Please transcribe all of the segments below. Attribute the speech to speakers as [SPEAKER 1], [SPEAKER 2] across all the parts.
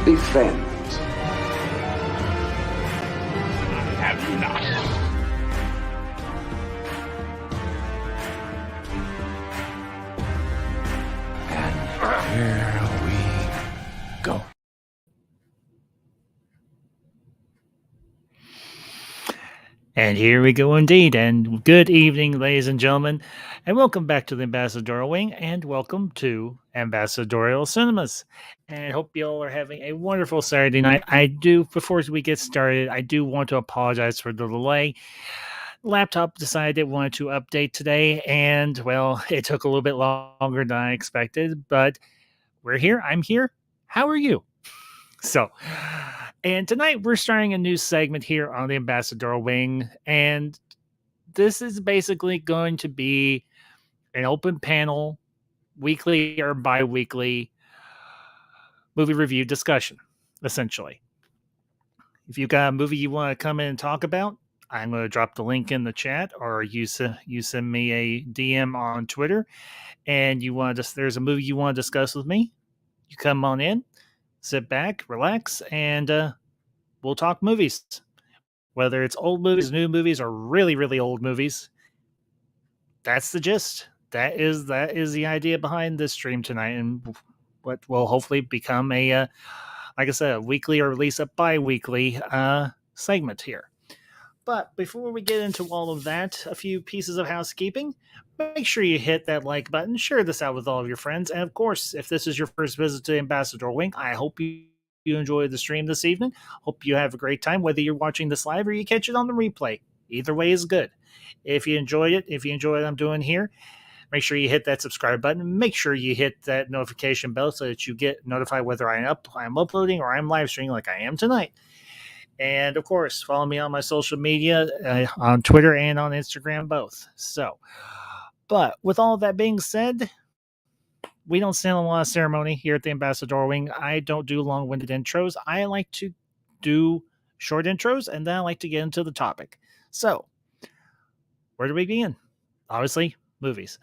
[SPEAKER 1] be friends.
[SPEAKER 2] Have you not?
[SPEAKER 3] And here we go.
[SPEAKER 4] And here we go indeed. And good evening, ladies and gentlemen. And welcome back to the Ambassadorial Wing. And welcome to Ambassadorial Cinemas. And I hope you all are having a wonderful Saturday night. Before we get started, I do want to apologize for the delay. Laptop decided it wanted to update today. And, well, it took a little bit longer than I expected. But we're here. I'm here. How are you? And tonight we're starting a new segment here on the Ambassadorial Wing, and this is basically going to be an open panel, weekly or bi-weekly movie review discussion, essentially. If you got a movie you want to come in and talk about, I'm going to drop the link in the chat, or you send me a DM on Twitter, and there's a movie you want to discuss with me, you come on in, sit back, relax, and we'll talk movies. Whether it's old movies, new movies, or really, really old movies. That's the gist. That is the idea behind this stream tonight, and what will hopefully become like I said, a weekly or at least a bi-weekly segment here. But before we get into all of that, a few pieces of housekeeping. Make sure you hit that like button, share this out with all of your friends, and of course, if this is your first visit to Ambassador Wing, I hope you enjoyed the stream this evening. Hope you have a great time, whether you're watching this live or you catch it on the replay. Either way is good. If you enjoy what I'm doing here, make sure you hit that subscribe button. Make sure you hit that notification bell so that you get notified whether I'm uploading or I'm live streaming like I am tonight. And of course, follow me on my social media on Twitter and on Instagram, both. But with all that being said, we don't stand on a lot of ceremony here at the Ambassador Wing. I don't do long-winded intros. I like to do short intros, and then I like to get into the topic. So, where do we begin? Obviously, movies.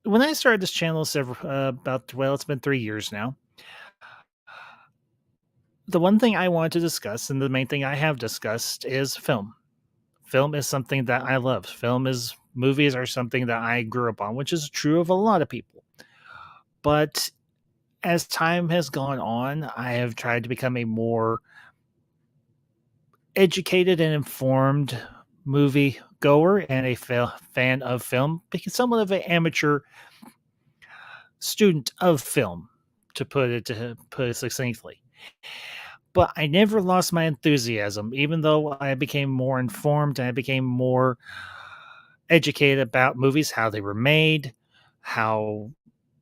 [SPEAKER 4] When I started this channel it's been 3 years now. The one thing I wanted to discuss, and the main thing I have discussed, is film. Film is something that I love. Movies are something that I grew up on, which is true of a lot of people. But as time has gone on, I have tried to become a more educated and informed movie goer and a fan of film, because somewhat of an amateur student of film, to put it succinctly. But I never lost my enthusiasm, even though I became more informed and I became more educated about movies, how they were made, how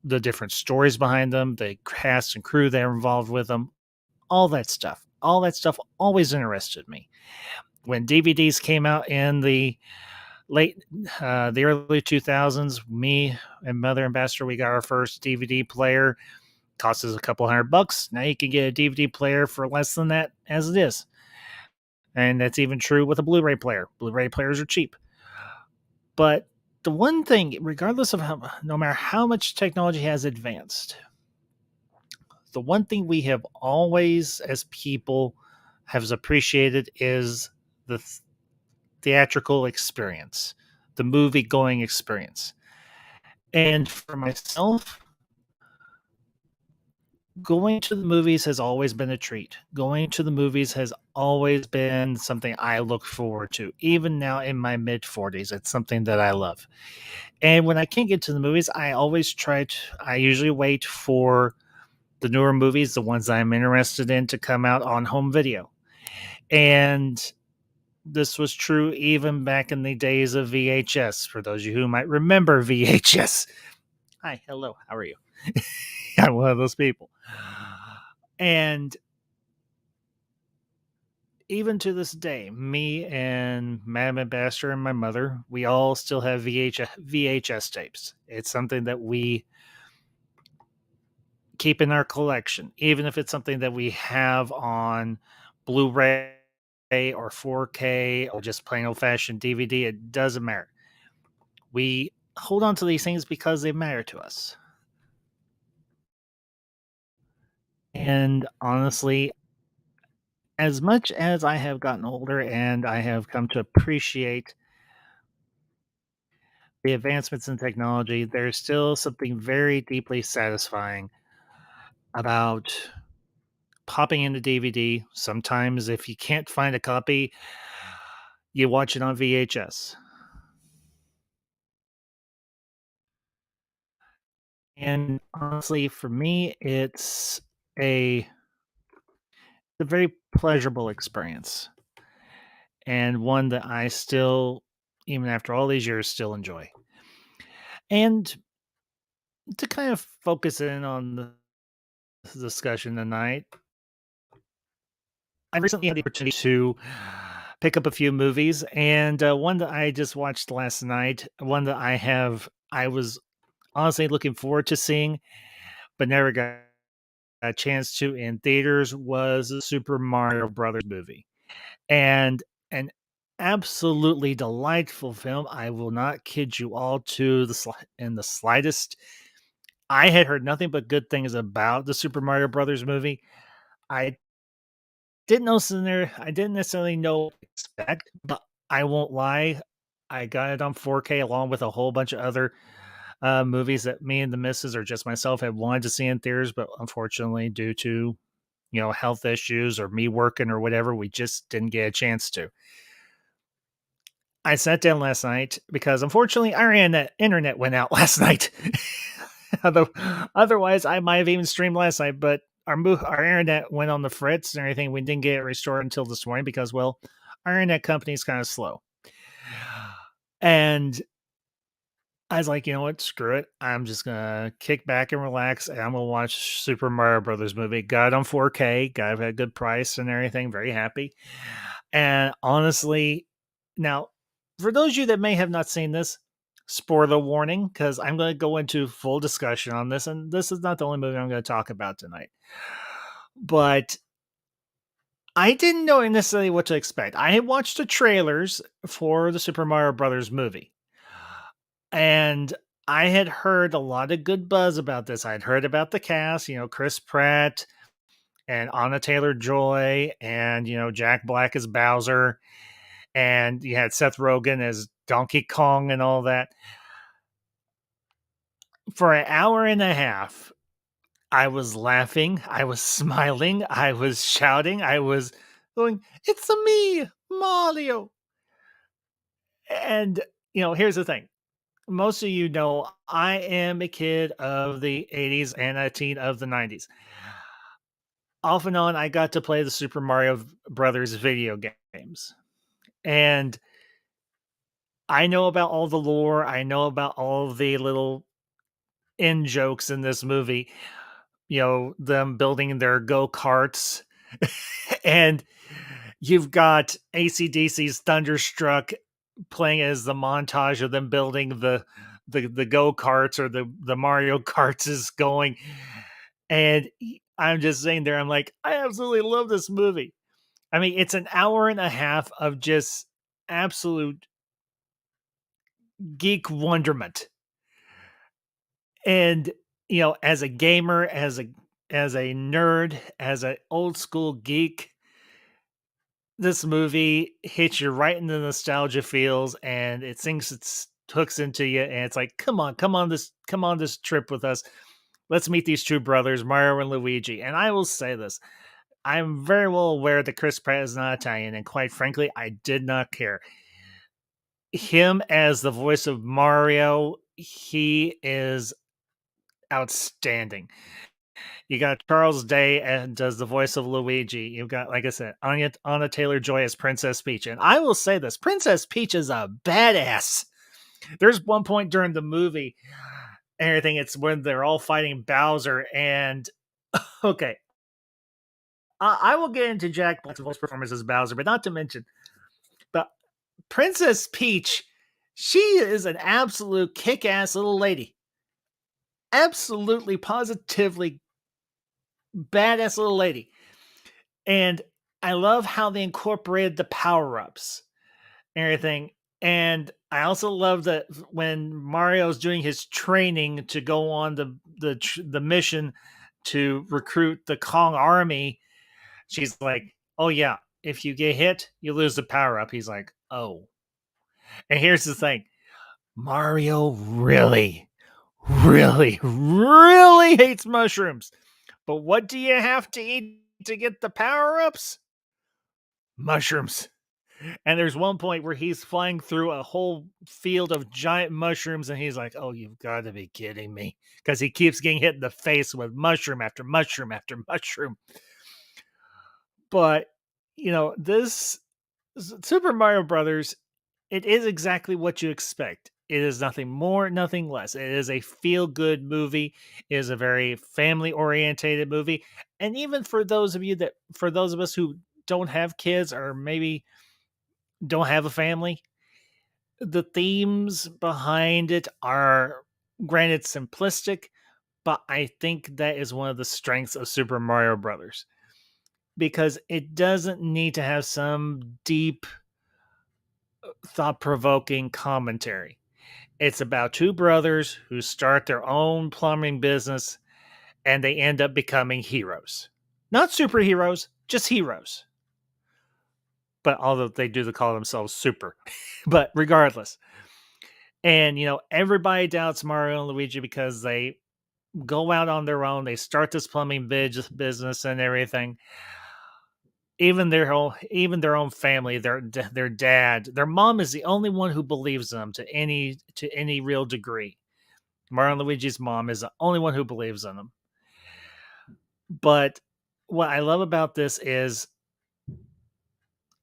[SPEAKER 4] the different stories behind them, the cast and crew that are involved with them, all that stuff. All that stuff always interested me. When DVDs came out in the early 2000s, me and Mother Ambassador, we got our first DVD player. Cost us a couple $100. Now you can get a DVD player for less than that as it is. And that's even true with a Blu-ray player. Blu-ray players are cheap. But the one thing, regardless of no matter how much technology has advanced, the one thing we have always, as people, have appreciated is the theatrical experience, the movie-going experience. And for myself, going to the movies has always been a treat. Going to the movies has always been something I look forward to. Even now in my mid-40s, it's something that I love. And when I can't get to the movies, I usually wait for the newer movies, the ones I'm interested in, to come out on home video. And this was true even back in the days of VHS, for those of you who might remember VHS. Hi, hello, how are you? I'm one of those people. And even to this day, me and Madam Ambassador and my mother, we all still have VHS tapes. It's something that we keep in our collection, even if it's something that we have on Blu-ray or 4K or just plain old-fashioned DVD. It doesn't matter. We hold on to these things because they matter to us. And honestly, as much as I have gotten older and I have come to appreciate the advancements in technology, there's still something very deeply satisfying about popping in the DVD. Sometimes, if you can't find a copy, you watch it on VHS. And honestly, for me, a a very pleasurable experience and one that I still, even after all these years, still enjoy. And to kind of focus in on the discussion tonight, I recently had the opportunity to pick up a few movies, and one that I just watched last night, one that I was honestly looking forward to seeing, but never got a chance to in theaters was the Super Mario Brothers movie. And an absolutely delightful film. I will not kid you all to in the slightest. I had heard nothing but good things about the Super Mario Brothers movie. I I didn't necessarily know what to expect, but I won't lie. I got it on 4K along with a whole bunch of other movies that me and the missus or just myself had wanted to see in theaters, but unfortunately, due to health issues or me working or whatever, we just didn't get a chance to. I sat down last night because unfortunately our internet went out last night. Otherwise, I might have even streamed last night, but our internet went on the fritz and everything. We didn't get it restored until this morning because, well, our internet company is kind of slow. And I was like, you know what? Screw it. I'm just gonna kick back and relax, and I'm gonna watch Super Mario Brothers movie. Got it on 4K. Got it at a good price and everything. Very happy. And honestly, now for those of you that may have not seen this, spoiler warning, because I'm going to go into full discussion on this, and this is not the only movie I'm going to talk about tonight. But I didn't know necessarily what to expect. I had watched the trailers for the Super Mario Brothers movie, and I had heard a lot of good buzz about this. I'd heard about the cast, Chris Pratt and Anna Taylor Joy, and Jack Black as Bowser, and you had Seth Rogen as Donkey Kong and all that. For an hour and a half, I was laughing, I was smiling, I was shouting, I was going, "It's a me, Mario." And here's the thing. Most of you know I am a kid of the 80s and a teen of the 90s. Off and on, I got to play the Super Mario Brothers video games. And I know about all the lore. I know about all the little in jokes in this movie. Them building their go karts, and you've got ACDC's Thunderstruck playing as the montage of them building the go karts or the Mario karts is going, and I'm just sitting there. I'm like, I absolutely love this movie. I mean, it's an hour and a half of just absolute geek wonderment. And as a gamer, as a nerd, as an old school geek, this movie hits you right in the nostalgia feels, and it thinks it's hooks into you, and it's like, come on this trip with us. Let's meet these two brothers, Mario and Luigi. And I will say this. I'm very well aware that Chris Pratt is not Italian, and quite frankly, I did not care. Him as the voice of Mario, he is outstanding. You got Charles Day and does the voice of Luigi. You've got, like I said, Anna Taylor Joy as Princess Peach. And I will say this, Princess Peach is a badass. There's one point during the movie and everything, it's when they're all fighting Bowser. And okay, I will get into Jack Black's voice performance as Bowser, but not to mention, but Princess Peach, she is an absolute kick-ass little lady. Absolutely, positively badass little lady. And I love how they incorporated the power-ups and everything. And I also love that when Mario's doing his training to go on the mission to recruit the Kong army. She's like, "Oh yeah, if you get hit, you lose the power up." He's like, "Oh." And here's the thing: Mario really hates mushrooms. But what do you have to eat to get the power ups? Mushrooms. And there's one point where he's flying through a whole field of giant mushrooms, and he's like, "Oh, you've got to be kidding me!" Because he keeps getting hit in the face with mushroom after mushroom after mushroom. But this Super Mario Brothers, it is exactly what you expect. It is nothing more, nothing less. It is a feel-good movie. It is a very family-orientated movie. And even for those of us who don't have kids or maybe don't have a family, the themes behind it are, granted, simplistic, but I think that is one of the strengths of Super Mario Brothers, because it doesn't need to have some deep, thought-provoking commentary. It's about two brothers who start their own plumbing business, and they end up becoming heroes. Not superheroes, just heroes. But although they do call themselves super. But regardless. And everybody doubts Mario and Luigi because they go out on their own. They start this plumbing business and everything. Even their own family, their dad, their mom is the only one who believes them to any real degree. Mario and Luigi's mom is the only one who believes in them. But what I love about this is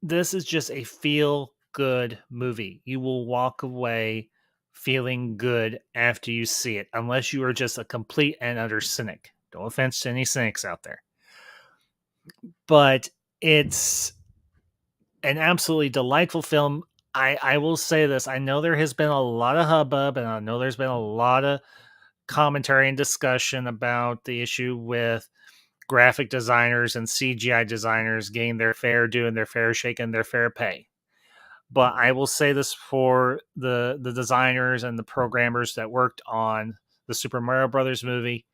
[SPEAKER 4] just a feel good movie. You will walk away feeling good after you see it, unless you are just a complete and utter cynic. No offense to any cynics out there. But it's an absolutely delightful film. I will say this. I know there has been a lot of hubbub, and I know there's been a lot of commentary and discussion about the issue with graphic designers and CGI designers getting their fair due and their fair shake and their fair pay. But I will say this for the designers and the programmers that worked on the Super Mario Brothers movie.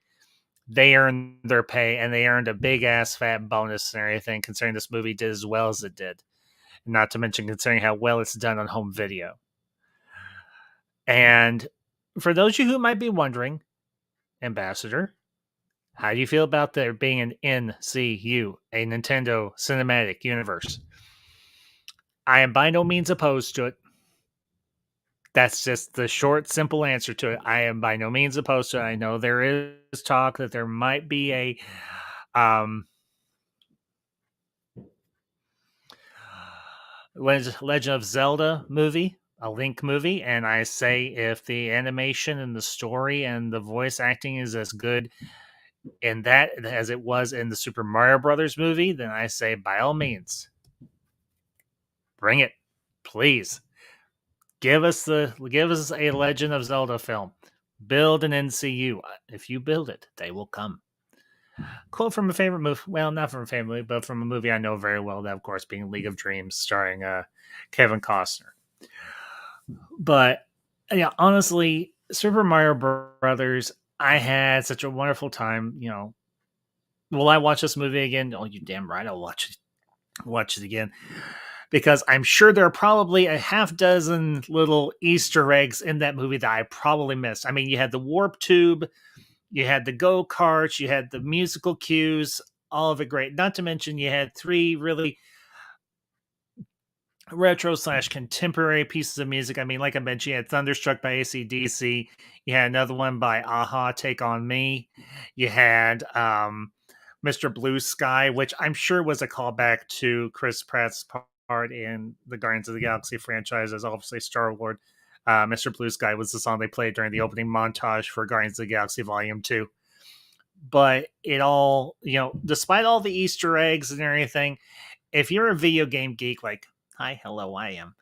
[SPEAKER 4] They earned their pay, and they earned a big ass fat bonus and everything, considering this movie did as well as it did. Not to mention considering how well it's done on home video. And for those of you who might be wondering, Ambassador, how do you feel about there being an NCU, a Nintendo Cinematic Universe? I am by no means opposed to it. That's just the short, simple answer to it. I am by no means opposed to it. I know there is talk that there might be a Legend of Zelda movie, a Link movie, and I say if the animation and the story and the voice acting is as good in that as it was in the Super Mario Brothers movie, then I say by all means, bring it, please. Give us a Legend of Zelda film. Build an NCU. If you build it, they will come. Quote from a favorite movie. Well, not from a favorite movie, but from a movie I know very well. That, of course, being League of Dreams, starring Kevin Costner. But yeah, honestly, Super Mario Brothers, I had such a wonderful time. Will I watch this movie again? Oh, you damn right, I'll watch it again, because I'm sure there are probably a half dozen little Easter eggs in that movie that I probably missed. I mean, you had the warp tube, you had the go-karts, you had the musical cues, all of it great. Not to mention you had three really retro/contemporary pieces of music. I mean, like I mentioned, you had Thunderstruck by AC/DC. You had another one by Aha, Take On Me. You had Mr. Blue Sky, which I'm sure was a callback to Chris Pratt's part in the Guardians of the Galaxy franchise as obviously Star-Lord. Mr. Blue Sky was the song they played during the opening montage for Guardians of the Galaxy Volume 2. But it all, despite all the Easter eggs and everything, if you're a video game geek like, hi, hello, I am,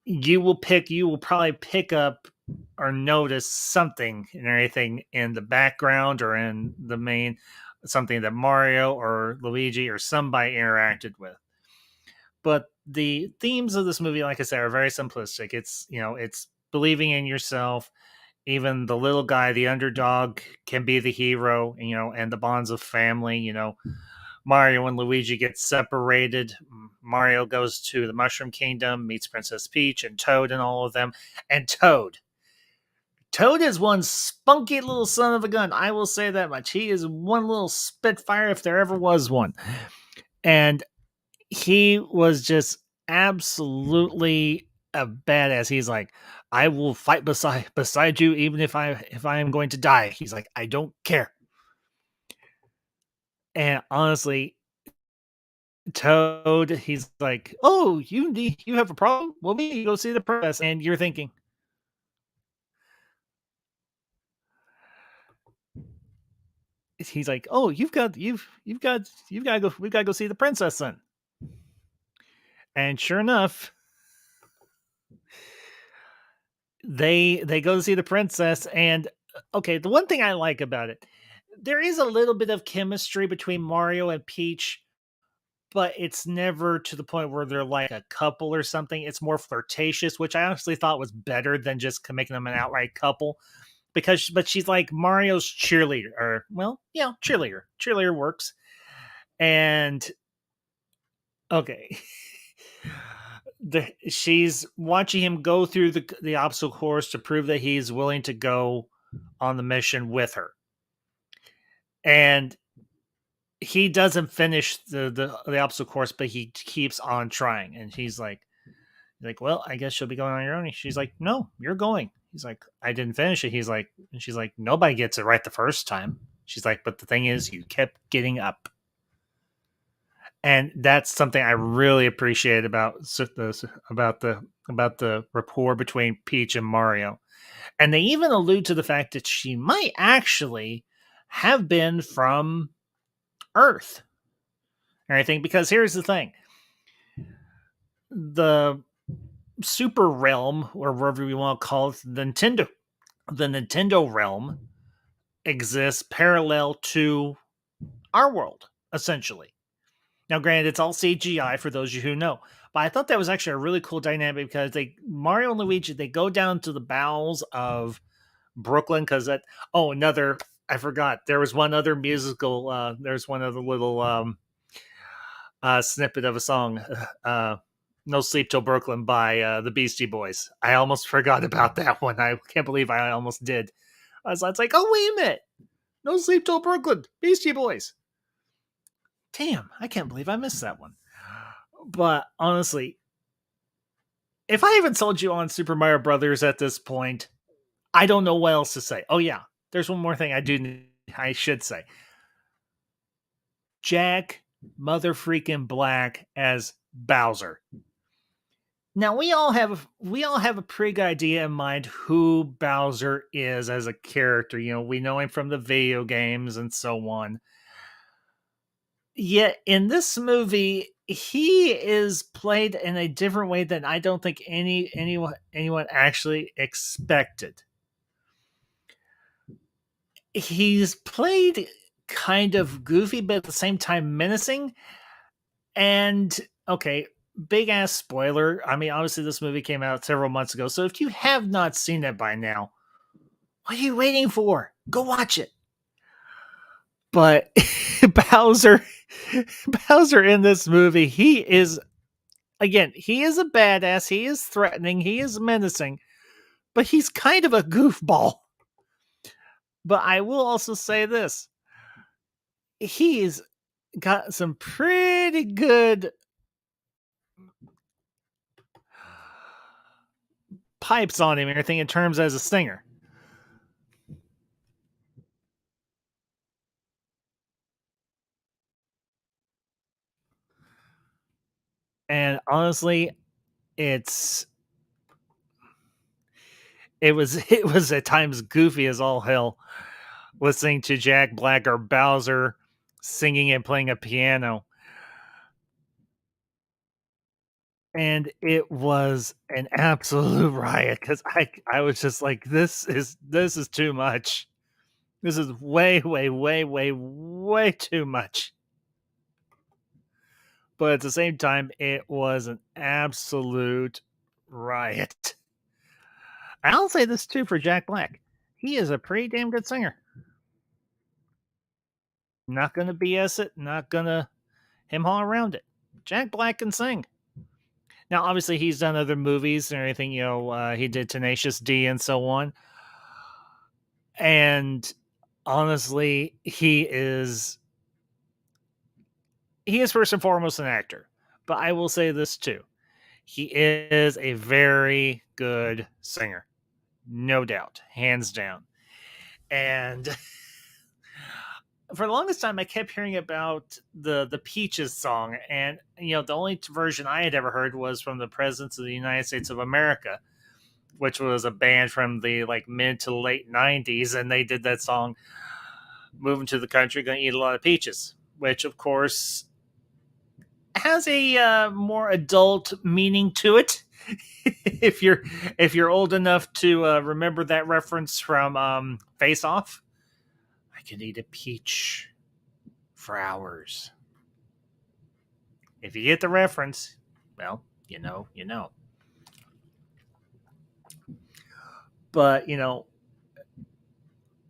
[SPEAKER 4] you will probably pick up or notice something and everything in the background or in the main, something that Mario or Luigi or somebody interacted with. But the themes of this movie, like I said, are very simplistic. It's believing in yourself. even the little guy, the underdog, can be the hero, and the bonds of family. Mario and Luigi get separated. Mario goes to the Mushroom Kingdom, meets Princess Peach and Toad and all of them. And Toad is one spunky little son of a gun. I will say that much. He is one little spitfire if there ever was one. And he was just absolutely a badass. He's like, I will fight beside you even if I am going to die. He's like, I don't care. And honestly, Toad, he's like, "Oh, you have a problem? Well, we go see the princess." And you're thinking, he's like, "Oh, you've got to go. We got to go see the princess then." And sure enough, they go to see the princess. And okay, the one thing I like about it, there is a little bit of chemistry between Mario and Peach, but it's never to the point where they're like a couple or something. It's more flirtatious, which I honestly thought was better than just making them an outright couple. But she's like Mario's cheerleader, or well, yeah, cheerleader. Cheerleader works. And okay, she's watching him go through the obstacle course to prove that he's willing to go on the mission with her. And he doesn't finish the obstacle course, but he keeps on trying. And he's like, well, I guess you'll be going on your own. And she's like, no, you're going. He's like, I didn't finish it. And she's like, nobody gets it right the first time. She's like, but the thing is, you kept getting up. And that's something I really appreciate about the rapport between Peach and Mario. And they even allude to the fact that she might actually have been from Earth or anything. Because here's the thing: the super realm, or whatever we want to call it, the Nintendo realm exists parallel to our world, essentially. Now, granted, it's all CGI for those of you who know, but I thought that was actually a really cool dynamic because Mario and Luigi, they go down to the bowels of Brooklyn because I forgot, there was one other musical, there's one other little snippet of a song, No Sleep Till Brooklyn by the Beastie Boys. I almost forgot about that one. I can't believe I almost did. It's like, oh, wait a minute. No Sleep Till Brooklyn, Beastie Boys. Damn, I can't believe I missed that one. But honestly, if I haven't sold you on Super Mario Brothers at this point, I don't know what else to say. Oh yeah, there's one more thing I should say. Jack Mother freaking Black as Bowser. Now we all have a pretty good idea in mind who Bowser is as a character. We know him from the video games and so on. Yet in this movie, he is played in a different way than I don't think anyone actually expected. He's played kind of goofy, but at the same time menacing. And okay, big ass spoiler. I mean, obviously, this movie came out several months ago. So if you have not seen it by now, what are you waiting for? Go watch it. But Bowser in this movie, he is a badass. He is threatening. He is menacing, but he's kind of a goofball. But I will also say this: he's got some pretty good pipes on him and everything in terms as a singer. And honestly, it was at times goofy as all hell listening to Jack Black or Bowser singing and playing a piano. And it was an absolute riot because I was just like, this is too much. This is way, way, way, way, way too much. But at the same time, it was an absolute riot. I'll say this too for Jack Black. he is a pretty damn good singer. Not gonna BS it, not gonna him haw around it. Jack Black can sing. Now, obviously, he's done other movies and everything. He did Tenacious D and so on. And honestly, he is first and foremost an actor. But I will say this too: he is a very good singer, no doubt, hands down. And for the longest time, I kept hearing about the Peaches song, and the only version I had ever heard was from the Presidents of the United States of America, which was a band from the mid to late '90s, and they did that song, "Moving to the Country, Gonna Eat a Lot of Peaches," which of course has a more adult meaning to it. if you're old enough to remember that reference from Face Off, I could eat a peach for hours. If you get the reference, well, you know. But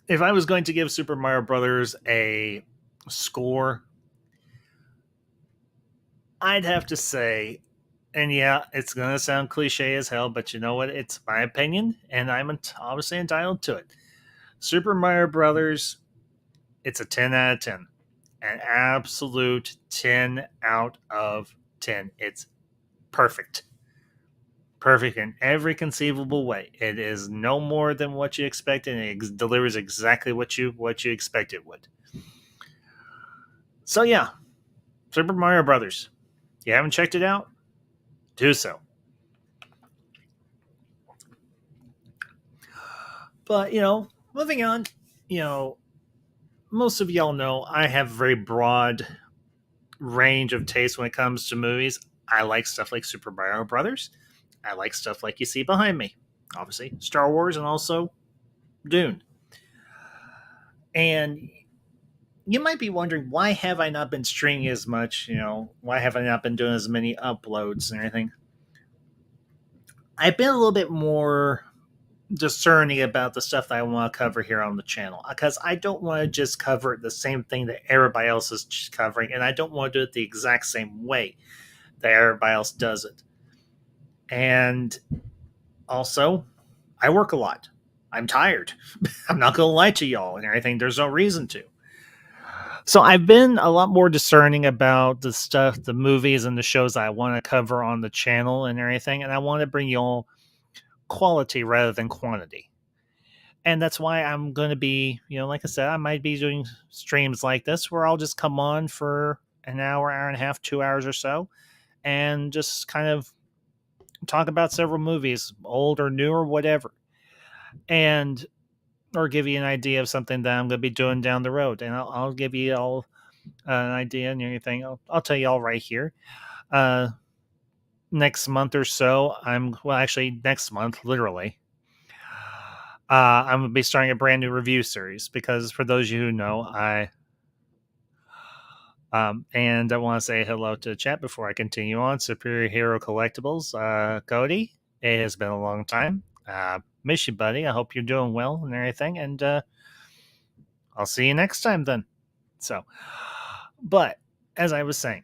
[SPEAKER 4] if I was going to give Super Mario Brothers a score, I'd have to say, and yeah, it's gonna sound cliche as hell, but you know what? It's my opinion, and I'm obviously entitled to it. Super Mario Brothers, it's a 10 out of 10, an absolute 10 out of 10. It's perfect. Perfect in every conceivable way. It is no more than what you expect, and it delivers exactly what you expect it would. So yeah, Super Mario Brothers. You haven't checked it out? Do so. But moving on, you know, most of y'all know I have a very broad range of taste when it comes to movies. I like stuff like Super Mario Brothers. I like stuff like you see behind me. Obviously, Star Wars and also Dune. And you might be wondering, why have I not been streaming as much? Why have I not been doing as many uploads and everything? I've been a little bit more discerning about the stuff that I want to cover here on the channel, because I don't want to just cover the same thing that everybody else is covering, and I don't want to do it the exact same way that everybody else does it. And also, I work a lot. I'm tired. I'm not going to lie to y'all and everything. There's no reason to. So I've been a lot more discerning about the stuff, the movies and the shows I want to cover on the channel and everything. And I want to bring y'all quality rather than quantity. And that's why I'm going to be, like I said, I might be doing streams like this where I'll just come on for an hour, hour and a half, 2 hours or so, and just kind of talk about several movies, old or new or whatever. And or give you an idea of something that I'm going to be doing down the road. And I'll give you all an idea and everything. I'll tell you all right here. Next month or so, actually next month, literally, I'm going to be starting a brand new review series, because for those of you who know, and I want to say hello to the chat before I continue on. Superior Hero Collectibles, Cody, it has been a long time. Miss you, buddy. I hope you're doing well and everything. And I'll see you next time then. So, but as I was saying,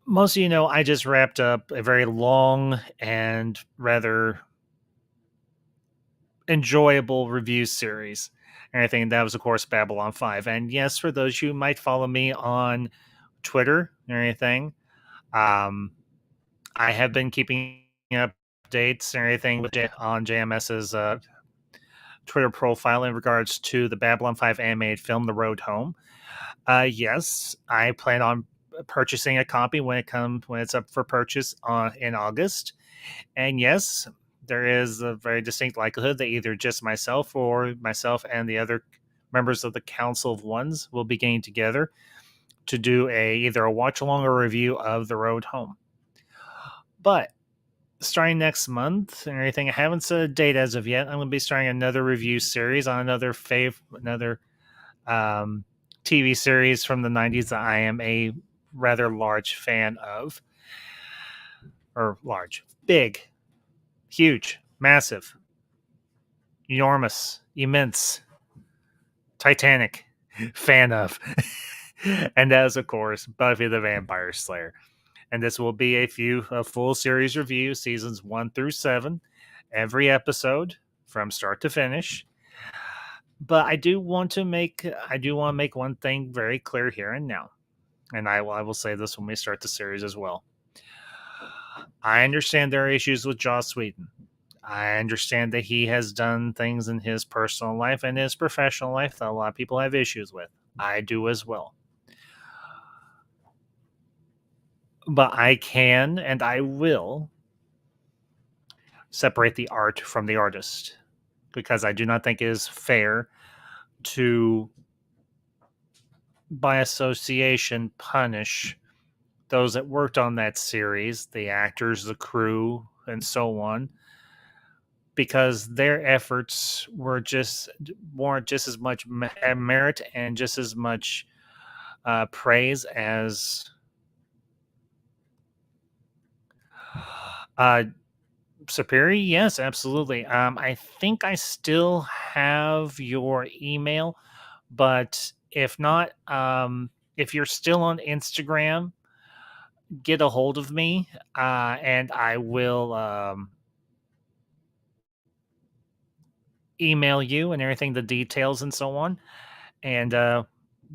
[SPEAKER 4] most of you know I just wrapped up a very long and rather enjoyable review series. And I think that was, of course, Babylon 5. And yes, for those who might follow me on Twitter or anything, I have been keeping updates and everything on JMS's Twitter profile in regards to the Babylon 5 animated film, The Road Home. Yes, I plan on purchasing a copy when it's up for purchase in August. And yes, there is a very distinct likelihood that either just myself and the other members of the Council of Ones will be getting together to do either a watch along or review of The Road Home. But starting next month and everything, I haven't set a date as of yet. I'm going to be starting another review series on another TV series from the 90s that I am a rather large fan of. Or large, big, huge, massive. enormous, immense, Titanic fan of. And that is, of course, Buffy the Vampire Slayer. And this will be a full series review, seasons 1 through 7, every episode from start to finish. But I do want to make one thing very clear here and now. And I will say this when we start the series as well. I understand there are issues with Joss Whedon. I understand that he has done things in his personal life and his professional life that a lot of people have issues with. I do as well. But I can and I will separate the art from the artist, because I do not think it is fair to, by association, punish those that worked on that series, the actors, the crew, and so on, because their efforts weren't just as much merit and just as much praise as Superior. Yes, absolutely. I think I still have your email, but if not, if you're still on Instagram, get a hold of me, and I will email you and everything, the details and so on, and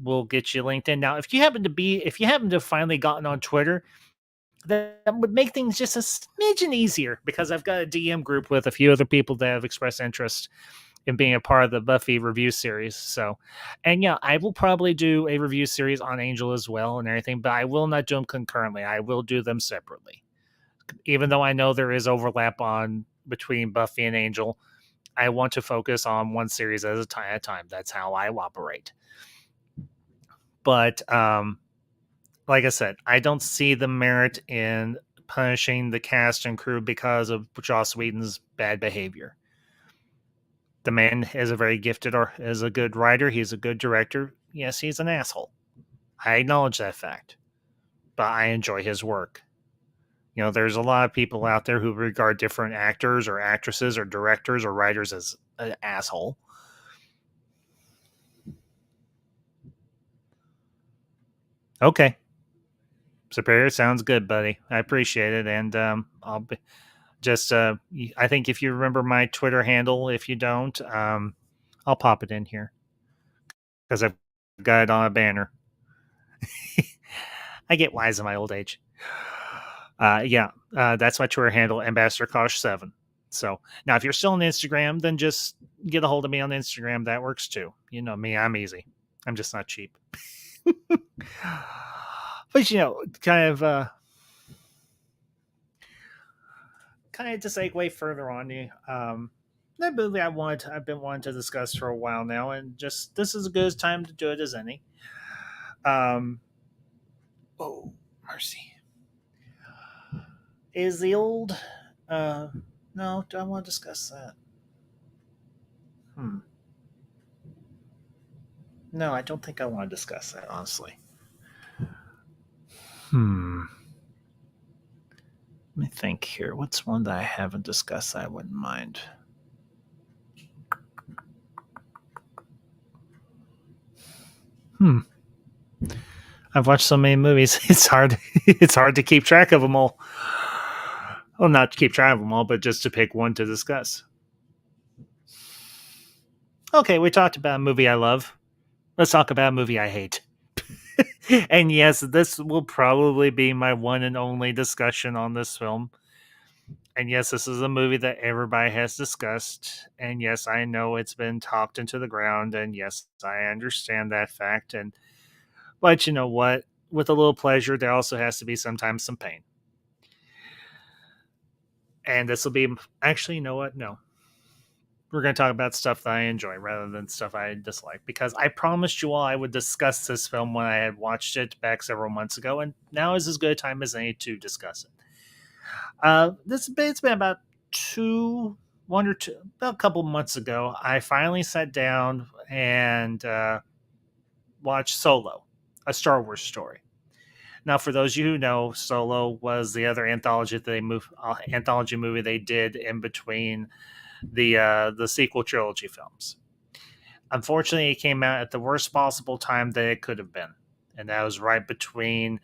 [SPEAKER 4] we'll get you linked in. Now, if you happen to finally gotten on Twitter, that would make things just a smidgen easier, because I've got a DM group with a few other people that have expressed interest in being a part of the Buffy review series. So, and yeah, I will probably do a review series on Angel as well and everything, but I will not do them concurrently. I will do them separately. Even though I know there is overlap on between Buffy and Angel, I want to focus on one series at a time. That's how I operate. But like I said, I don't see the merit in punishing the cast and crew because of Joss Whedon's bad behavior. The man is a very gifted, or is a good writer. He's a good director. Yes, he's an asshole. I acknowledge that fact, but I enjoy his work. You know, there's a lot of people out there who regard different actors or actresses or directors or writers as an asshole. Okay. Superior, sounds good, buddy. I appreciate it. And I'll be just, I think if you remember my Twitter handle, if you don't, I'll pop it in here because I've got it on a banner. I get wise in my old age. That's my Twitter handle, Ambassador Kosh 7. So now, if you're still on Instagram, then just get a hold of me on Instagram. That works too. You know me, I'm easy. I'm just not cheap. But kind of to segue further on, that movie I've been wanting to discuss for a while now, and just this is as good a time to do it as any. Oh, mercy. Is the old no, do I want to discuss that? No, I don't think I want to discuss that, honestly. Let me think here. What's one that I haven't discussed that I wouldn't mind? I've watched so many movies. It's hard to keep track of them all. Well, not to keep track of them all, but just to pick one to discuss. Okay, we talked about a movie I love. Let's talk about a movie I hate. And yes, this will probably be my one and only discussion on this film. And yes, this is a movie that everybody has discussed. And yes, I know it's been talked into the ground. And yes, I understand that fact. But you know what? With a little pleasure, there also has to be sometimes some pain. And this will be actually, you know what? No. We're going to talk about stuff that I enjoy rather than stuff I dislike, because I promised you all I would discuss this film when I had watched it back several months ago, and now is as good a time as any to discuss it. It's been about about a couple months ago. I finally sat down and watched Solo, a Star Wars story. Now, for those of you who know, Solo was the other anthology movie they did in between the sequel trilogy films. Unfortunately, it came out at the worst possible time that it could have been, and that was right between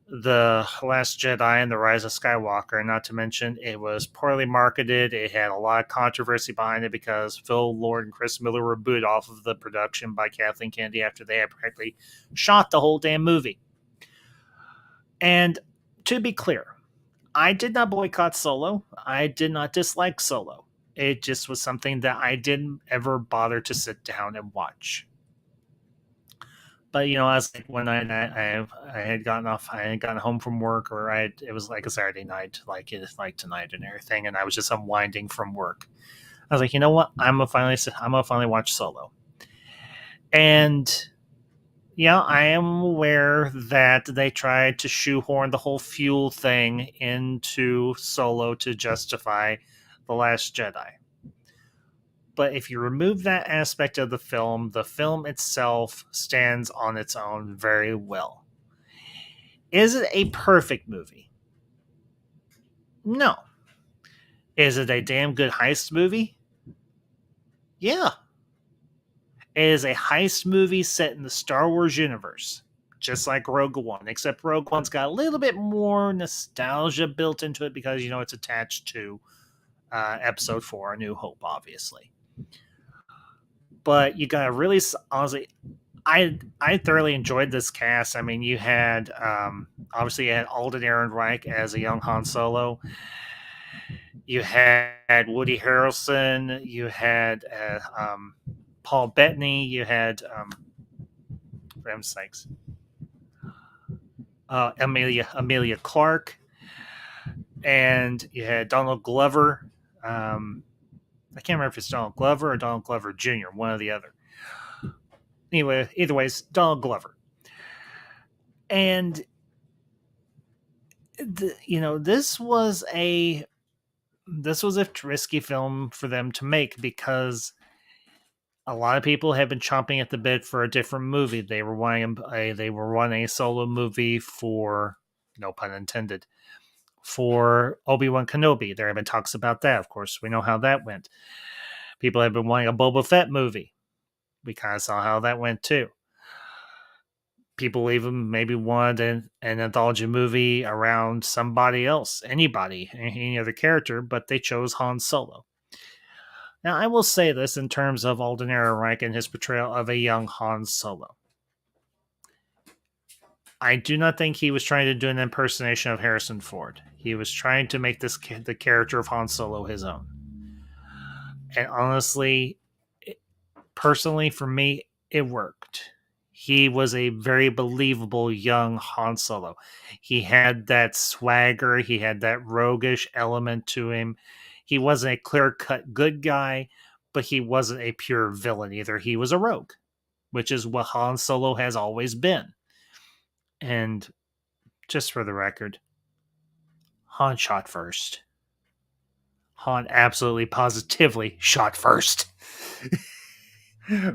[SPEAKER 4] the Last Jedi and the Rise of Skywalker. Not to mention, it was poorly marketed. It had a lot of controversy behind it because Phil Lord and Chris Miller were booted off of the production by Kathleen Kennedy after they had practically shot the whole damn movie. And to be clear, I did not boycott Solo. I did not dislike Solo. It just was something that I didn't ever bother to sit down and watch. But I was like one night I had gotten off, I had gotten home from work, or it was like a Saturday night, like it's like tonight and everything, and I was just unwinding from work. I was like, you know what, I'm gonna finally watch Solo, and yeah, I am aware that they tried to shoehorn the whole fuel thing into Solo to justify The Last Jedi. But if you remove that aspect of the film itself stands on its own very well. Is it a perfect movie? No. Is it a damn good heist movie? Yeah. It is a heist movie set in the Star Wars universe, just like Rogue One, except Rogue One's got a little bit more nostalgia built into it because, it's attached to Episode 4, A New Hope, obviously. But you got to really, honestly, I thoroughly enjoyed this cast. I mean, you had obviously you had Alden Ehrenreich as a young Han Solo. You had Woody Harrelson. You had Paul Bettany. You had for heaven's sakes, Amelia Clark, and you had Donald Glover. I can't remember if it's Donald Glover or Donald Glover Jr., one or the other. Anyway, either way, it's Donald Glover. And this was a risky film for them to make because a lot of people have been chomping at the bit for a different movie. They were wanting a solo movie for, no pun intended, for Obi-Wan Kenobi. There have been talks about that. Of course, we know how that went. People have been wanting a Boba Fett movie. We kind of saw how that went too. People even maybe wanted an anthology movie around somebody else, anybody, any other character, but they chose Han Solo. Now, I will say this in terms of Alden Ehrenreich and his portrayal of a young Han Solo. I do not think he was trying to do an impersonation of Harrison Ford. He was trying to make the character of Han Solo his own. And honestly, personally, for me, it worked. He was a very believable young Han Solo. He had that swagger. He had that roguish element to him. He wasn't a clear-cut good guy, but he wasn't a pure villain either. He was a rogue, which is what Han Solo has always been. And just for the record, Han shot first. Han absolutely positively shot first.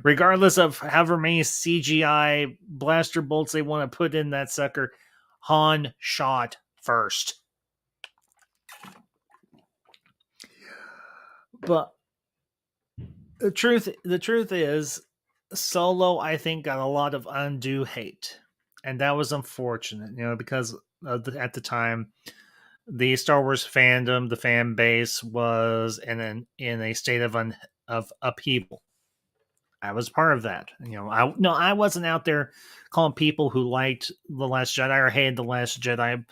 [SPEAKER 4] Regardless of however many CGI blaster bolts they want to put in that sucker, Han shot first. But the truth is, Solo, I think, got a lot of undue hate, and that was unfortunate. Because at the time, the Star Wars fandom, the fan base, was in a state of upheaval. I was part of that. I wasn't out there calling people who liked The Last Jedi or hated The Last Jedi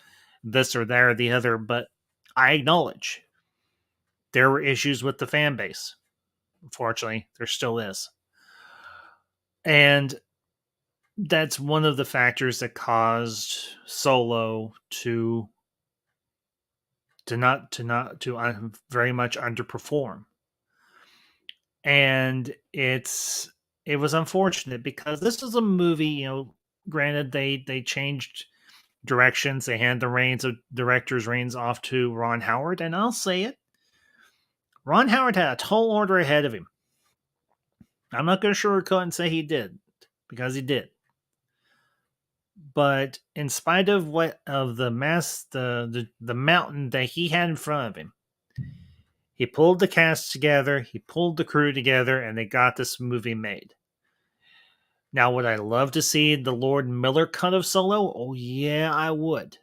[SPEAKER 4] this or that or the other, but I acknowledge there were issues with the fan base. Unfortunately, there still is. And that's one of the factors that caused Solo to very much underperform. And it was unfortunate because this was a movie, granted they changed directions. They hand the director's reins off to Ron Howard, and I'll say it. Ron Howard had a tall order ahead of him. I'm not going to sugarcoat and say he did, because he did. But in spite of the mountain that he had in front of him, He pulled the cast together, he pulled the crew together, and they got this movie made. Now, would I love to see the Lord Miller cut of Solo? Oh, yeah, I would.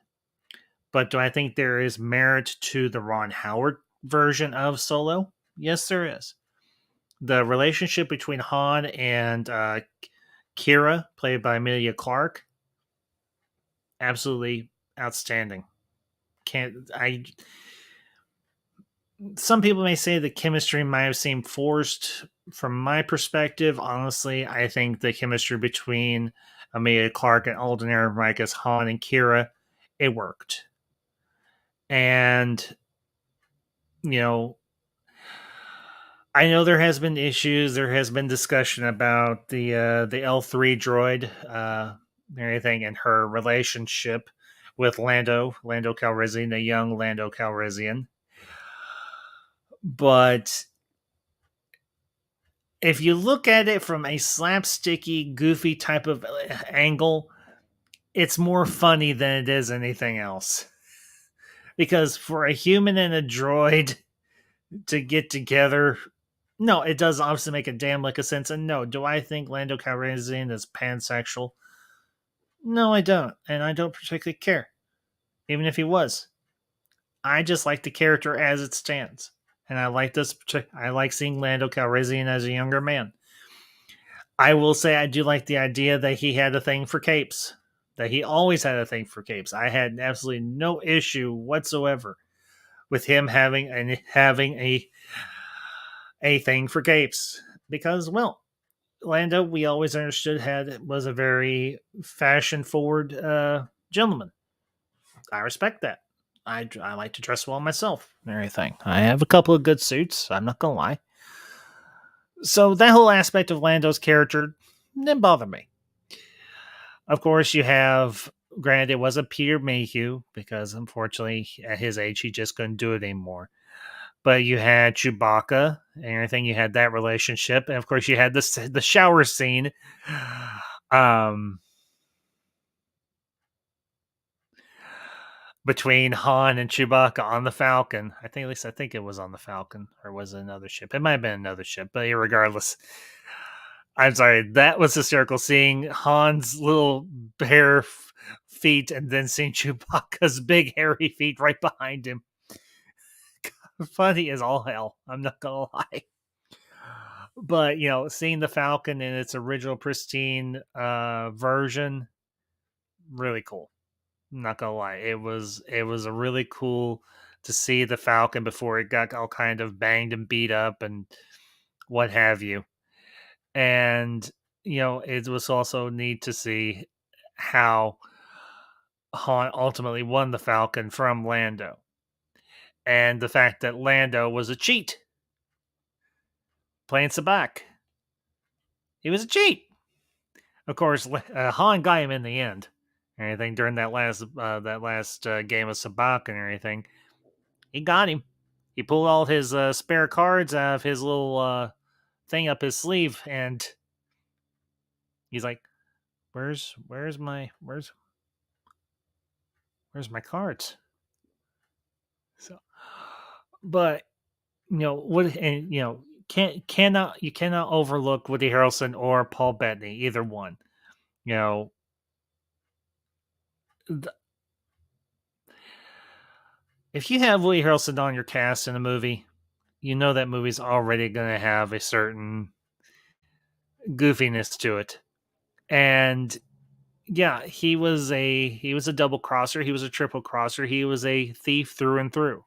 [SPEAKER 4] But do I think there is merit to the Ron Howard version of Solo? Yes, there is. The relationship between Han and Kira, played by Emilia Clarke, absolutely outstanding. Can't I? Some people may say the chemistry might have seemed forced. From my perspective, honestly, I think the chemistry between Emilia Clarke and Alden Ehrenreich as Han and Kira, it worked. And you know, I know there has been issues. There has been discussion about the L3 droid, and everything, and her relationship with Lando Calrissian, the young Lando Calrissian. But if you look at it from a slapsticky, goofy type of angle, it's more funny than it is anything else. Because for a human and a droid to get together, no, it does obviously make a damn lick of sense. And no, do I think Lando Calrissian is pansexual? No, I don't. And I don't particularly care. Even if he was. I just like the character as it stands. And I like this. I like seeing Lando Calrissian as a younger man. I will say I do like the idea that he had a thing for capes. That he always had a thing for capes. I had absolutely no issue whatsoever with him having a thing for capes. Because, well, Lando, we always understood was a very fashion forward gentleman. I respect that. I like to dress well myself and everything. I have a couple of good suits. I'm not gonna lie. So that whole aspect of Lando's character didn't bother me. Of course, you have, granted, it wasn't Peter Mayhew because unfortunately at his age he just couldn't do it anymore. But you had Chewbacca and everything. You had that relationship, and of course you had the shower scene. Between Han and Chewbacca on the Falcon. I think it was on the Falcon, or was it another ship? It might have been another ship, but regardless, I'm sorry, that was hysterical. Seeing Han's little bare feet and then seeing Chewbacca's big hairy feet right behind him. Funny as all hell. I'm not gonna lie. But seeing the Falcon in its original pristine version, really cool. I'm not gonna lie, it was a really cool to see the Falcon before it got all kind of banged and beat up and what have you. And it was also neat to see how Han ultimately won the Falcon from Lando, and the fact that Lando was a cheat playing Sabacc. He was a cheat. Of course, Han got him in the end. Anything during that last game of Sabacc and everything, he got him. He pulled all his spare cards out of his little thing up his sleeve, and he's like, "Where's my cards?" So, but what, and you cannot overlook Woody Harrelson or Paul Bettany, either one. If you have Woody Harrelson on your cast in a movie, that movie's already going to have a certain goofiness to it. And yeah, he was a double crosser, he was a triple crosser, he was a thief through and through.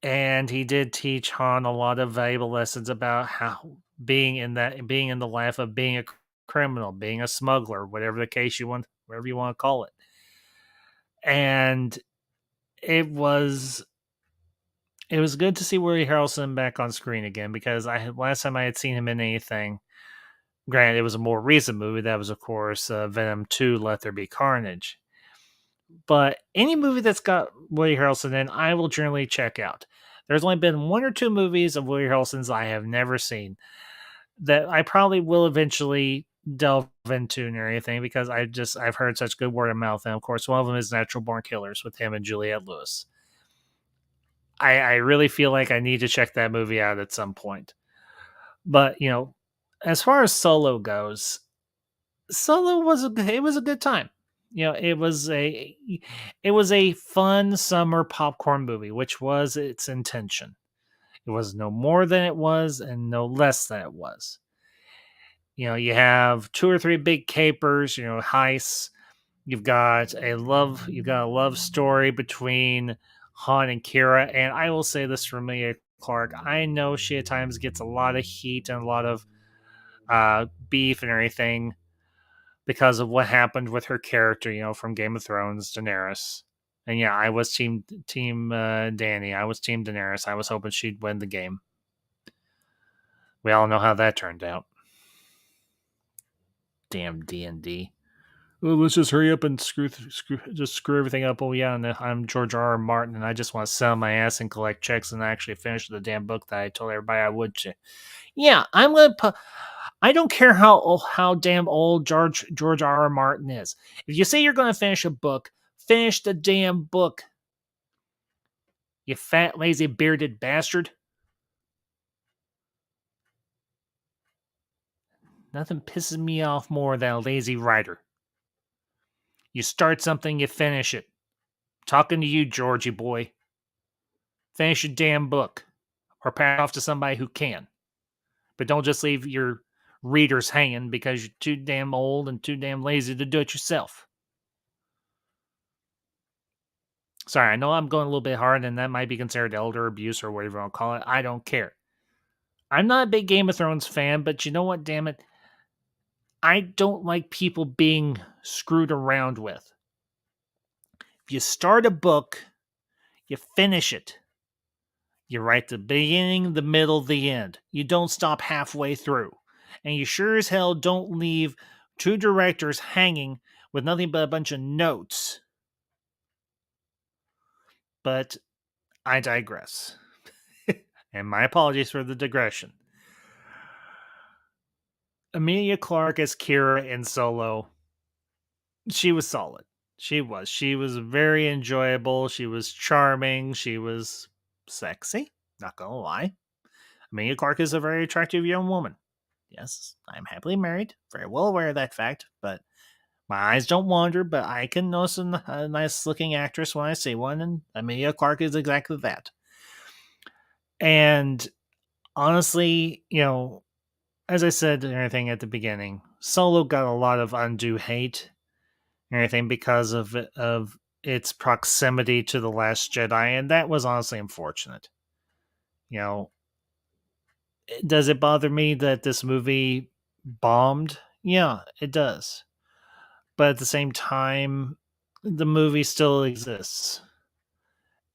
[SPEAKER 4] And he did teach Han a lot of valuable lessons about how being in the life of being a criminal, being a smuggler, whatever you want to call it. And it was good to see Woody Harrelson back on screen again, because last time I had seen him in anything, granted it was a more recent movie, that was of course Venom 2: Let There Be Carnage. But any movie that's got Woody Harrelson in, I will generally check out. There's only been one or two movies of Woody Harrelson's I have never seen that I probably will eventually delve into and everything, because I've heard such good word of mouth. And of course, one of them is Natural Born Killers with him and Juliette Lewis. I really feel like I need to check that movie out at some point. But as far as Solo goes, Solo was it was a good time. It was a fun summer popcorn movie, which was its intention. It was no more than it was, and no less than it was. You have two or three big capers, heists. You've got a love story between Han and Kira, and I will say this for Emilia Clarke. I know she at times gets a lot of heat and a lot of beef and everything because of what happened with her character, from Game of Thrones, Daenerys. And yeah, I was team Danny. I was team Daenerys. I was hoping she'd win the game. We all know how that turned out. Damn D&D. Well, let's just hurry up and screw everything up. Oh yeah, and I'm George R. R. Martin, and I just want to sell my ass and collect checks and actually finish the damn book that I told everybody I would. Yeah, I'm gonna put. I don't care how damn old George R. R. Martin is. If you say you're gonna finish a book, finish the damn book. You fat, lazy, bearded bastard. Nothing pisses me off more than a lazy writer. You start something, you finish it. Talking to you, Georgie boy. Finish your damn book. Or pass it off to somebody who can. But don't just leave your readers hanging because you're too damn old and too damn lazy to do it yourself. Sorry, I know I'm going a little bit hard, and that might be considered elder abuse or whatever I'll call it. I don't care. I'm not a big Game of Thrones fan, but you know what, damn it? I don't like people being screwed around with. If you start a book, you finish it. You write the beginning, the middle, the end. You don't stop halfway through. And you sure as hell don't leave two directors hanging with nothing but a bunch of notes. But I digress. And my apologies for the digression. Emilia Clarke as Kira in Solo, she was solid. She was. She was very enjoyable. She was charming. She was sexy. Not gonna lie. Emilia Clarke is a very attractive young woman. Yes, I'm happily married. Very well aware of that fact, but my eyes don't wander, but I can notice a nice looking actress when I see one, and Emilia Clarke is exactly that. And honestly, as I said and everything at the beginning, Solo got a lot of undue hate and everything because of its proximity to The Last Jedi, and that was honestly unfortunate. Does it bother me that this movie bombed? Yeah, it does. But at the same time, the movie still exists.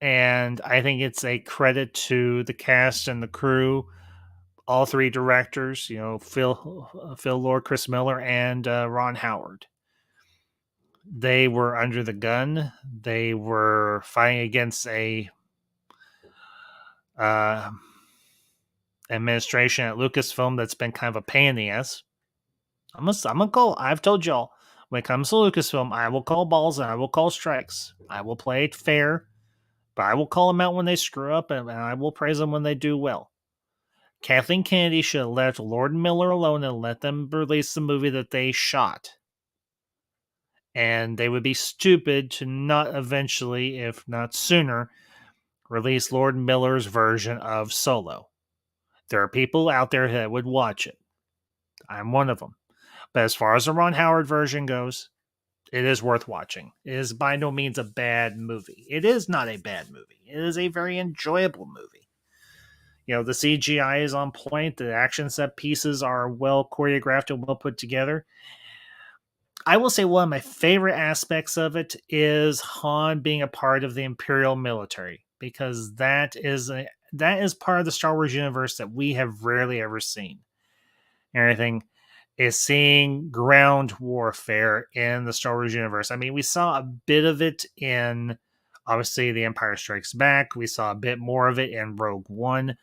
[SPEAKER 4] And I think it's a credit to the cast and the crew, all three directors, Phil Lord, Chris Miller, and Ron Howard. They were under the gun. They were fighting against a uh, administration at Lucasfilm that's been kind of a pain in the ass. I'm gonna call. I've told y'all, when it comes to Lucasfilm, I will call balls and I will call strikes. I will play it fair, but I will call them out when they screw up, and I will praise them when they do well. Kathleen Kennedy should have left Lord and Miller alone and let them release the movie that they shot. And they would be stupid to not eventually, if not sooner, release Lord Miller's version of Solo. There are people out there that would watch it. I'm one of them. But as far as the Ron Howard version goes, it is worth watching. It is by no means a bad movie. It is not a bad movie. It is a very enjoyable movie. The CGI is on point. The action set pieces are well choreographed and well put together. I will say one of my favorite aspects of it is Han being a part of the Imperial military, because that is part of the Star Wars universe that we have rarely ever seen. Everything is seeing ground warfare in the Star Wars universe. I mean, we saw a bit of it in, obviously, The Empire Strikes Back. We saw a bit more of it in Rogue One.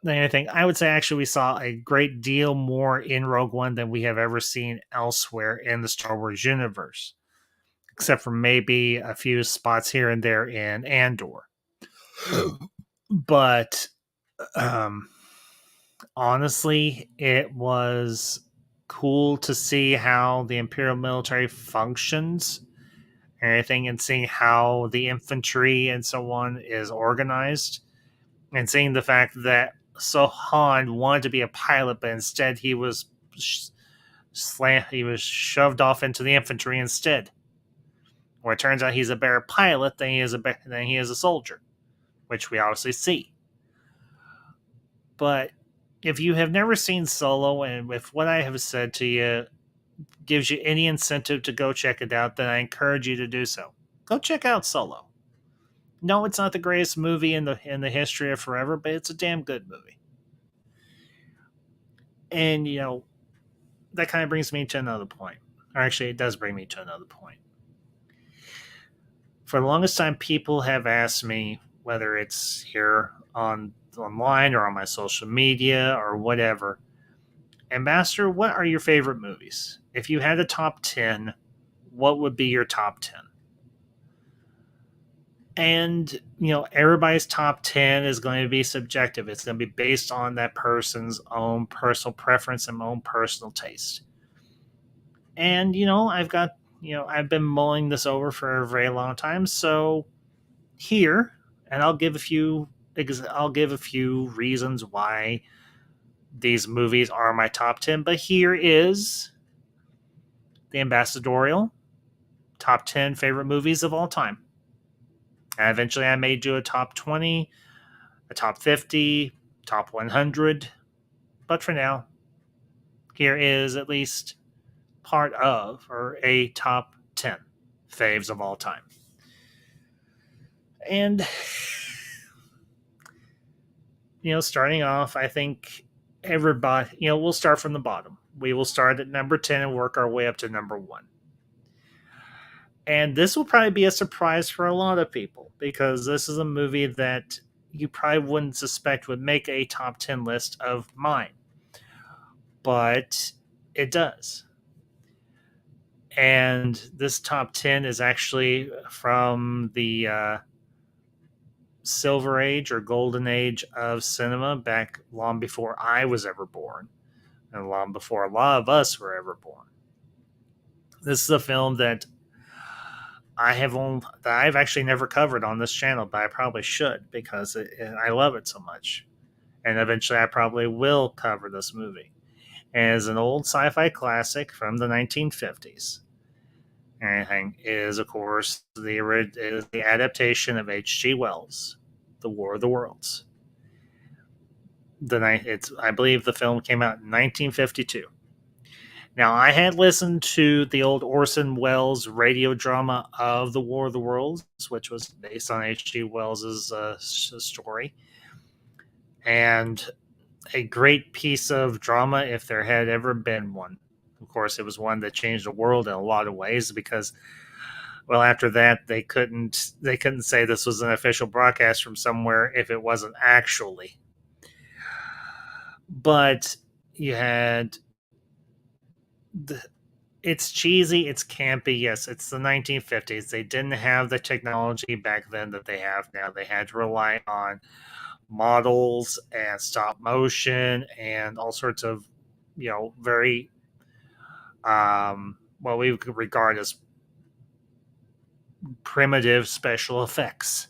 [SPEAKER 4] Anything, I would say actually we saw a great deal more in Rogue One than we have ever seen elsewhere in the Star Wars universe, except for maybe a few spots here and there in Andor. But um, honestly, it was cool to see how the Imperial military functions and everything, and seeing how the infantry and so on is organized, and seeing the fact that Sohan wanted to be a pilot, but instead he was he was shoved off into the infantry instead. Where it turns out he's a better pilot than he is a soldier, which we obviously see. But if you have never seen Solo, and if what I have said to you gives you any incentive to go check it out, then I encourage you to do so. Go check out Solo. No, it's not the greatest movie in the history of forever, but it's a damn good movie. And that kind of brings me to another point. Or actually, it does bring me to another point. For the longest time, people have asked me, whether it's here online or on my social media or whatever, Ambassador, what are your favorite movies? If you had a top 10, what would be your top 10? And, everybody's top 10 is going to be subjective. It's going to be based on that person's own personal preference and own personal taste. And, I've been mulling this over for a very long time. So here, and I'll give a few reasons why these movies are my top 10, but here is the Ambassadorial top 10 favorite movies of all time. And eventually I may do a top 20, a top 50, top 100. But for now, here is at least part of, or a top 10 faves of all time. And, starting off, I think everybody, we'll start from the bottom. We will start at number 10 and work our way up to number 1. And this will probably be a surprise for a lot of people, because this is a movie that you probably wouldn't suspect would make a top 10 list of mine. But it does. And this top 10 is actually from the Silver Age or Golden Age of cinema, back long before I was ever born, and long before a lot of us were ever born. This is a film that I've actually never covered on this channel, but I probably should, because I love it so much. And eventually I probably will cover this movie. And it's an old sci-fi classic from the 1950s. And is, of course, the adaptation of H.G. Wells' The War of the Worlds. I believe the film came out in 1952. Now, I had listened to the old Orson Welles radio drama of The War of the Worlds, which was based on H.G. Wells' story. And a great piece of drama, if there had ever been one. Of course, it was one that changed the world in a lot of ways, because, well, after that, they couldn't say this was an official broadcast from somewhere if it wasn't actually. But you had it's cheesy, it's campy. Yes, it's the 1950s. They didn't have the technology back then that they have now. They had to rely on models and stop motion and all sorts of, very what we could regard as primitive special effects.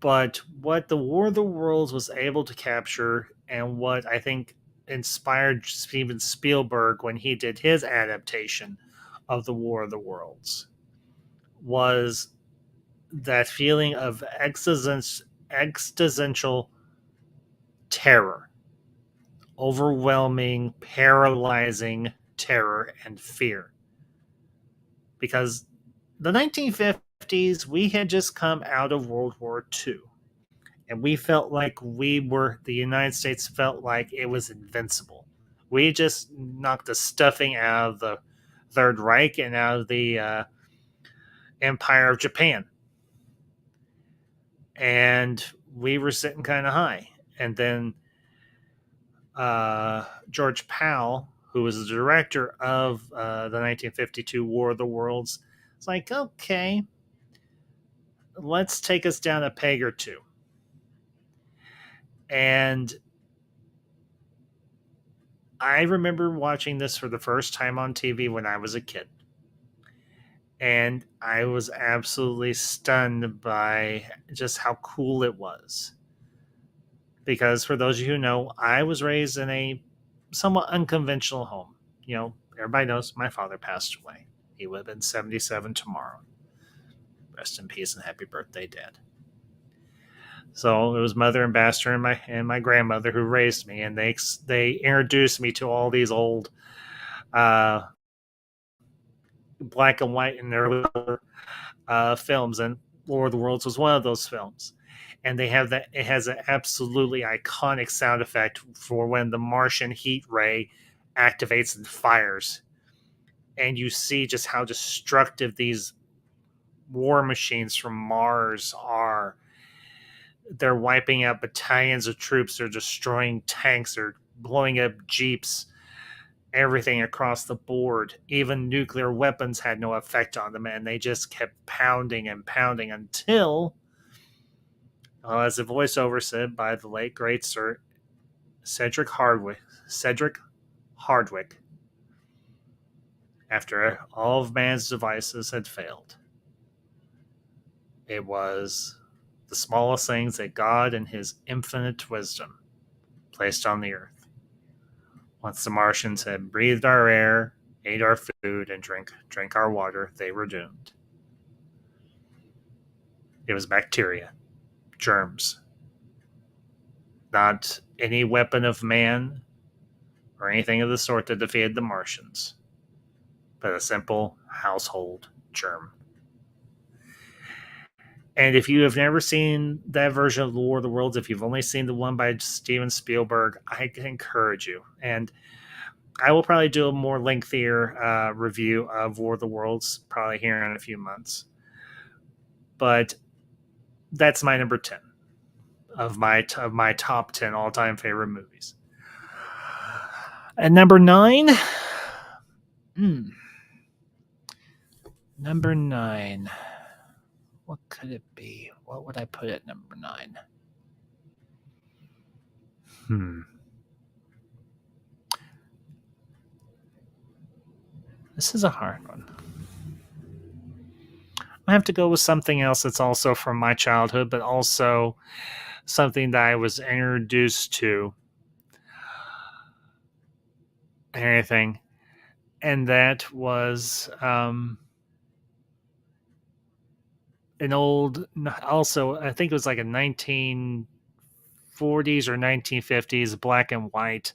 [SPEAKER 4] But what the War of the Worlds was able to capture, and what I think inspired Steven Spielberg when he did his adaptation of the War of the Worlds, was that feeling of existential terror, overwhelming, paralyzing terror and fear. Because the 1950s, we had just come out of World War II. And we felt like the United States felt like it was invincible. We just knocked the stuffing out of the Third Reich and out of the Empire of Japan. And we were sitting kind of high. And then George Powell, who was the director of the 1952 War of the Worlds, it's like, okay, let's take us down a peg or two. And I remember watching this for the first time on TV when I was a kid. And I was absolutely stunned by just how cool it was. Because for those of you who know, I was raised in a somewhat unconventional home. You know, everybody knows my father passed away. He would have been 77 tomorrow. Rest in peace and happy birthday, Dad. So it was Mother Ambassador and my grandmother who raised me, and they introduced me to all these old uh, black and white and early films, and Lord of the Worlds was one of those films. And they have that; it has an absolutely iconic sound effect for when the Martian heat ray activates and fires, and you see just how destructive these war machines from Mars are. They're wiping out battalions of troops. They're destroying tanks. They're blowing up jeeps. Everything across the board. Even nuclear weapons had no effect on them, and they just kept pounding and pounding until, as the voiceover said by the late great Sir Cedric Hardwick, after all of man's devices had failed, it was the smallest things that God, in His infinite wisdom, placed on the earth. Once the Martians had breathed our air, ate our food, and drank our water, they were doomed. It was bacteria, germs, not any weapon of man or anything of the sort that defeated the Martians, but a simple household germ. And if you have never seen that version of The War of the Worlds, if you've only seen the one by Steven Spielberg, I can encourage you. And I will probably do a more lengthier review of War of the Worlds probably here in a few months. But that's my number 10 of my top 10 all-time favorite movies. And number 9, number 9. What could it be? What would I put at number 9? This is a hard one. I have to go with something else that's also from my childhood, but also something that I was introduced to. Anything. And that was an old, also, I think it was like a 1940s or 1950s black and white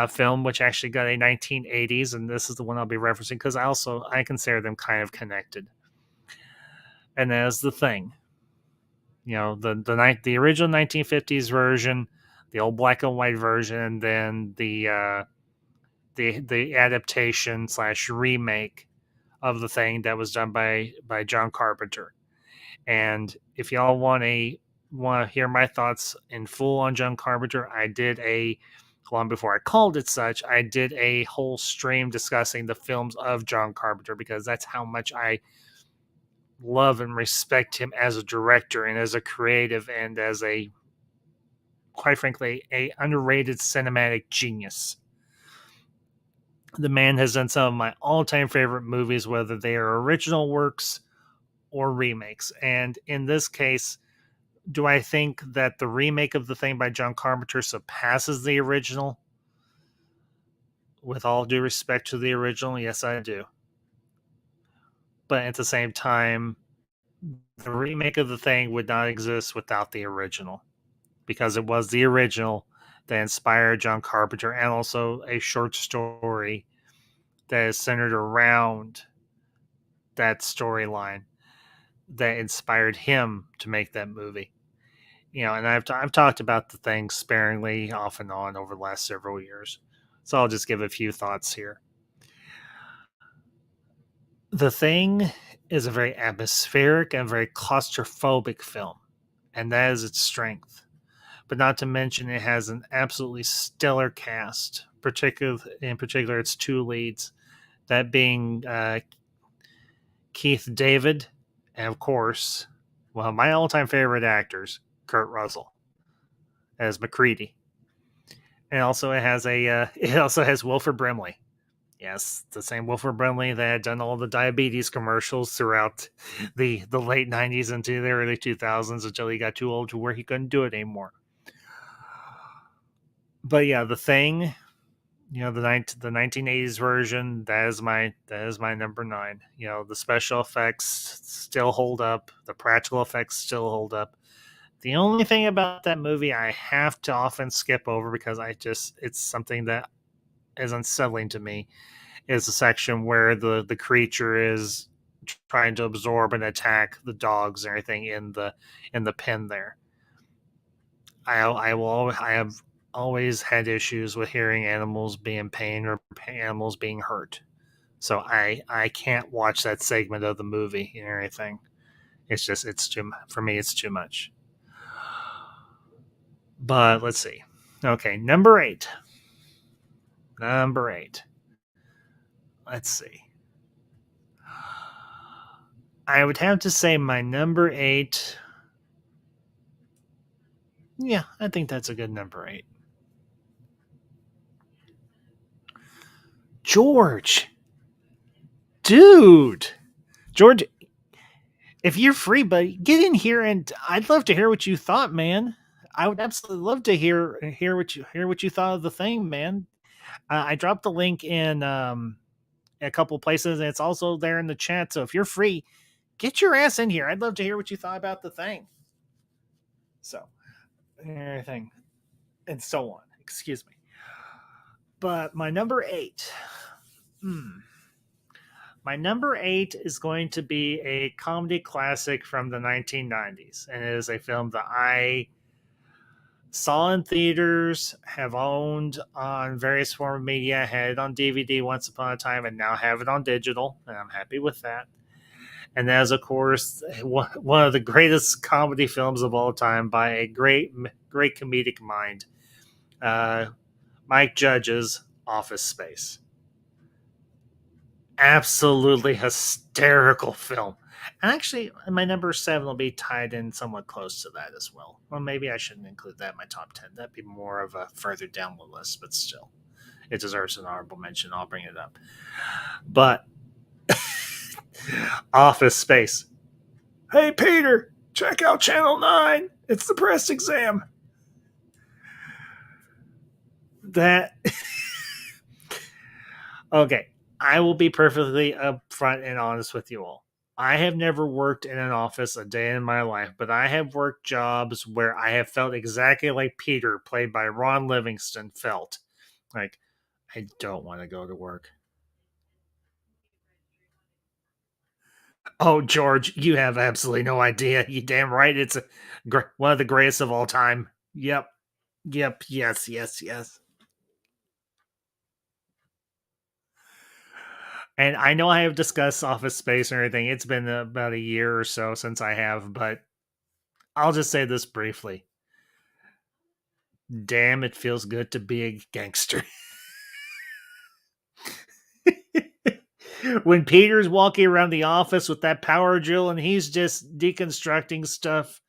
[SPEAKER 4] film, which actually got a 1980s, and this is the one I'll be referencing because I consider them kind of connected. And that is The Thing. You know, the original 1950s version, the old black and white version, and then the adaptation / remake of The Thing that was done by John Carpenter. And if y'all want to hear my thoughts in full on John Carpenter, I did long before I called it such, I did a whole stream discussing the films of John Carpenter because that's how much I love and respect him as a director and as a creative and as a, quite frankly, a underrated cinematic genius. The man has done some of my all-time favorite movies, whether they are original works or remakes. And in this case, do I think that the remake of The Thing by John Carpenter surpasses the original? With all due respect to the original, yes, I do. But at the same time, the remake of The Thing would not exist without the original, because it was the original that inspired John Carpenter, and also a short story that is centered around that storyline that inspired him to make that movie. You know, and I've talked about The Thing sparingly off and on over the last several years, so I'll just give a few thoughts here. The Thing is a very atmospheric and very claustrophobic film, and that is its strength. But not to mention, it has an absolutely stellar cast, in particular its two leads, that being Keith David and, of course, one of my all-time favorite actors, Kurt Russell, as McCready. And also it also has Wilford Brimley. Yes, the same Wilford Brimley that had done all the diabetes commercials throughout the late 90s into the early 2000s until he got too old to where he couldn't do it anymore. But yeah, The Thing, the 1980s version, that is my number 9. The special effects still hold up, the practical effects still hold up. The only thing about that movie I have to often skip over because it's something that is unsettling to me is the section where the creature is trying to absorb and attack the dogs and everything in the pen there. I have always had issues with hearing animals be in pain or animals being hurt. So I can't watch that segment of the movie and everything. It's too for me. It's too much. But let's see. Okay, number 8. Number 8. Let's see. I would have to say my number 8. Yeah, I think that's a good number 8. George. Dude. George, if you're free, buddy, get in here and I'd love to hear what you thought, man. I would absolutely love to hear what you thought of The Thing, man. I dropped the link in a couple places and it's also there in the chat. So if you're free, get your ass in here. I'd love to hear what you thought about The Thing. So, everything and so on. Excuse me. But my number 8. My number 8 is going to be a comedy classic from the 1990s, and it is a film that I saw in theaters, have owned on various form of media, had it on DVD once upon a time, and now have it on digital, and I'm happy with that. And that is, of course, one of the greatest comedy films of all time by a great comedic mind, Mike Judge's Office Space. Absolutely hysterical film. And actually, my number 7 will be tied in somewhat close to that as well. Well, maybe I shouldn't include that in my top 10. That'd be more of a further down the list, but still, it deserves an honorable mention. I'll bring it up. But Office Space. Hey, Peter, check out Channel 9. It's the press exam. That. Okay, I will be perfectly upfront and honest with you all. I have never worked in an office a day in my life, but I have worked jobs where I have felt exactly like Peter, played by Ron Livingston, felt. Like, I don't want to go to work. Oh, George, you have absolutely no idea. You damn right. It's one of the greatest of all time. Yep. Yep. Yes. Yes. Yes. And I know I have discussed Office Space and everything. It's been about a year or so since I have, but I'll just say this briefly. Damn, it feels good to be a gangster. When Peter's walking around the office with that power drill and he's just deconstructing stuff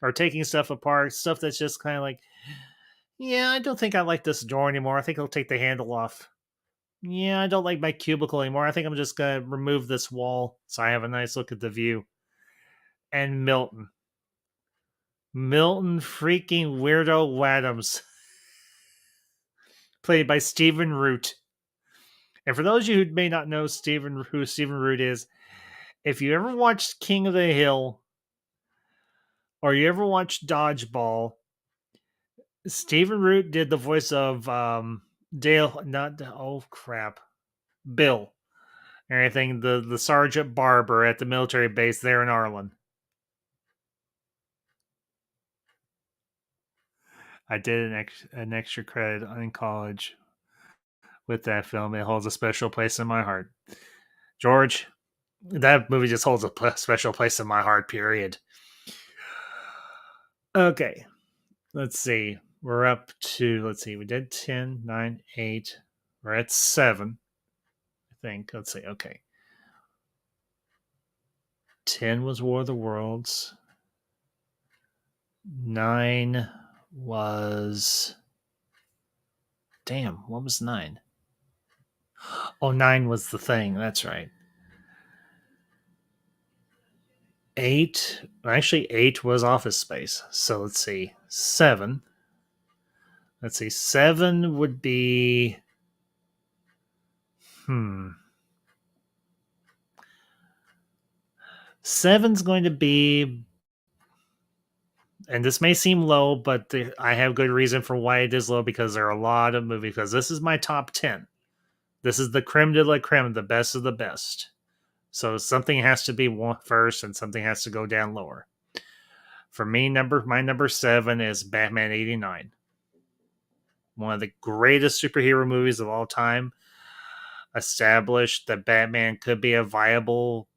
[SPEAKER 4] or taking stuff apart, stuff that's just kind of like, yeah, I don't think I like this door anymore. I think I'll take the handle off. Yeah, I don't like my cubicle anymore. I think I'm just going to remove this wall so I have a nice look at the view. And Milton. Milton freaking Weirdo Wadhams. Played by Stephen Root. And for those of you who may not know who Stephen Root is, if you ever watched King of the Hill or you ever watched Dodgeball, Stephen Root did the voice of Dale, not, oh crap, Bill. Everything, the Sergeant Barber at the military base there in Arlen. I did an extra credit in college with that film. It holds a special place in my heart. George, that movie just holds a special place in my heart, period. Okay, let's see. We're up to, we did 10, 9, 8. We're at 7, I think. Let's see, okay. 10 was War of the Worlds. 9 was. Damn, what was 9? Oh, 9 was The Thing. That's right. 8. Actually, 8 was Office Space. So let's see. 7. Let's see. 7 would be. Hmm. 7's going to be. And this may seem low, but I have good reason for why it is low because there are a lot of movies. Because this is my top 10. This is the creme de la creme, the best of the best. So something has to be first, and something has to go down lower. For me, my number 7 is Batman '89, one of the greatest superhero movies of all time. Established that Batman could be a viable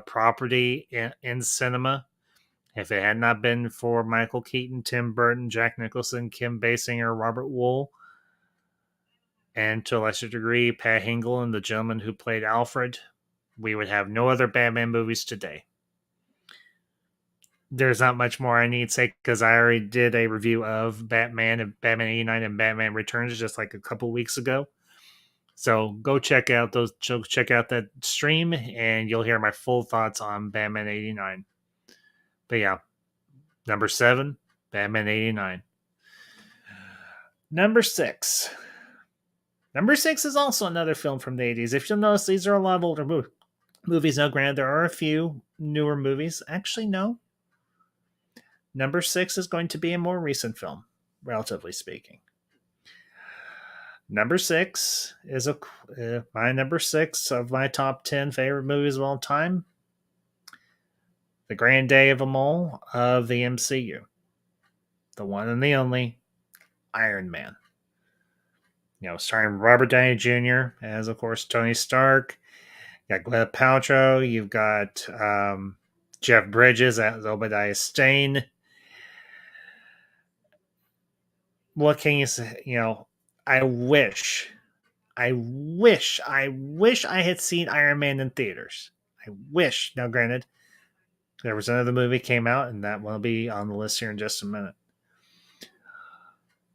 [SPEAKER 4] property in cinema. If it had not been for Michael Keaton, Tim Burton, Jack Nicholson, Kim Basinger, Robert Wuhl, and to a lesser degree, Pat Hingle and the gentleman who played Alfred, we would have no other Batman movies today. There's not much more I need to say because I already did a review of Batman and Batman '89 and Batman Returns just like a couple weeks ago. So go check out that stream and you'll hear my full thoughts on Batman '89. But yeah, number 7, Batman '89. Number 6. Number 6 is also another film from the '80s. If you'll notice, these are a lot of older movies. Now, granted, there are a few newer movies. Actually, no. Number 6 is going to be a more recent film, relatively speaking. Number 6 is my number 6 of my top 10 favorite movies of all time. The grand day of them all of the MCU. The one and the only Iron Man. Starring Robert Downey Jr. as, of course, Tony Stark. You got Gwyneth Paltrow. You've got Jeff Bridges as Obadiah Stane. What can you say? I wish I had seen Iron Man in theaters. I wish. Now, granted, there was another movie came out, and that will be on the list here in just a minute.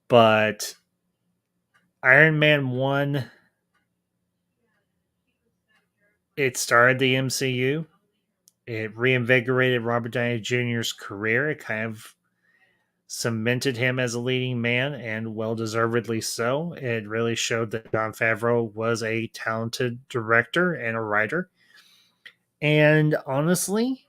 [SPEAKER 4] But Iron Man 1, it started the MCU. It reinvigorated Robert Downey Jr.'s career. It kind of cemented him as a leading man, and well-deservedly so. It really showed that Jon Favreau was a talented director and a writer. And honestly,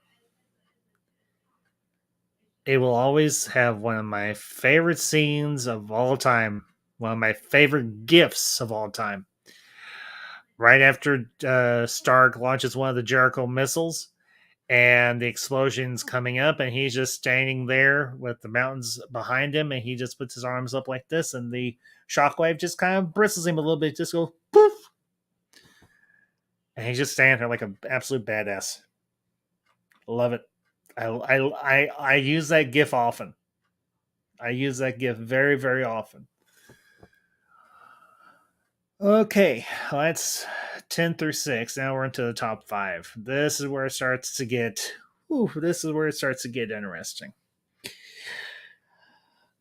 [SPEAKER 4] it will always have one of my favorite scenes of all time, one of my favorite gifts of all time. Right after Stark launches one of the Jericho missiles, and the explosion's coming up, and he's just standing there with the mountains behind him, and he just puts his arms up like this, and the shockwave just kind of bristles him a little bit, just goes poof, and he's just standing there like an absolute badass. Love it. I use that gif often. I use that gif very, very often. Okay, that's 10 through 6. Now we're into the top 5. This is where it starts to get interesting.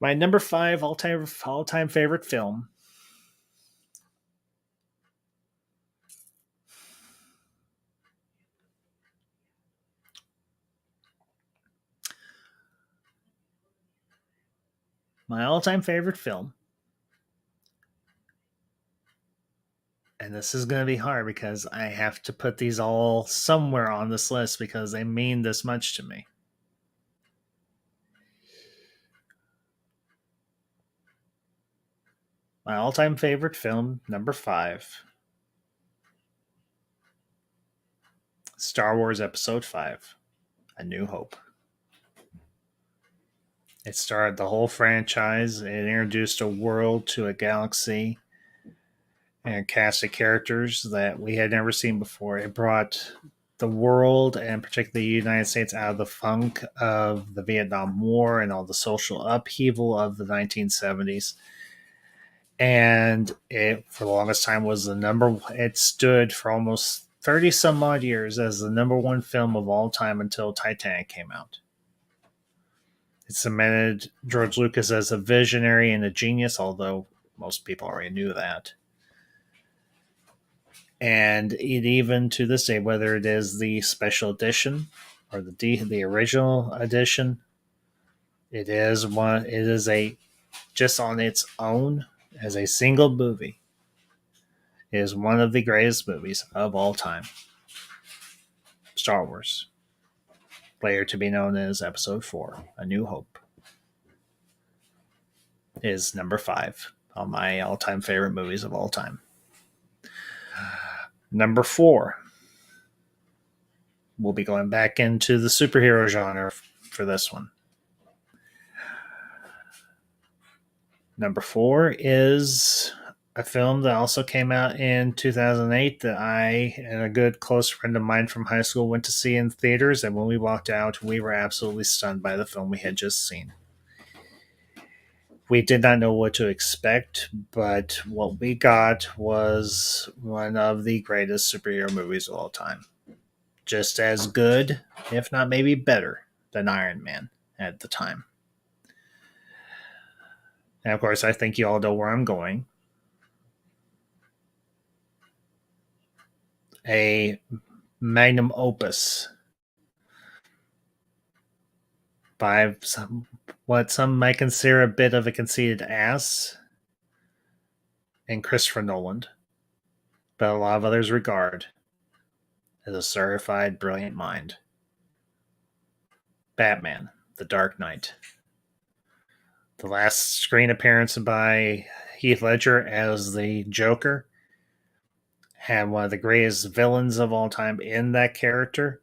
[SPEAKER 4] My number 5 all-time favorite film. My all-time favorite film. And this is going to be hard because I have to put these all somewhere on this list because they mean this much to me. My all-time favorite film, number 5. Star Wars Episode 5, A New Hope. It started the whole franchise. It introduced a world to a galaxy and a cast of characters that we had never seen before. It brought the world, and particularly the United States, out of the funk of the Vietnam War and all the social upheaval of the 1970s. And it, for the longest time, was it stood for almost 30 some odd years as the number 1 film of all time until Titanic came out. It cemented George Lucas as a visionary and a genius, although most people already knew that. And it even to this day, whether it is the special edition or the original edition, it is one. It is a just on its own as a single movie. It is one of the greatest movies of all time. Star Wars, later to be known as Episode 4, A New Hope, is number 5 on my all-time favorite movies of all time. Number 4, we'll be going back into the superhero genre for this one. Number 4 is a film that also came out in 2008 that I and a good close friend of mine from high school went to see in theaters, and when we walked out, we were absolutely stunned by the film we had just seen. We did not know what to expect, but what we got was one of the greatest superhero movies of all time. Just as good, if not maybe better, than Iron Man at the time. And of course, I think you all know where I'm going. A magnum opus by what some might consider a bit of a conceited ass in Christopher Nolan, but a lot of others regard as a certified brilliant mind. Batman, The Dark Knight. The last screen appearance by Heath Ledger as the Joker had one of the greatest villains of all time in that character.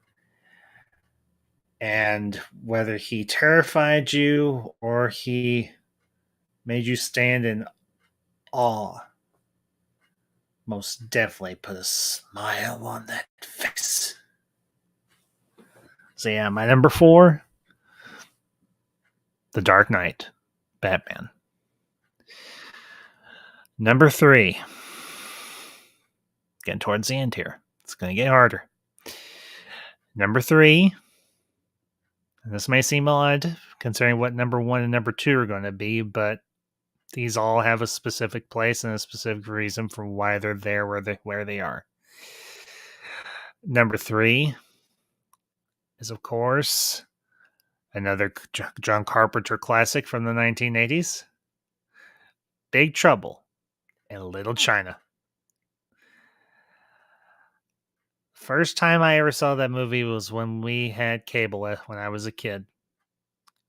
[SPEAKER 4] And whether he terrified you or he made you stand in awe, most definitely put a smile on that face. So yeah, my number 4, The Dark Knight, Batman. Number 3, getting towards the end here. It's going to get harder. Number 3, and this may seem odd considering what number 1 and number 2 are going to be, but these all have a specific place and a specific reason for why they're there where they are. Number 3 is, of course, another John Carpenter classic from the 1980s, Big Trouble in Little China. First time I ever saw that movie was when we had cable when I was a kid.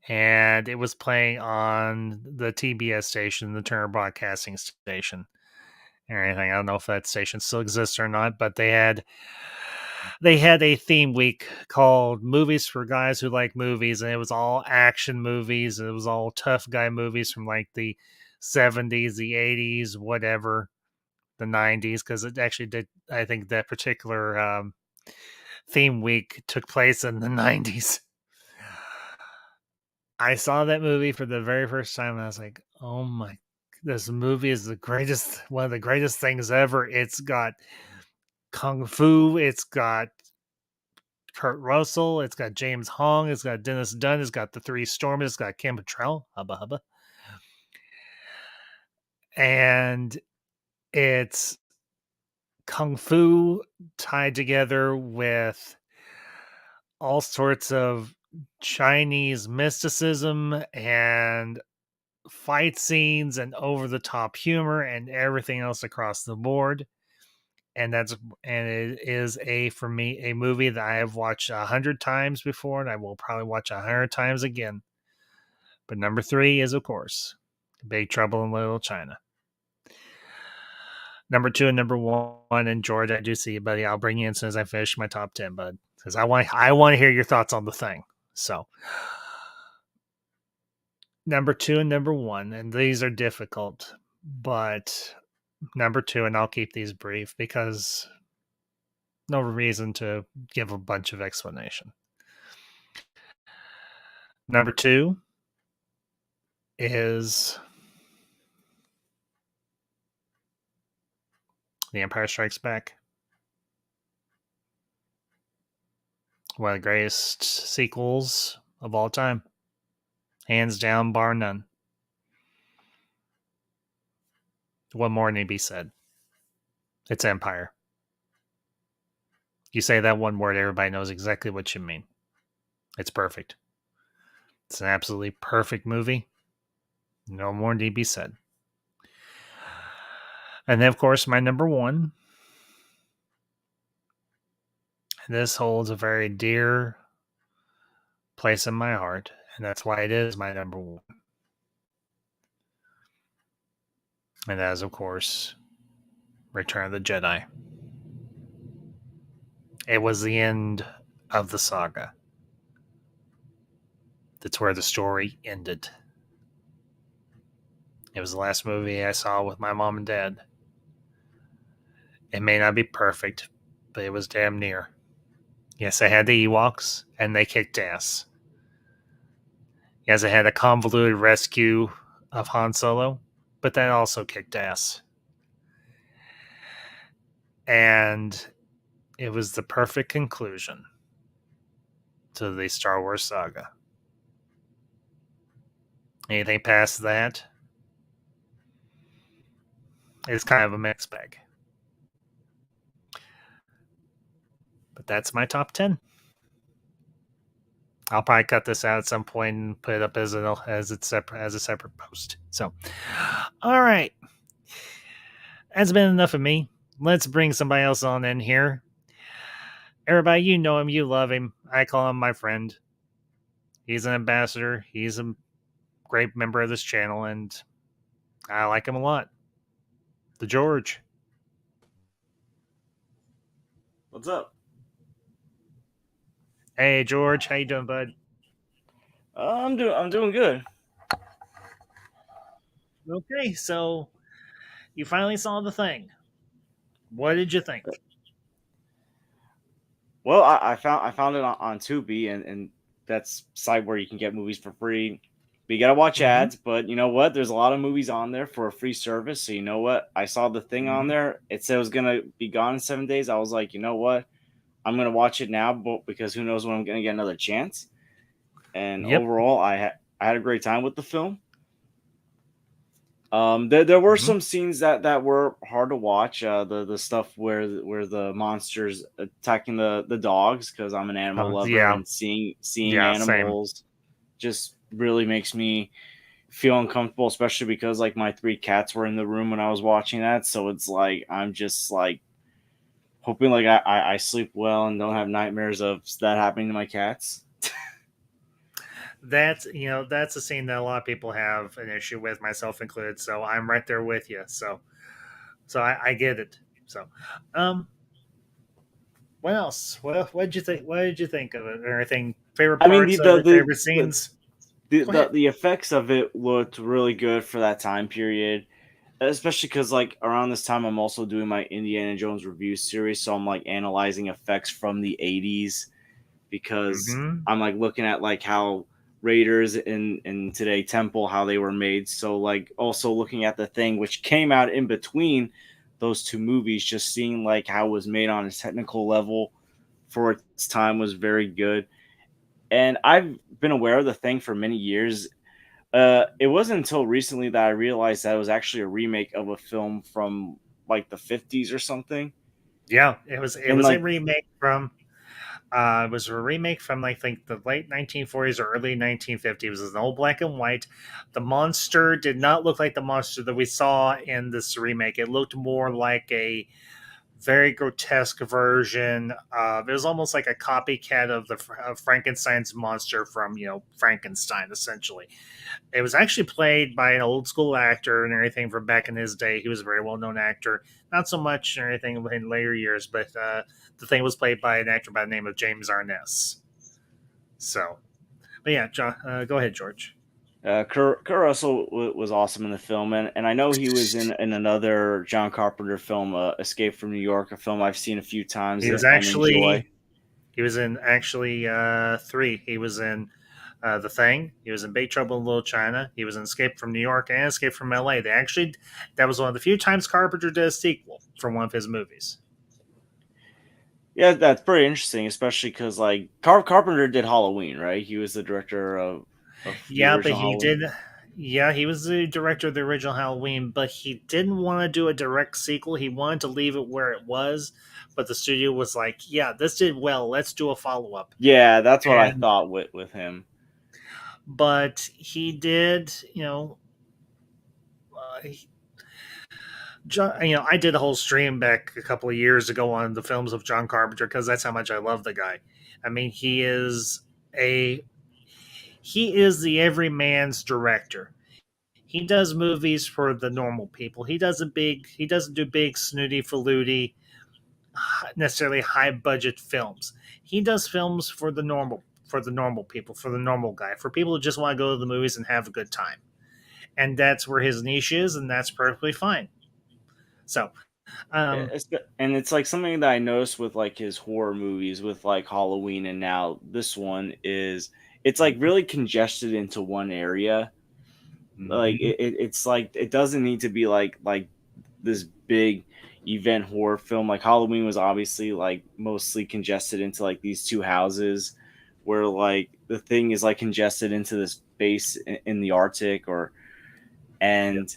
[SPEAKER 4] And it was playing on the TBS station, the Turner Broadcasting Station, or anything. I don't know if that station still exists or not, but they had a theme week called Movies for Guys Who Like Movies, and it was all action movies. It was all tough guy movies from like the 70s, the 80s, whatever, the 90s, because it actually did. I think that particular theme week took place in the 90s. I saw that movie for the very first time, and I was like, "Oh my! This movie is one of the greatest things ever." It's got kung fu, it's got Kurt Russell, it's got James Hong, it's got Dennis Dunn, it's got the Three Stormers, it's got Kim Cattrall, hubba hubba, and it's kung fu tied together with all sorts of Chinese mysticism and fight scenes and over the top humor and everything else across the board. And it is for me a movie that I have watched 100 times before, and I will probably watch 100 times again. But number 3 is, of course, Big Trouble in Little China. Number 2 and number 1, and George, I do see you, buddy. I'll bring you in as soon as I finish my top 10, bud, because I want to hear your thoughts on the thing. So, number 2 and number 1, and these are difficult, but number 2, and I'll keep these brief because no reason to give a bunch of explanation. Number 2 is The Empire Strikes Back. One of the greatest sequels of all time. Hands down, bar none. What more need be said? It's Empire. You say that one word, everybody knows exactly what you mean. It's perfect. It's an absolutely perfect movie. No more need be said. And then, of course, my number one. This holds a very dear place in my heart, and that's why it is my number one. And that is, of course, Return of the Jedi. It was the end of the saga. That's where the story ended. It was the last movie I saw with my mom and dad. It may not be perfect, but it was damn near. Yes, I had the Ewoks, and they kicked ass. Yes, I had a convoluted rescue of Han Solo, but that also kicked ass. And it was the perfect conclusion to the Star Wars saga. Anything past that is kind of a mixed bag. But that's my top 10. I'll probably cut this out at some point and put it up as a separate post. So, all right, that's been enough of me. Let's bring somebody else on in here. Everybody, you know him, you love him. I call him my friend. He's an ambassador. He's a great member of this channel, and I like him a lot. The George.
[SPEAKER 1] What's up?
[SPEAKER 4] Hey, George, how you doing, bud?
[SPEAKER 1] I'm doing good.
[SPEAKER 4] Okay, so you finally saw the thing. What did you think?
[SPEAKER 1] Well, I found it on Tubi, and that's a site where you can get movies for free. But you gotta watch ads. But you know what? There's a lot of movies on there for a free service. So you know what? I saw the thing on there. It said it was gonna be gone in 7 days. I was like, you know what? I'm gonna watch it now, but because who knows when I'm gonna get another chance. And overall, I had a great time with the film. There were some scenes that were hard to watch. The stuff where the monsters attacking the dogs, because I'm an animal lover, and seeing animals just really makes me feel uncomfortable, especially because like my 3 cats were in the room when I was watching that. So it's like I'm just like hoping like I sleep well and don't have nightmares of that happening to my cats.
[SPEAKER 4] That's a scene that a lot of people have an issue with, myself included. So I'm right there with you. So I get it. So, what else? What did you think? What did you think of it? Or anything? Favorite parts? Favorite scenes?
[SPEAKER 1] The effects of it looked really good for that time period, especially because like around this time I'm also doing my Indiana Jones review series, so I'm like analyzing effects from the 80s because I'm like looking at like how Raiders in today Temple, how they were made. So like also looking at the thing which came out in between those 2 movies, just seeing like how it was made on a technical level for its time was very good. And I've been aware of the thing for many years. It wasn't until recently that I realized that it was actually a remake of a film from like the 50s or something.
[SPEAKER 4] Yeah, it was a remake from it was a remake from I think the late 1940s or early 1950s. It was an old black and white. The monster did not look like the monster that we saw in this remake. It looked more like a very grotesque version of, it was almost like a copycat of Frankenstein's monster from Frankenstein, essentially. It was actually played by an old school actor and everything from back in his day. He was a very well known actor, not so much or anything in later years, but the thing was played by an actor by the name of James Arness. So, but yeah, John, go ahead, George.
[SPEAKER 1] Kurt Russell was awesome in the film, and I know he was in another John Carpenter film, Escape from New York, a film I've seen a few times.
[SPEAKER 4] He was actually he was in 3. He was in The Thing. He was in Big Trouble in Little China. He was in Escape from New York and Escape from LA. That was one of the few times Carpenter did a sequel for one of his movies.
[SPEAKER 1] Yeah, that's pretty interesting, especially because like Carpenter did Halloween, right? He was the director of. of the
[SPEAKER 4] Yeah, but
[SPEAKER 1] original
[SPEAKER 4] he
[SPEAKER 1] Halloween.
[SPEAKER 4] did. Yeah, he was the director of the original Halloween, but he didn't want to do a direct sequel. He wanted to leave it where it was, but the studio was like, "Yeah, this did well. Let's do a follow up."
[SPEAKER 1] Yeah, that's what I
[SPEAKER 4] And
[SPEAKER 1] thought with him.
[SPEAKER 4] but he did, he, I did a whole stream back a couple of years ago on the films of John Carpenter because that's how much I love the guy. I mean, a he is the everyman's director. He does movies for the normal people. He doesn't do big snooty faluti necessarily high budget films. He does films for the normal people, for the normal guy, for people who just want to go to the movies and have a good time. And that's where his niche is, and that's perfectly fine. So, um,
[SPEAKER 1] And it's like something that I noticed with like his horror movies, with like Halloween, and now this one is it's like really congested into one area. Like
[SPEAKER 4] mhm,
[SPEAKER 1] it's like it doesn't need to be like this big event horror film. Like Halloween was obviously like mostly congested into like these two houses, where like the thing is like congested into this base in the Arctic, or and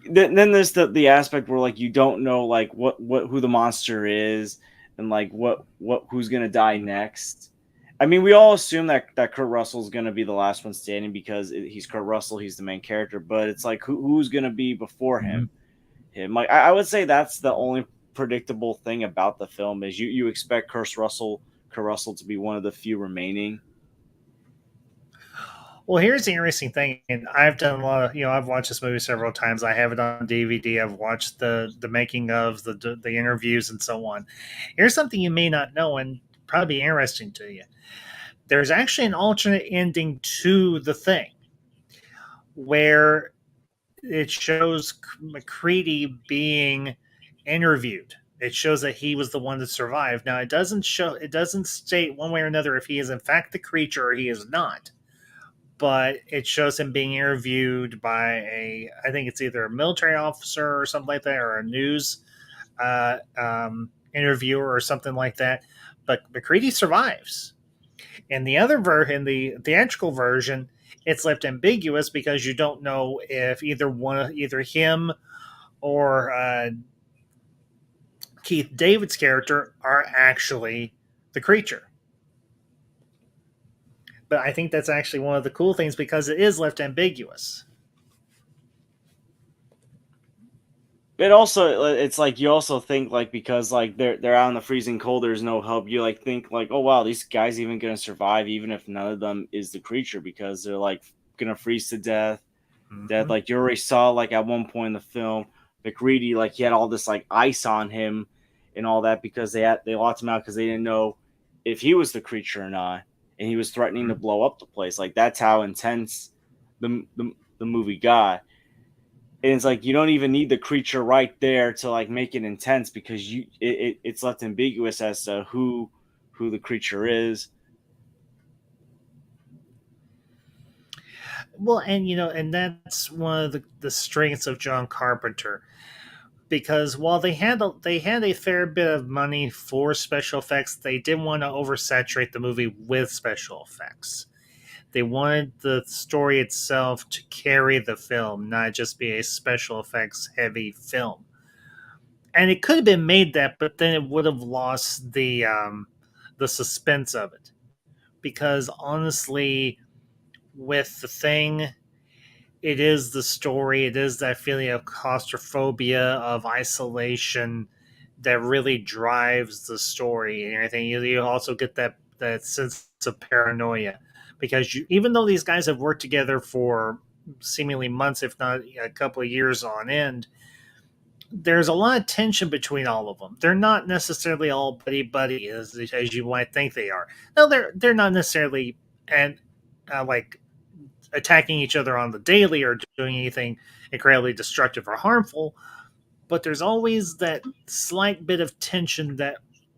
[SPEAKER 1] then there's the aspect where like you don't know like what who the monster is, and like what who's gonna die next. I mean, we all assume that Kurt Russell's gonna be the last one standing because he's Kurt Russell, he's the main character. But it's like who's gonna be before
[SPEAKER 4] mhm.
[SPEAKER 1] him? Him. Like I would say that's the only predictable thing about the film is you expect Kurt Russell to be one of the few remaining.
[SPEAKER 4] Well, here's the interesting thing, and I've done a lot of, I've watched this movie several times. I have it on DVD. I've watched the making of the interviews and so on. Here's something you may not know and probably be interesting to you. There's actually an alternate ending to the thing where it shows McCready being interviewed. It shows that he was the one that survived. Now it doesn't state one way or another if he is in fact the creature or he is not, but it shows him being interviewed by I think it's either a military officer or something like that, or a news interviewer or something like that. But McCready survives. In in the theatrical version, it's left ambiguous because you don't know if either him or Keith David's character are actually the creature. But I think that's actually one of the cool things because it is left ambiguous.
[SPEAKER 1] It also it's like you also think like because like they're out in the freezing cold, there's no help. You like think like, oh wow, these guys even gonna survive even if none of them is the creature because they're like gonna freeze to death. That
[SPEAKER 4] Mm-hmm.
[SPEAKER 1] like you already saw like at one point in the film, McReady like he had all this like ice on him and all that because they locked him out because they didn't know if he was the creature or not, and he was threatening to blow up the place. Like that's how intense the movie got. And it's like you don't even need the creature right there to like make it intense because it's left ambiguous as to who the creature is.
[SPEAKER 4] Well, and and that's one of the strengths of John Carpenter because while they had a fair bit of money for special effects, they didn't want to oversaturate the movie with special effects. They wanted the story itself to carry the film, not just be a special effects heavy film. And it could have been made that, but then it would have lost the suspense of it. Because honestly, with the thing, it is the story, it is that feeling of claustrophobia, of isolation that really drives the story and everything. You also get that sense of paranoia because even though these guys have worked together for seemingly months, if not a couple of years on end, there's a lot of tension between all of them. They're not necessarily all buddy buddy as you might think they are. No, they're not necessarily and like attacking each other on the daily or doing anything incredibly destructive or harmful. But there's always that slight bit of tension that,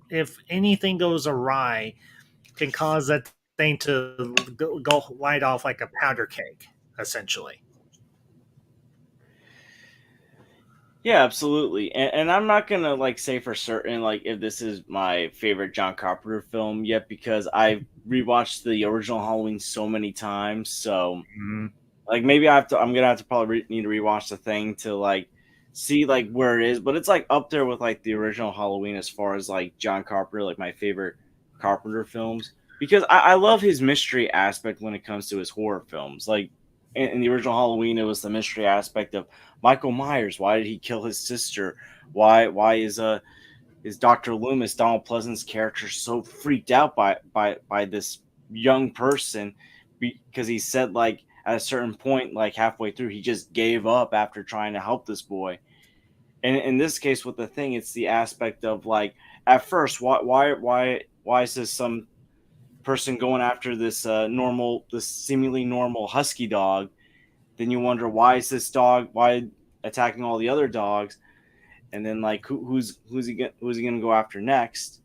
[SPEAKER 4] if anything goes awry, can cause that thing to go light off like a powder keg, essentially.
[SPEAKER 1] Yeah, absolutely. And I'm not gonna like say for certain like if this is my favorite John Carpenter film yet because I've rewatched the original Halloween so many times, so
[SPEAKER 4] Mhm.
[SPEAKER 1] like maybe I have to. I'm gonna have to probably need to rewatch the thing to like see like where it is. But it's like up there with like the original Halloween as far as like John Carpenter, like my favorite Carpenter films because I love his mystery aspect when it comes to his horror films. Like in the original Halloween, it was the mystery aspect of Michael Myers. Why did he kill his sister? Why is Dr. Loomis, Donald Pleasant's character, so freaked out by this young person because he said like at a certain point, like halfway through, he just gave up after trying to help this boy. And in this case, with the thing, it's the aspect of like at first, why is this some person going after this seemingly normal husky dog? Then you wonder why is this dog why attacking all the other dogs? And then like who's he gonna go after next?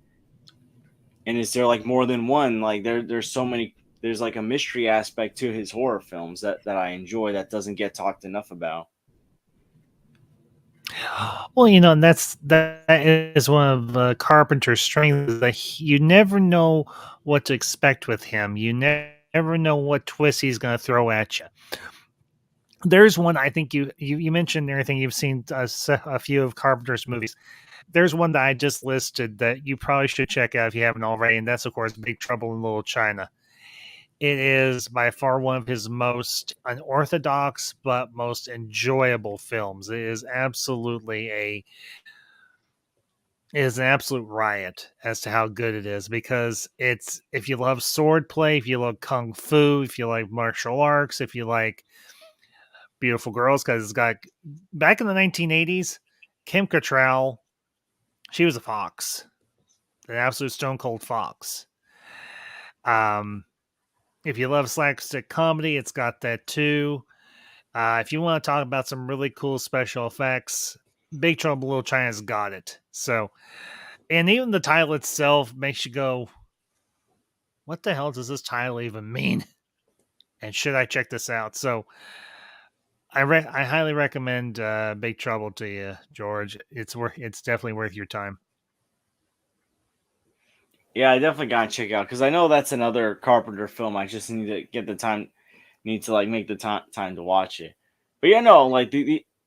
[SPEAKER 1] And is there like more than one? Like there's so many. There's like a mystery aspect to his horror films that I enjoy that doesn't get talked enough about.
[SPEAKER 4] Well, and that is one of Carpenter's strengths that you never know what to expect with him. You never know what twist he's going to throw at you. There's one I think you mentioned everything you've seen a few of Carpenter's movies. There's one that I just listed that you probably should check out if you haven't already, and that's of course Big Trouble in Little China. It is by far one of his most unorthodox but most enjoyable films. It is an absolute riot as to how good it is because it's if you love swordplay, if you love kung fu, if you like martial arts, if you like beautiful girls, because it's got back in the 1980s, Kim Cattrall, she was a fox, an absolute stone cold fox. Um, if you love slapstick comedy, it's got that too. If you want to talk about some really cool special effects, Big Trouble in Little China's got it. So, and even the title itself makes you go, "What the hell does this title even mean?" And should I check this out? So, I highly recommend Big Trouble to you, George. It's definitely worth your time.
[SPEAKER 1] Yeah, I definitely gotta check out because I know that's another Carpenter film. I just need to get the time, need to like make the time to watch it. But yeah, no, like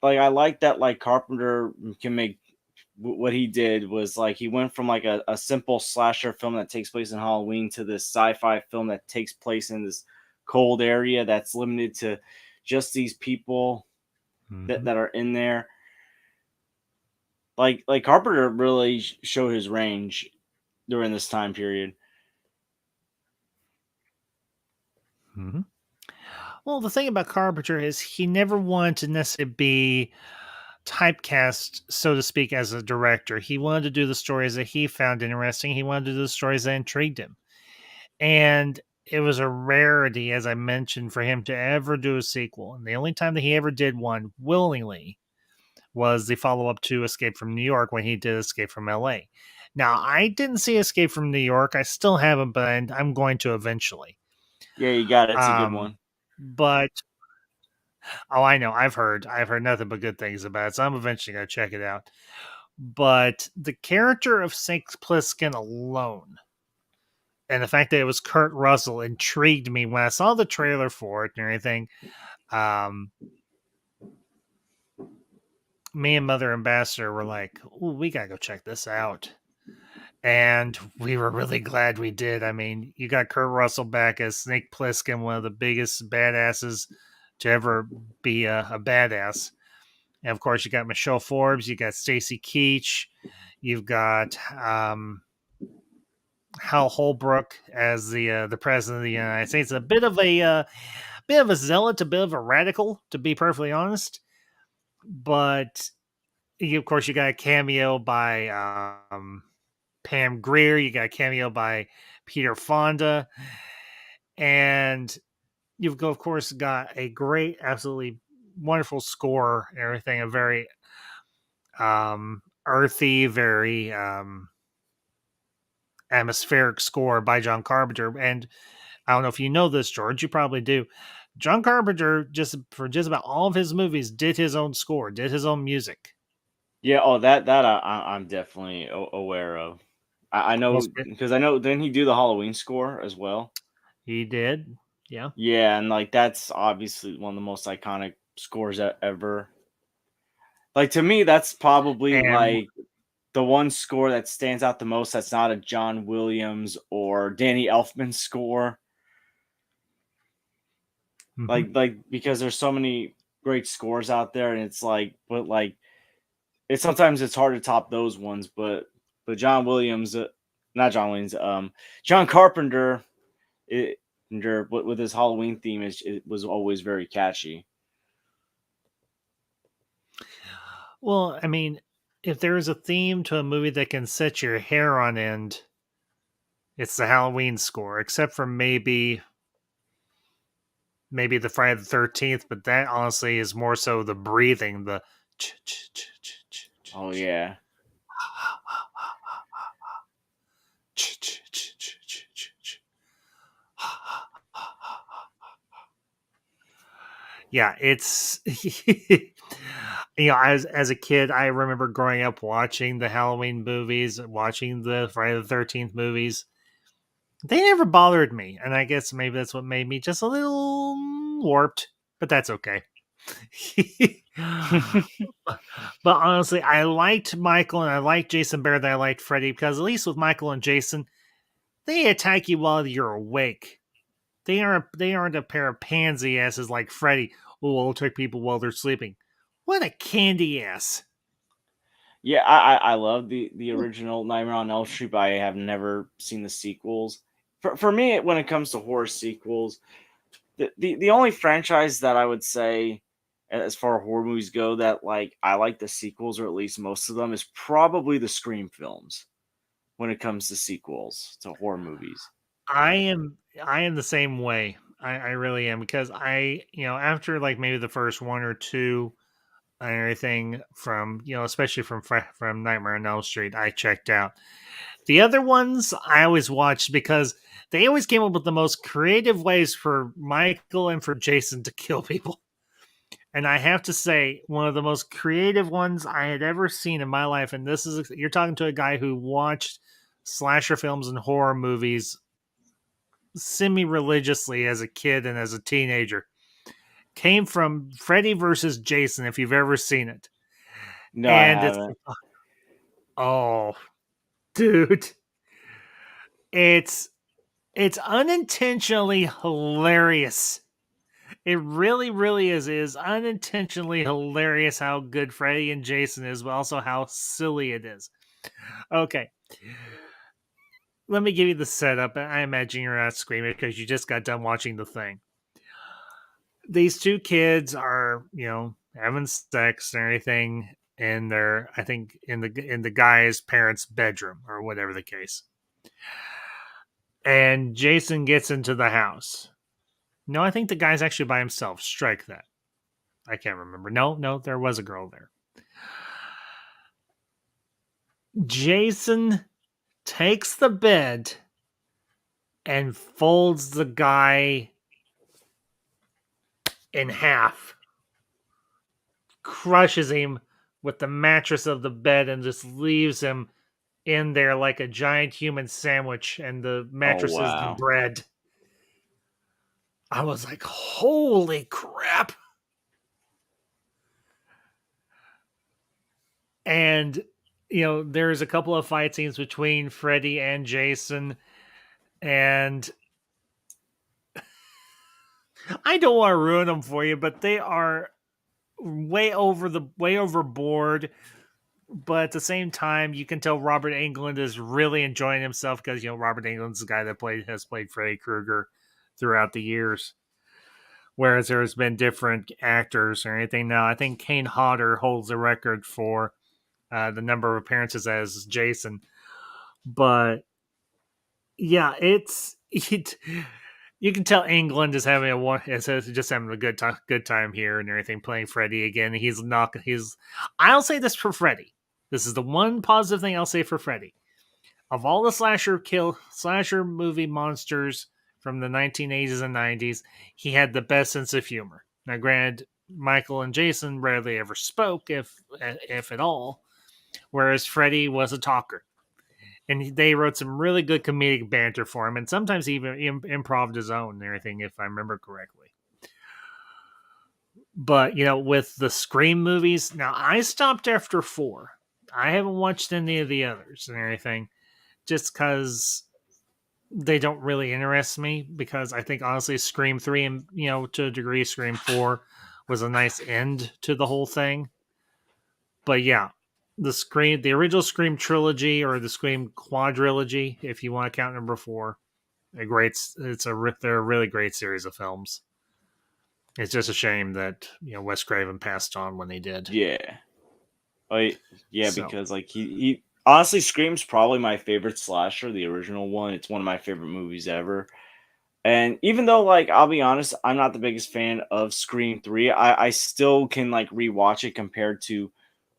[SPEAKER 1] like I like that like Carpenter can make what he did was like he went from like a simple slasher film that takes place in Halloween to this sci-fi film that takes place in this cold area that's limited to just these people
[SPEAKER 4] Mm-hmm.
[SPEAKER 1] that are in there. Like Carpenter really showed his range during this time period.
[SPEAKER 4] Mm-hmm. Well, the thing about Carpenter is he never wanted to necessarily be typecast, so to speak, as a director. He wanted to do the stories that he found interesting. He wanted to do the stories that intrigued him. And it was a rarity, as I mentioned, for him to ever do a sequel. And the only time that he ever did one willingly was the follow up to Escape from New York when he did Escape from LA. Now, I didn't see Escape from New York. I still haven't, but I'm going to eventually.
[SPEAKER 1] Yeah, you got it. It's a good
[SPEAKER 4] Um,
[SPEAKER 1] one.
[SPEAKER 4] but oh, I know. I've heard nothing but good things about it, so I'm eventually going to check it out. But the character of Saint Plissken alone, and the fact that it was Kurt Russell, intrigued me when I saw the trailer for it and everything. Um, Me and Mother Ambassador were like, "Ooh, we gotta go check this out," and we were really glad we did. I mean, you got Kurt Russell back as Snake Plissken, one of the biggest badasses to ever be a badass. And of course, you got Michelle Forbes, you got Stacy Keach, you've got Hal Holbrook as the president of the United States. A bit of a zealot, a bit of a radical, to be perfectly honest. But of course, you got a cameo by Pam Grier. You got a cameo by Peter Fonda, and you've of course got a great, absolutely wonderful score and everything. A very earthy, very atmospheric score by John Carpenter. And I don't know if you know this, George. You probably do. John Carpenter, just about all of his movies, did his own score, did his own music.
[SPEAKER 1] Yeah. Oh, that I'm definitely aware of. I know
[SPEAKER 4] Most
[SPEAKER 1] because I know didn't he do the Halloween score as well?
[SPEAKER 4] he did. Yeah.
[SPEAKER 1] Yeah, and like that's obviously one of the most iconic scores ever. Like to me, that's probably
[SPEAKER 4] And
[SPEAKER 1] like the one score that stands out the most. That's not a John Williams or Danny Elfman score.
[SPEAKER 4] mhm.
[SPEAKER 1] Because there's so many great scores out there, and it's like, but like it's sometimes it's hard to top those ones. But John Williams, not John Williams, John Carpenter, it, with his Halloween theme, it was always very catchy.
[SPEAKER 4] Well, I mean, if there is a theme to a movie that can set your hair on end, it's the Halloween score, except for maybe the Friday the 13th, but that honestly is more so the breathing, the
[SPEAKER 1] Oh yeah.
[SPEAKER 4] yeah, it's as a kid, I remember growing up watching the Halloween movies, watching the Friday the 13th movies. They never bothered me, and I guess maybe that's what made me just a little warped, but that's okay. But honestly, I liked Michael and I liked Jason better than I liked Freddy because at least with Michael and Jason, they attack you while you're awake. They aren't a pair of pansy asses like Freddy. Oh, I'll attack people while they're sleeping. What a candy ass!
[SPEAKER 1] Yeah, I love the original Nightmare on Elm Street, but I have never seen the sequels. For me, when it comes to horror sequels, the only franchise that I would say, as far as horror movies go, that like I like the sequels, or at least most of them, is probably the Scream films. When it comes to sequels to horror movies,
[SPEAKER 4] I am the same way. I really am because after like maybe the first one or two and everything from especially from Nightmare on Elm Street, I checked out. The other ones I always watched because they always came up with the most creative ways for Michael and for Jason to kill people. And I have to say, one of the most creative ones I had ever seen in my life, and you're talking to a guy who watched slasher films and horror movies semi religiously as a kid and as a teenager, came from Freddy versus Jason, if you've ever seen it.
[SPEAKER 1] no, I
[SPEAKER 4] And it's,
[SPEAKER 1] haven't.
[SPEAKER 4] oh, dude, it's it's unintentionally hilarious. It really, really is unintentionally hilarious how good Freddy and Jason is, but also how silly it is. Okay, let me give you the setup. I imagine you're not screaming because you just got done watching the thing. These two kids are, having sex and everything in their, I think, in the guy's parents' bedroom or whatever the case. And Jason gets into the house. No, I think the guy's actually by himself. Strike that. I can't remember. No, there was a girl there. Jason takes the bed and folds the guy in half, crushes him with the mattress of the bed, and just leaves him in there like a giant human sandwich, and the
[SPEAKER 1] Oh
[SPEAKER 4] mattress is the
[SPEAKER 1] wow.
[SPEAKER 4] bread. I was like, holy crap. And, there's a couple of fight scenes between Freddy and Jason, and I don't want to ruin them for you, but they are way overboard. But at the same time, you can tell Robert Englund is really enjoying himself because Robert Englund's the guy that has played Freddy Krueger throughout the years. Whereas there's been different actors or anything. Now, I think Kane Hodder holds the record for the number of appearances as Jason. But yeah, you can tell England is having just having a good time here and everything, playing Freddy again. I'll say this for Freddy. This is the one positive thing I'll say for Freddy. Of all the slasher movie monsters from the 1980s and 90s, he had the best sense of humor. Now, granted, Michael and Jason rarely ever spoke, if at all, whereas Freddy was a talker. and they wrote some really good comedic banter for him, and sometimes he even improved his own and everything, if I remember correctly. But with the Scream movies, now I stopped after 4. I haven't watched any of the others and everything, just because they don't really interest me. Because I think honestly, Scream 3 and to a degree, Scream 4 was a nice end to the whole thing. But yeah, the original Scream trilogy or the Scream quadrilogy, if you want to count number 4, they're a really great series of films. It's just a shame that Wes Craven passed on when he did.
[SPEAKER 1] Yeah. Like, yeah,
[SPEAKER 4] So
[SPEAKER 1] because like he honestly Scream's probably my favorite slasher, the original one. It's one of my favorite movies ever. And even though like I'll be honest, I'm not the biggest fan of Scream 3, I still can like rewatch it compared to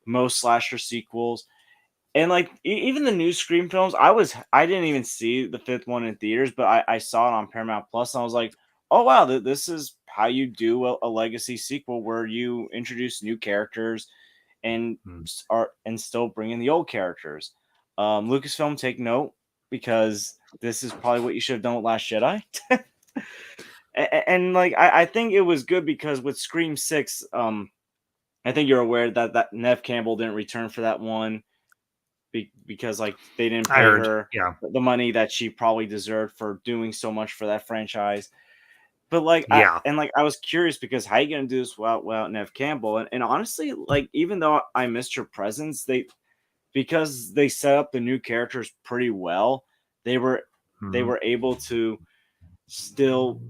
[SPEAKER 1] most slasher sequels. And like even the new Scream films, I didn't even see the fifth one in theaters, but I saw it on Paramount Plus, and I was like, oh wow, this is how you do a legacy sequel where you introduce new characters and still bring in the old characters. Lucasfilm, take note because this is probably what you should have done with Last Jedi. And like I think it was good because with Scream 6, I think you're aware that Nev Campbell didn't return for that one because like they didn't
[SPEAKER 4] I
[SPEAKER 1] pay
[SPEAKER 4] heard,
[SPEAKER 1] her
[SPEAKER 4] yeah,
[SPEAKER 1] the money that she probably deserved for doing so much for that franchise. But like
[SPEAKER 4] yeah,
[SPEAKER 1] I was curious because how you gonna do this without Nev Campbell? And honestly, like even though I missed her presence, because they set up the new characters pretty well, they were they
[SPEAKER 4] mhm.
[SPEAKER 1] were able to still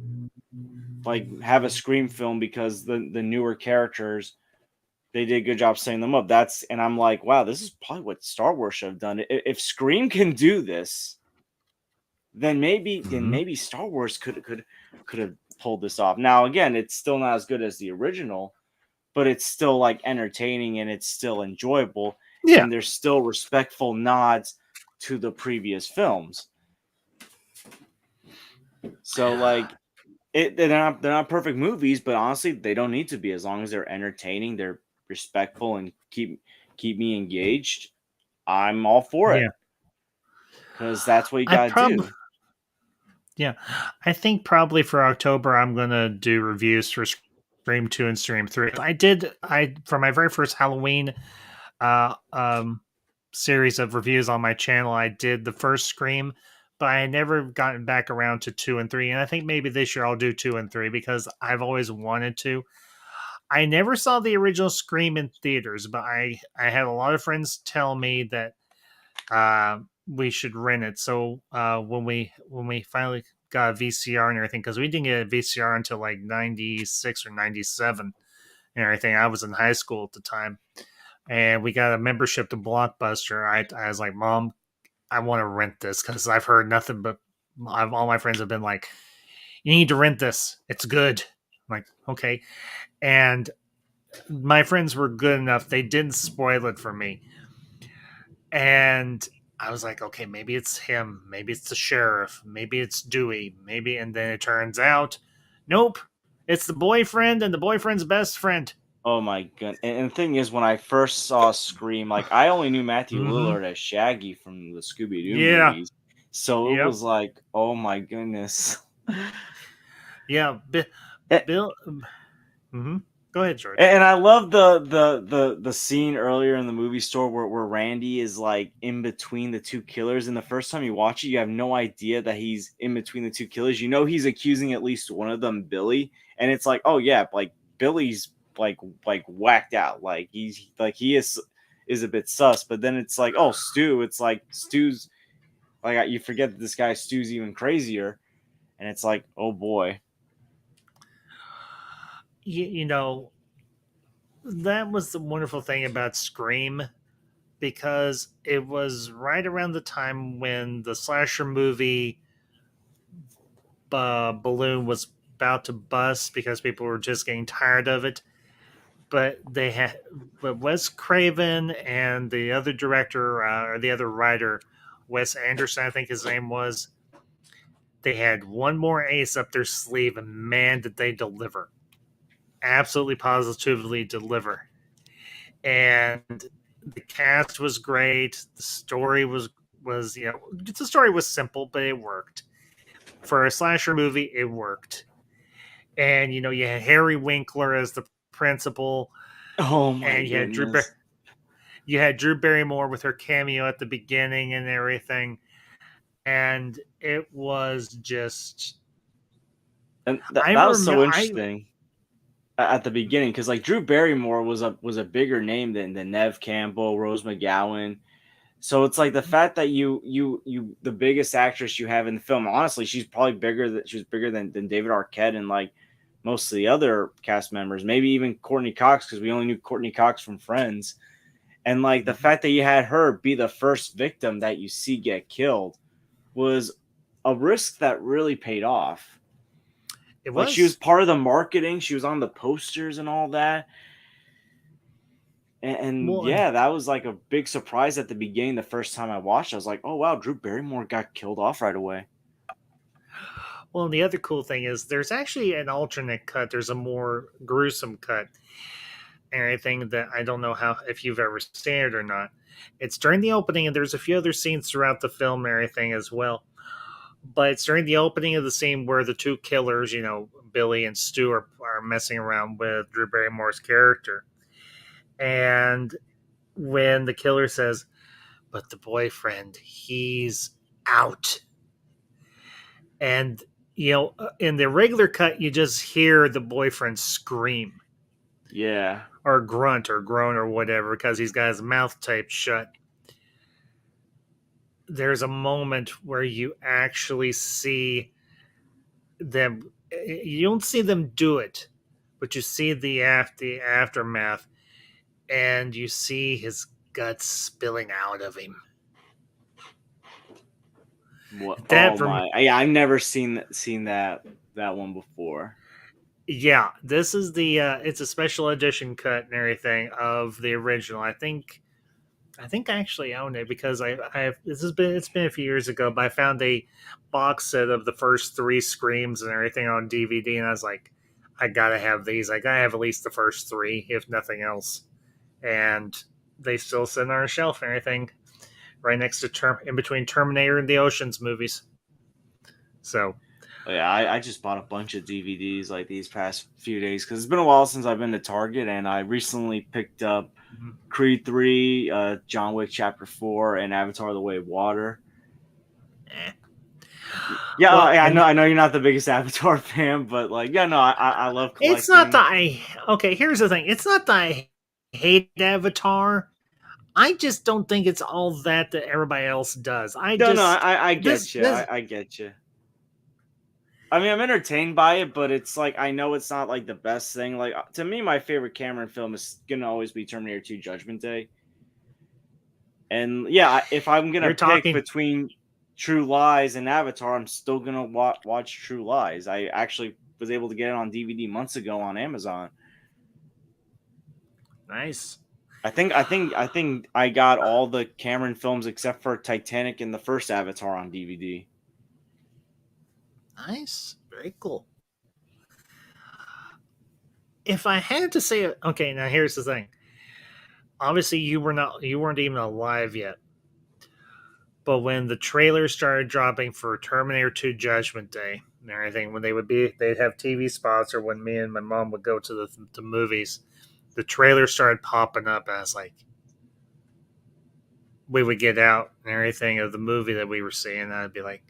[SPEAKER 1] like have a Scream film because the newer characters they did a good job setting them up. And I'm like, wow, this is probably what Star Wars should have done. If Scream can do this, then maybe Star Wars could have pulled this off. Now again, it's still not as good as the original, but it's still like entertaining and it's still enjoyable,
[SPEAKER 4] Yeah,
[SPEAKER 1] and there's still respectful nods to the previous films. So like they're not perfect movies, but honestly, they don't need to be as long as they're entertaining, they're respectful, and keep me engaged. I'm all for it
[SPEAKER 4] yeah.
[SPEAKER 1] because that's what you
[SPEAKER 4] I
[SPEAKER 1] gotta
[SPEAKER 4] probably
[SPEAKER 1] do.
[SPEAKER 4] Yeah, I think probably for October I'm gonna do reviews for Scream 2 and Scream 3. I for my very first Halloween uh um series of reviews on my channel, I did the first Scream, but I had never gotten back around to 2 and 3. And I think maybe this year I'll do 2 and 3 because I've always wanted to. I never saw the original Scream in theaters, but I had a lot of friends tell me that we should rent it. So when we finally got a VCR and everything, because we didn't get a VCR until like '96 or '97 and everything. I was in high school at the time, and we got a membership to Blockbuster. I was like, Mom, I want to rent this because I've heard nothing but all my friends have been like, you need to rent this. It's good. I'm like, okay. And my friends were good enough. They didn't spoil it for me. And I was like, okay, maybe it's him, maybe it's the sheriff, maybe it's Dewey, maybe. And then it turns out, nope, it's the boyfriend and the boyfriend's best friend.
[SPEAKER 1] Oh my god! And the thing is, when I first saw Scream, like I only knew Matthew
[SPEAKER 4] Mm-hmm.
[SPEAKER 1] Lillard as Shaggy from the Scooby Doo
[SPEAKER 4] Yeah.
[SPEAKER 1] movies, so it
[SPEAKER 4] Yep.
[SPEAKER 1] was like, oh my goodness.
[SPEAKER 4] Yeah. Bill. Mm-hmm. Go ahead, George.
[SPEAKER 1] And I love the scene earlier in the movie store where Randy is like in between the two killers. And the first time you watch it, you have no idea that he's in between the two killers. You know he's accusing at least one of them, Billy, and it's like, oh yeah, like Billy's like whacked out. Like he is a bit sus. But then it's like, oh Stu, it's like Stu's like you forget that this guy Stu's even crazier, and it's like, oh boy.
[SPEAKER 4] You know, that was the wonderful thing about Scream because it was right around the time when the slasher movie balloon was about to bust because people were just getting tired of it. But Wes Craven and the other director or the other writer, Wes Anderson, I think his name was, they had one more ace up their sleeve, and man, did they deliver! Absolutely, positively deliver. And the cast was great. The story was was, the story was simple, but it worked. For a slasher movie, it worked. And, you had Harry Winkler as the principal,
[SPEAKER 1] Oh my
[SPEAKER 4] and
[SPEAKER 1] goodness.
[SPEAKER 4] you had Drew Barrymore with her cameo at the beginning and everything. And it was just,
[SPEAKER 1] And
[SPEAKER 4] I
[SPEAKER 1] that was
[SPEAKER 4] remember,
[SPEAKER 1] so interesting at the beginning because like Drew Barrymore was a bigger name than Nev Campbell, Rose McGowan. So it's like the fact that you the biggest actress you have in the film. Honestly, she's probably bigger that she was bigger than David Arquette and like most of the other cast members. Maybe even Courtney Cox because we only knew Courtney Cox from Friends. And like the fact that you had her be the first victim that you see get killed was a risk that really paid off.
[SPEAKER 4] it
[SPEAKER 1] Like she was
[SPEAKER 4] was.
[SPEAKER 1] part of the marketing, she was on the posters and all that. And
[SPEAKER 4] Well, and
[SPEAKER 1] yeah, that was like a big surprise at the beginning. The first time I watched, I was like, "Oh wow, Drew Barrymore got killed off right away."
[SPEAKER 4] Well, and the other cool thing is there's actually an alternate cut. There's a more gruesome cut and everything that I don't know how if you've ever seen it or not. It's during the opening, and there's a few other scenes throughout the film and everything as well. But it's during the opening of the scene where the two killers, Billy and Stu, are messing around with Drew Barrymore's character. And when the killer says, "But the boyfriend, he's out." And in the regular cut you just hear the boyfriend scream
[SPEAKER 1] Yeah.
[SPEAKER 4] or grunt or groan or whatever because he's got his mouth taped shut. There's a moment where you actually see them. You don't see them do it, but you see the aftermath, and you see his guts spilling out of him.
[SPEAKER 1] What?
[SPEAKER 4] That
[SPEAKER 1] Oh
[SPEAKER 4] for me,
[SPEAKER 1] my! Yeah, I've never seen that one before.
[SPEAKER 4] yeah, this is the it's a special edition cut and everything of the original. I think I actually own it because it's been a few years ago, but I found a box set of the first three Screams and everything on DVD, and I was like, I gotta have these. I gotta have at least the first three, if nothing else. And they still sit on our shelf and everything, right next to in between Terminator and the Ocean's movies. So
[SPEAKER 1] Oh, yeah, I just bought a bunch of DVDs like these past few days because it's been a while since I've been to Target, and I recently picked up Creed 3, John Wick Chapter 4, and Avatar: The Way of Water.
[SPEAKER 4] eh.
[SPEAKER 1] Yeah,
[SPEAKER 4] Well,
[SPEAKER 1] I
[SPEAKER 4] and
[SPEAKER 1] know you're not the biggest Avatar fan, but like, yeah, no, I love
[SPEAKER 4] it's not
[SPEAKER 1] collecting.
[SPEAKER 4] that I okay, here's the thing. It's not that I hate Avatar. I just don't think it's all that everybody else does. I
[SPEAKER 1] No, no,
[SPEAKER 4] just
[SPEAKER 1] I
[SPEAKER 4] this
[SPEAKER 1] get you.
[SPEAKER 4] this
[SPEAKER 1] I get you. I mean, I'm entertained by it, but it's like I know it's not like the best thing. Like to me, my favorite Cameron film is gonna always be Terminator 2: Judgment Day. And yeah, if I'm gonna
[SPEAKER 4] you're
[SPEAKER 1] pick
[SPEAKER 4] talking
[SPEAKER 1] between True Lies and Avatar, I'm still gonna watch True Lies. I actually was able to get it on DVD months ago on Amazon.
[SPEAKER 4] nice.
[SPEAKER 1] I think I got all the Cameron films except for Titanic and the first Avatar on DVD.
[SPEAKER 4] Nice. Very cool. If I had to say okay, now here's the thing. Obviously you weren't even alive yet. But when the trailers started dropping for Terminator 2 Judgment Day and everything, when they'd have TV spots or when me and my mom would go to the movies, the trailers started popping up and I was like we would get out and everything of the movie that we were seeing, and I'd be like,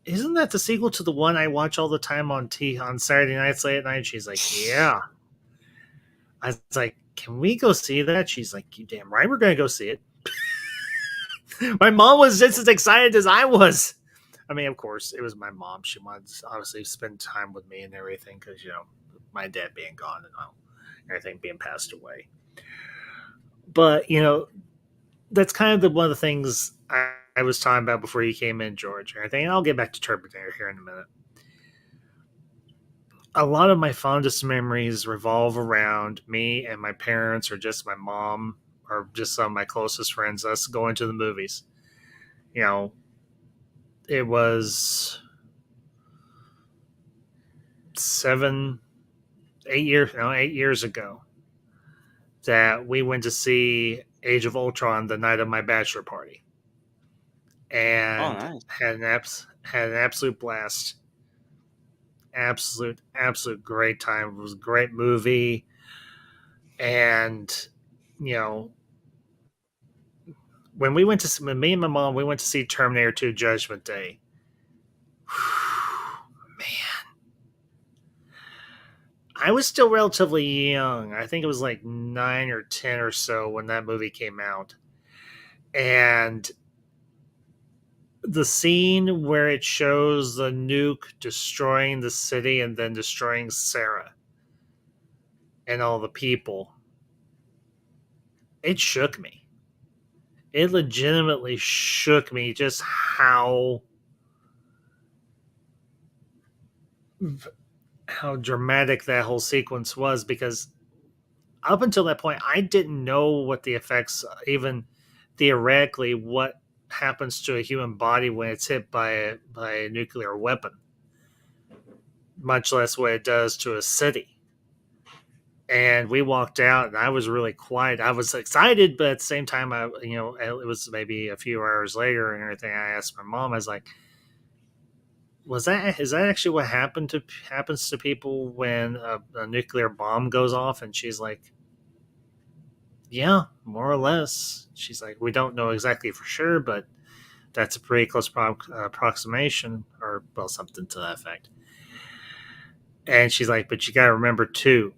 [SPEAKER 4] isn't that the sequel to the one I watch all the time on Saturday nights late at night? She's like, yeah. I was like, can we go see that? She's like, you damn right, we're gonna go see it. My mom was just as excited as I was. I mean, of course, it was my mom. She wanted to obviously spend time with me and everything because my dad being gone and all, everything being passed away. But that's kind of one of the things I was talking about before you came in, George. And everything. And I'll get back to Terminator here in a minute. A lot of my fondest memories revolve around me and my parents, or just my mom, or just some of my closest friends. Us going to the movies. You know, it was 8 years ago that we went to see Age of Ultron the night of my bachelor party.
[SPEAKER 1] Oh,
[SPEAKER 4] and
[SPEAKER 1] nice.
[SPEAKER 4] had an absolute blast. Absolute great time. It was a great movie, and you know when me and my mom we went to see Terminator 2 Judgment Day. Man, I was still relatively young. I think it was like 9 or 10 or so when that movie came out. And the scene where it shows the nuke destroying the city and then destroying Sarah and all the people, it shook me. It legitimately shook me just how dramatic that whole sequence was, because up until that point I didn't know what the effects, even theoretically, what happens to a human body when it's hit by a nuclear weapon, much less what it does to a city. And we walked out and I was really quiet. I was excited, but at the same time, it was maybe a few hours later and everything. I asked my mom, I was like, is that actually what happens to people when a nuclear bomb goes off? And she's like, yeah, more or less. She's like, we don't know exactly for sure, but that's a pretty close approximation, or well, something to that effect. And she's like, but you got to remember too,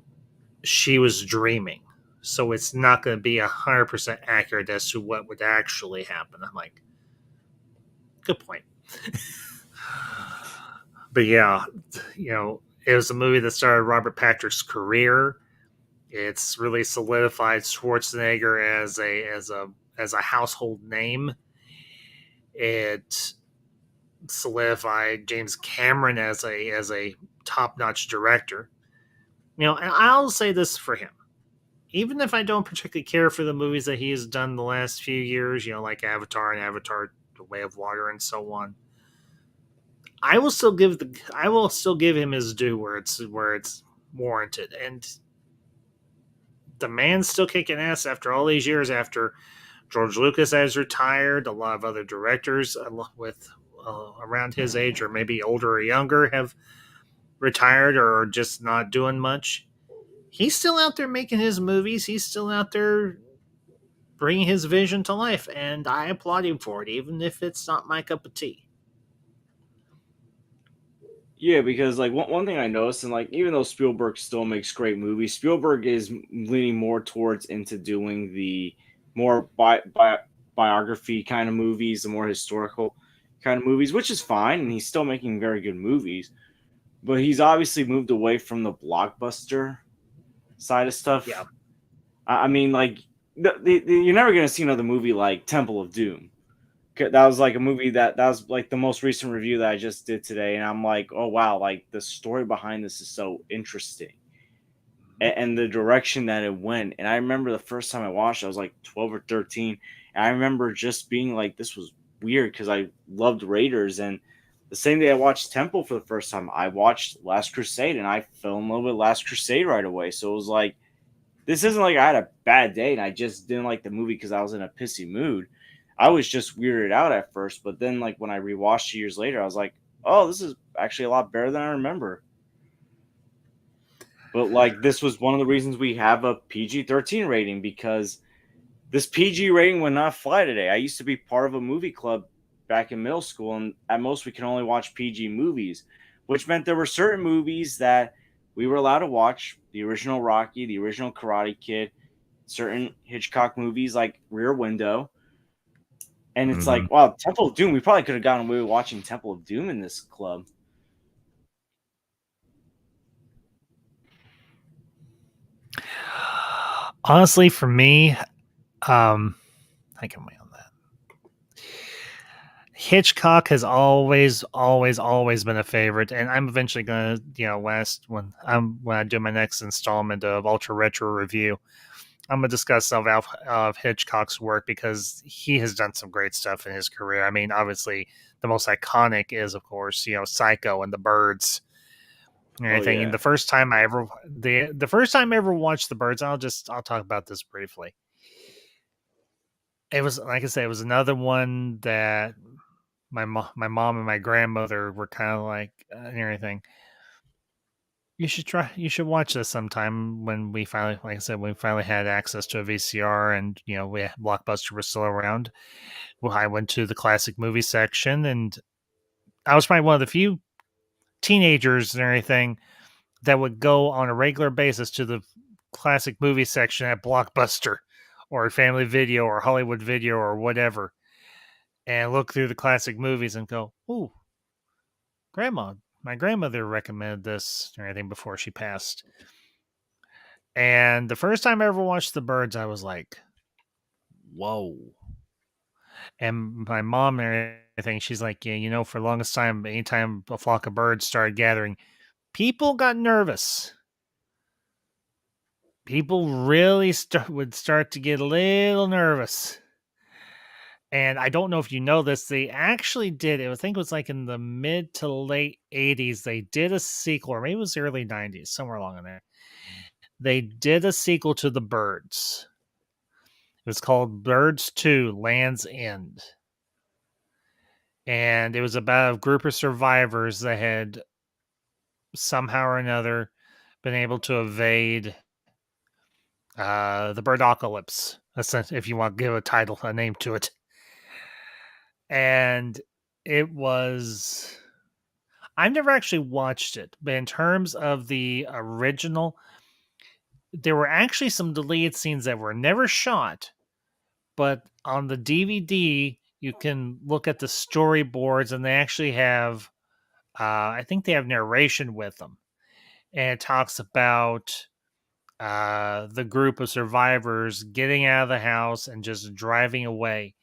[SPEAKER 4] she was dreaming, so it's not going to be 100% accurate as to what would actually happen. I'm like, good point. But yeah, it was a movie that started Robert Patrick's career. It's really solidified Schwarzenegger as a household name. It solidified James Cameron as a top notch director. And I'll say this for him. Even if I don't particularly care for the movies that he has done the last few years, like Avatar and Avatar: The Way of Water and so on, I will still give him his due where it's warranted. And the man's still kicking ass after all these years. After George Lucas has retired, a lot of other directors with around his age or maybe older or younger have retired or are just not doing much. He's still out there making his movies. He's still out there bringing his vision to life, and I applaud him for it, even if it's not my cup of tea.
[SPEAKER 1] Yeah, because like one thing I noticed, and like even though Spielberg still makes great movies, Spielberg is leaning more towards into doing the more biography kind of movies, the more historical kind of movies, which is fine, and he's still making very good movies. But he's obviously moved away from the blockbuster side of
[SPEAKER 4] Yeah.
[SPEAKER 1] stuff. I mean, like you're never gonna see another movie like Temple of Doom. That was like a movie that was like the most recent review that I just did today, and I'm like, oh wow, like the story behind this is so interesting, and the direction that it went. And I remember the first time I watched, I was like 12 or 13, and I remember just being like, this was weird because I loved Raiders, and the same day I watched Temple for the first time, I watched Last Crusade, and I fell in love with Last Crusade right away. So it was like, this isn't like I had a bad day and I just didn't like the movie because I was in a pissy mood. I was just weirded out at first, but then like when I rewatched it years later, I was like, oh, this is actually a lot better than I remember. But like this was one of the reasons we have a PG-13 rating, because this PG rating would not fly today. I used to be part of a movie club back in middle school, and at most we could only watch PG movies, which meant there were certain movies that we were allowed to watch: the original Rocky, the original Karate Kid, certain Hitchcock movies like Rear Window. And it's
[SPEAKER 4] Mm-hmm.
[SPEAKER 1] like, wow, Temple of Doom, we probably could have gotten away with watching Temple of Doom in this club.
[SPEAKER 4] Honestly, for me, I can wait on that. Hitchcock has always been a favorite, and I'm eventually gonna, when I do my next installment of Ultra Retro Review, I'm gonna discuss some of Hitchcock's work, because he has done some great stuff in his career. I mean, obviously, the most iconic is, of course, Psycho and The Birds and
[SPEAKER 1] Oh
[SPEAKER 4] everything. And
[SPEAKER 1] yeah.
[SPEAKER 4] the first time I ever watched The Birds, I'll talk about this briefly. It was, like I said, it was another one that my mom and my grandmother were kind of like and everything. You should watch this sometime when we finally, like I said, we finally had access to a VCR and we Blockbuster was still around. Well, I went to the classic movie section, and I was probably one of the few teenagers and everything that would go on a regular basis to the classic movie section at Blockbuster or Family Video or Hollywood Video or whatever, and look through the classic movies and go, "Ooh, grandma, my grandmother recommended this or anything before she passed." And the first time I ever watched The Birds, I was like, "Whoa!" And my mom and everything, she's like, "Yeah, for the longest time, anytime a flock of birds started gathering, people got nervous. People really would start to get a little nervous." And I don't know if you know this, they actually did it. I think it was like in the mid to late 80s. They did a sequel, or maybe it was the early 90s, somewhere along in there. They did a sequel to The Birds. It was called Birds 2 Land's End. And it was about a group of survivors that had somehow or another been able to evade the birdocalypse, if you want to give a name to it. And it was. I've never actually watched it, but in terms of the original, there were actually some deleted scenes that were never shot, but on the DVD, you can look at the storyboards and they actually have, I think they have narration with them. And it talks about the group of survivors getting out of the house and just driving away.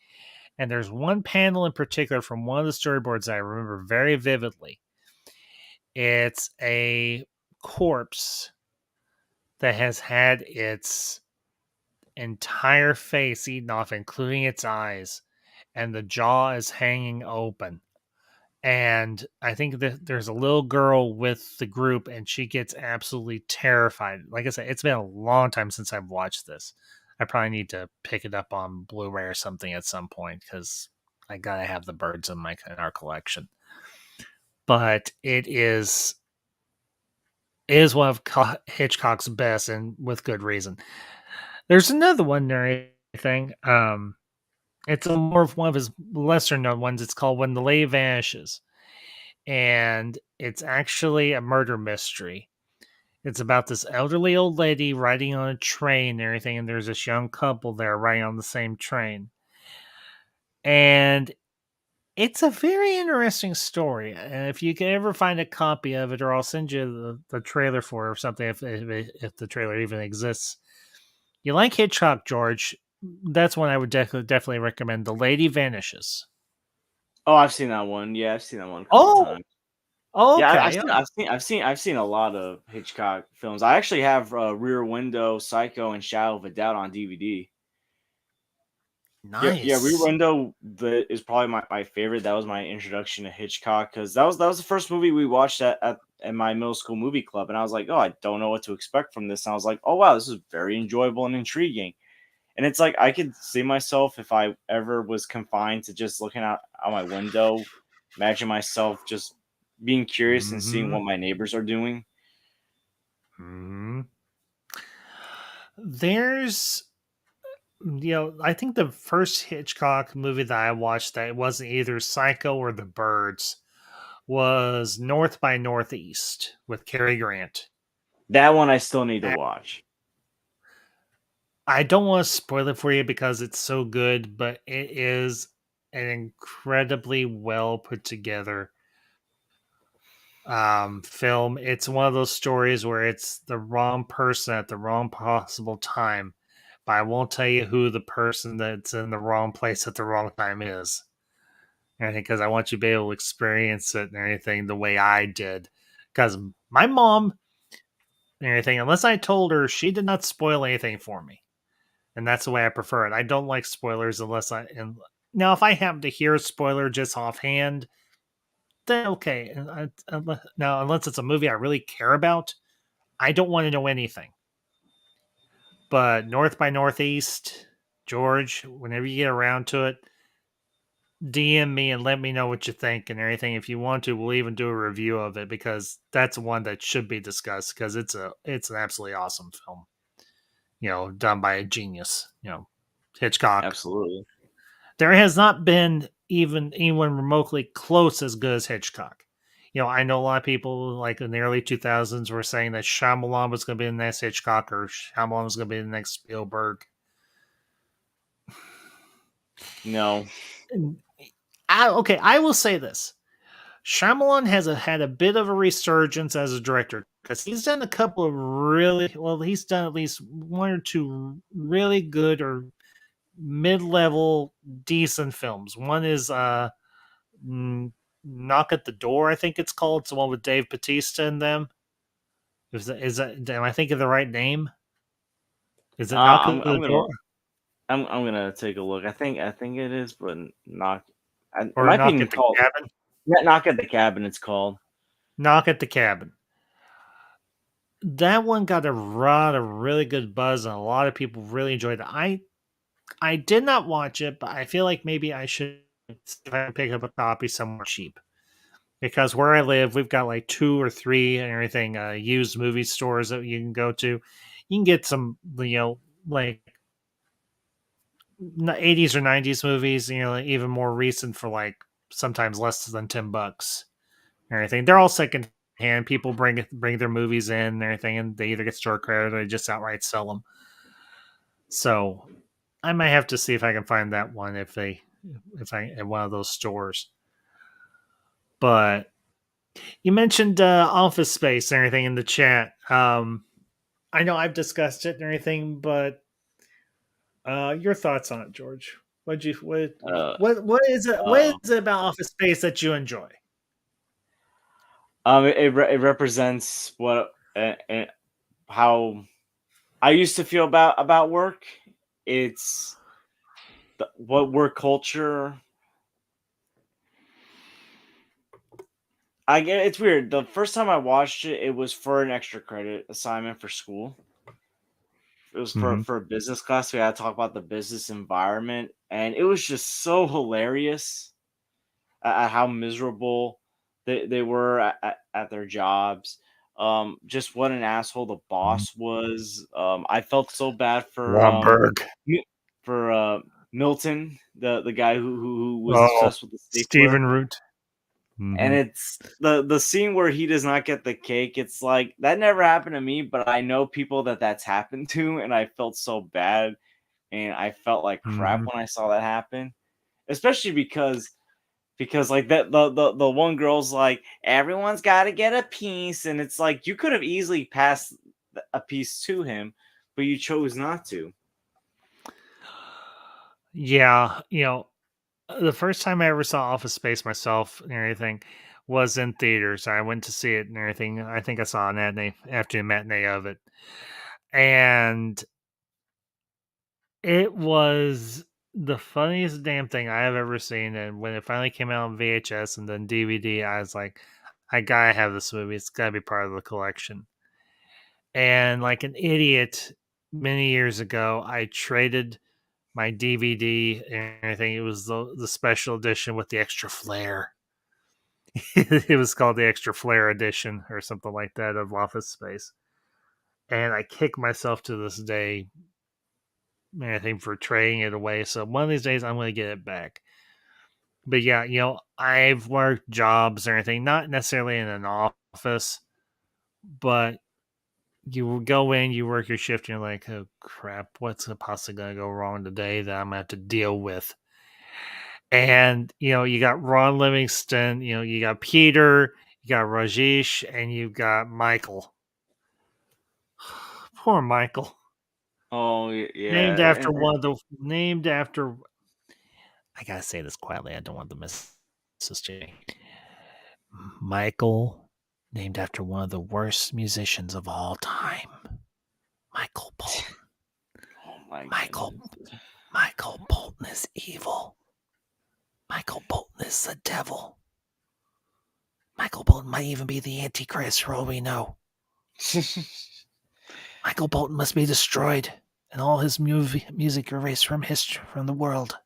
[SPEAKER 4] And there's one panel in particular from one of the storyboards that I remember very vividly. It's a corpse that has had its entire face eaten off, including its eyes, and the jaw is hanging open. And I think that there's a little girl with the group, and she gets absolutely terrified. Like I said, it's been a long time since I've watched this. I probably need to pick it up on Blu-ray or something at some point because I gotta have the birds in our collection. But it is one of Hitchcock's best, and with good reason. There's another one there, I think. It's more of one of his lesser known ones. It's called When the Lady Vanishes. And it's actually a murder mystery. It's about this elderly old lady riding on a train and everything, and there's this young couple there riding on the same train. And it's a very interesting story. And if you can ever find a copy of it, or I'll send you the trailer for it or something, if the trailer even exists. You like Hitchcock, George? That's one I would definitely recommend. The Lady Vanishes.
[SPEAKER 1] Oh, I've seen that one. Yeah, I've seen that one a couple
[SPEAKER 4] Oh,
[SPEAKER 1] times. Yeah,
[SPEAKER 4] okay.
[SPEAKER 1] I've seen a lot of Hitchcock films. I actually have Rear Window, Psycho, and Shadow of a Doubt on DVD. Yeah, yeah, Rear
[SPEAKER 4] Nice.
[SPEAKER 1] Window is probably my favorite. That was my introduction to Hitchcock because that was the first movie we watched at my middle school movie club, and I was like, oh, I don't know what to expect from this. And I was like, oh wow, this is very enjoyable and intriguing. And it's like I could see myself if I ever was confined to just looking out my window, imagine myself just being curious and seeing
[SPEAKER 4] Mm-hmm.
[SPEAKER 1] what my neighbors are doing.
[SPEAKER 4] Mm-hmm. There's, I think the first Hitchcock movie that I watched that wasn't either Psycho or The Birds was North by Northeast with Cary Grant.
[SPEAKER 1] That one I still need to watch.
[SPEAKER 4] I don't want to spoil it for you because it's so good, but it is an incredibly well put together film. It's one of those stories where it's the wrong person at the wrong possible time, but I won't tell you who the person that's in the wrong place at the wrong time is. Because I want you to be able to experience it and everything the way I did. Because my mom and everything, unless I told her, she did not spoil anything for me. And that's the way I prefer it. I don't like spoilers unless now if I happen to hear a spoiler just offhand, then okay. Now unless it's a movie I really care about, I don't want to know anything. But North by Northeast, George, whenever you get around to it, DM me and let me know what you think and everything. If you want to, we'll even do a review of it because that's one that should be discussed because it's an absolutely awesome film. Done by a genius. Hitchcock.
[SPEAKER 1] Absolutely.
[SPEAKER 4] There has not been even anyone remotely close as good as Hitchcock. I know a lot of people like in the early 2000s were saying that Shyamalan was going to be the next Hitchcock or Shyamalan was going to be the next Spielberg.
[SPEAKER 1] No.
[SPEAKER 4] I will say this. Shyamalan has had a bit of a resurgence as a director because he's done a couple of he's done at least one or two really good or mid-level decent films. One is Knock at the Door, I think it's called. It's the one with Dave Bautista in them. Is that am I thinking of the right name? Is it Knock at the
[SPEAKER 1] I'm gonna
[SPEAKER 4] Door
[SPEAKER 1] I'm gonna take a look. I think it is, but not. It
[SPEAKER 4] or
[SPEAKER 1] might
[SPEAKER 4] Knock
[SPEAKER 1] be
[SPEAKER 4] at the
[SPEAKER 1] called
[SPEAKER 4] Cabin?
[SPEAKER 1] Knock at the Cabin. It's called.
[SPEAKER 4] Knock at the Cabin. That one got a lot of really good buzz and a lot of people really enjoyed it. I did not watch it, but I feel like maybe I should see if I can pick up a copy somewhere cheap. Because where I live, we've got like 2 or 3 and everything used movie stores that you can go to. You can get some, like 80s or 90s movies, like even more recent for like sometimes less than $10 and everything. They're all second hand. People bring their movies in and everything, and they either get store credit or they just outright sell them. So I might have to see if I can find that one if I at one of those stores. But you mentioned Office Space and everything in the chat. I know I've discussed it and everything, but your thoughts on it, George?
[SPEAKER 1] Uh,
[SPEAKER 4] What is it? What
[SPEAKER 1] um,
[SPEAKER 4] is it about Office Space that you enjoy?
[SPEAKER 1] it represents how I used to feel about work. It's what work culture. I get it's weird. The first time I watched it, it was for an extra credit assignment for school. It was
[SPEAKER 4] Mm-hmm.
[SPEAKER 1] for a business class. We had to talk about the business environment, and it was just so hilarious at how miserable they were at their jobs. Just what an asshole the boss was. I felt so bad
[SPEAKER 4] Wahlberg.
[SPEAKER 1] for Milton, the guy who was
[SPEAKER 4] Oh,
[SPEAKER 1] obsessed with the stapler.
[SPEAKER 4] Stephen Root.
[SPEAKER 1] And
[SPEAKER 4] Mm-hmm.
[SPEAKER 1] it's the scene where he does not get the cake. It's like that never happened to me, but I know people that's happened to, and I felt so bad, and I felt like crap
[SPEAKER 4] Mm-hmm.
[SPEAKER 1] when I saw that happen, especially because like that the one girl's like everyone's got to get a piece, and it's like you could have easily passed a piece to him, but you chose not to.
[SPEAKER 4] Yeah, the first time I ever saw Office Space myself and everything was in theaters. I went to see it and everything. I think I saw an afternoon matinee of it, and it was the funniest damn thing I have ever seen. And when it finally came out on VHS and then DVD, I was like, I gotta have this movie. It's gotta be part of the collection. And like an idiot, many years ago, I traded my DVD and everything. It was the special edition with the extra flair. It was called the extra flair edition or something like that of Office Space. And I kick myself to this day, man, I think for trading it away. So one of these days I'm going to get it back. But yeah, I've worked jobs or anything, not necessarily in an office, but you go in, you work your shift, and you're like, oh crap, what's possibly going to go wrong today that I'm going to have to deal with? And, you got Ron Livingston, you got Peter, you got Rajesh, and you got Michael. Poor Michael.
[SPEAKER 1] Oh
[SPEAKER 4] Named
[SPEAKER 1] yeah,
[SPEAKER 4] after one of the named after I gotta say this quietly, I don't want the missus to Michael, named after one of the worst musicians of all time. Michael Bolton.
[SPEAKER 1] oh my
[SPEAKER 4] Michael
[SPEAKER 1] goodness.
[SPEAKER 4] Michael Bolton is evil. Michael Bolton is the devil. Michael Bolton might even be the Antichrist for all we know. Michael Bolton must be destroyed and all his music erased from history, from the world.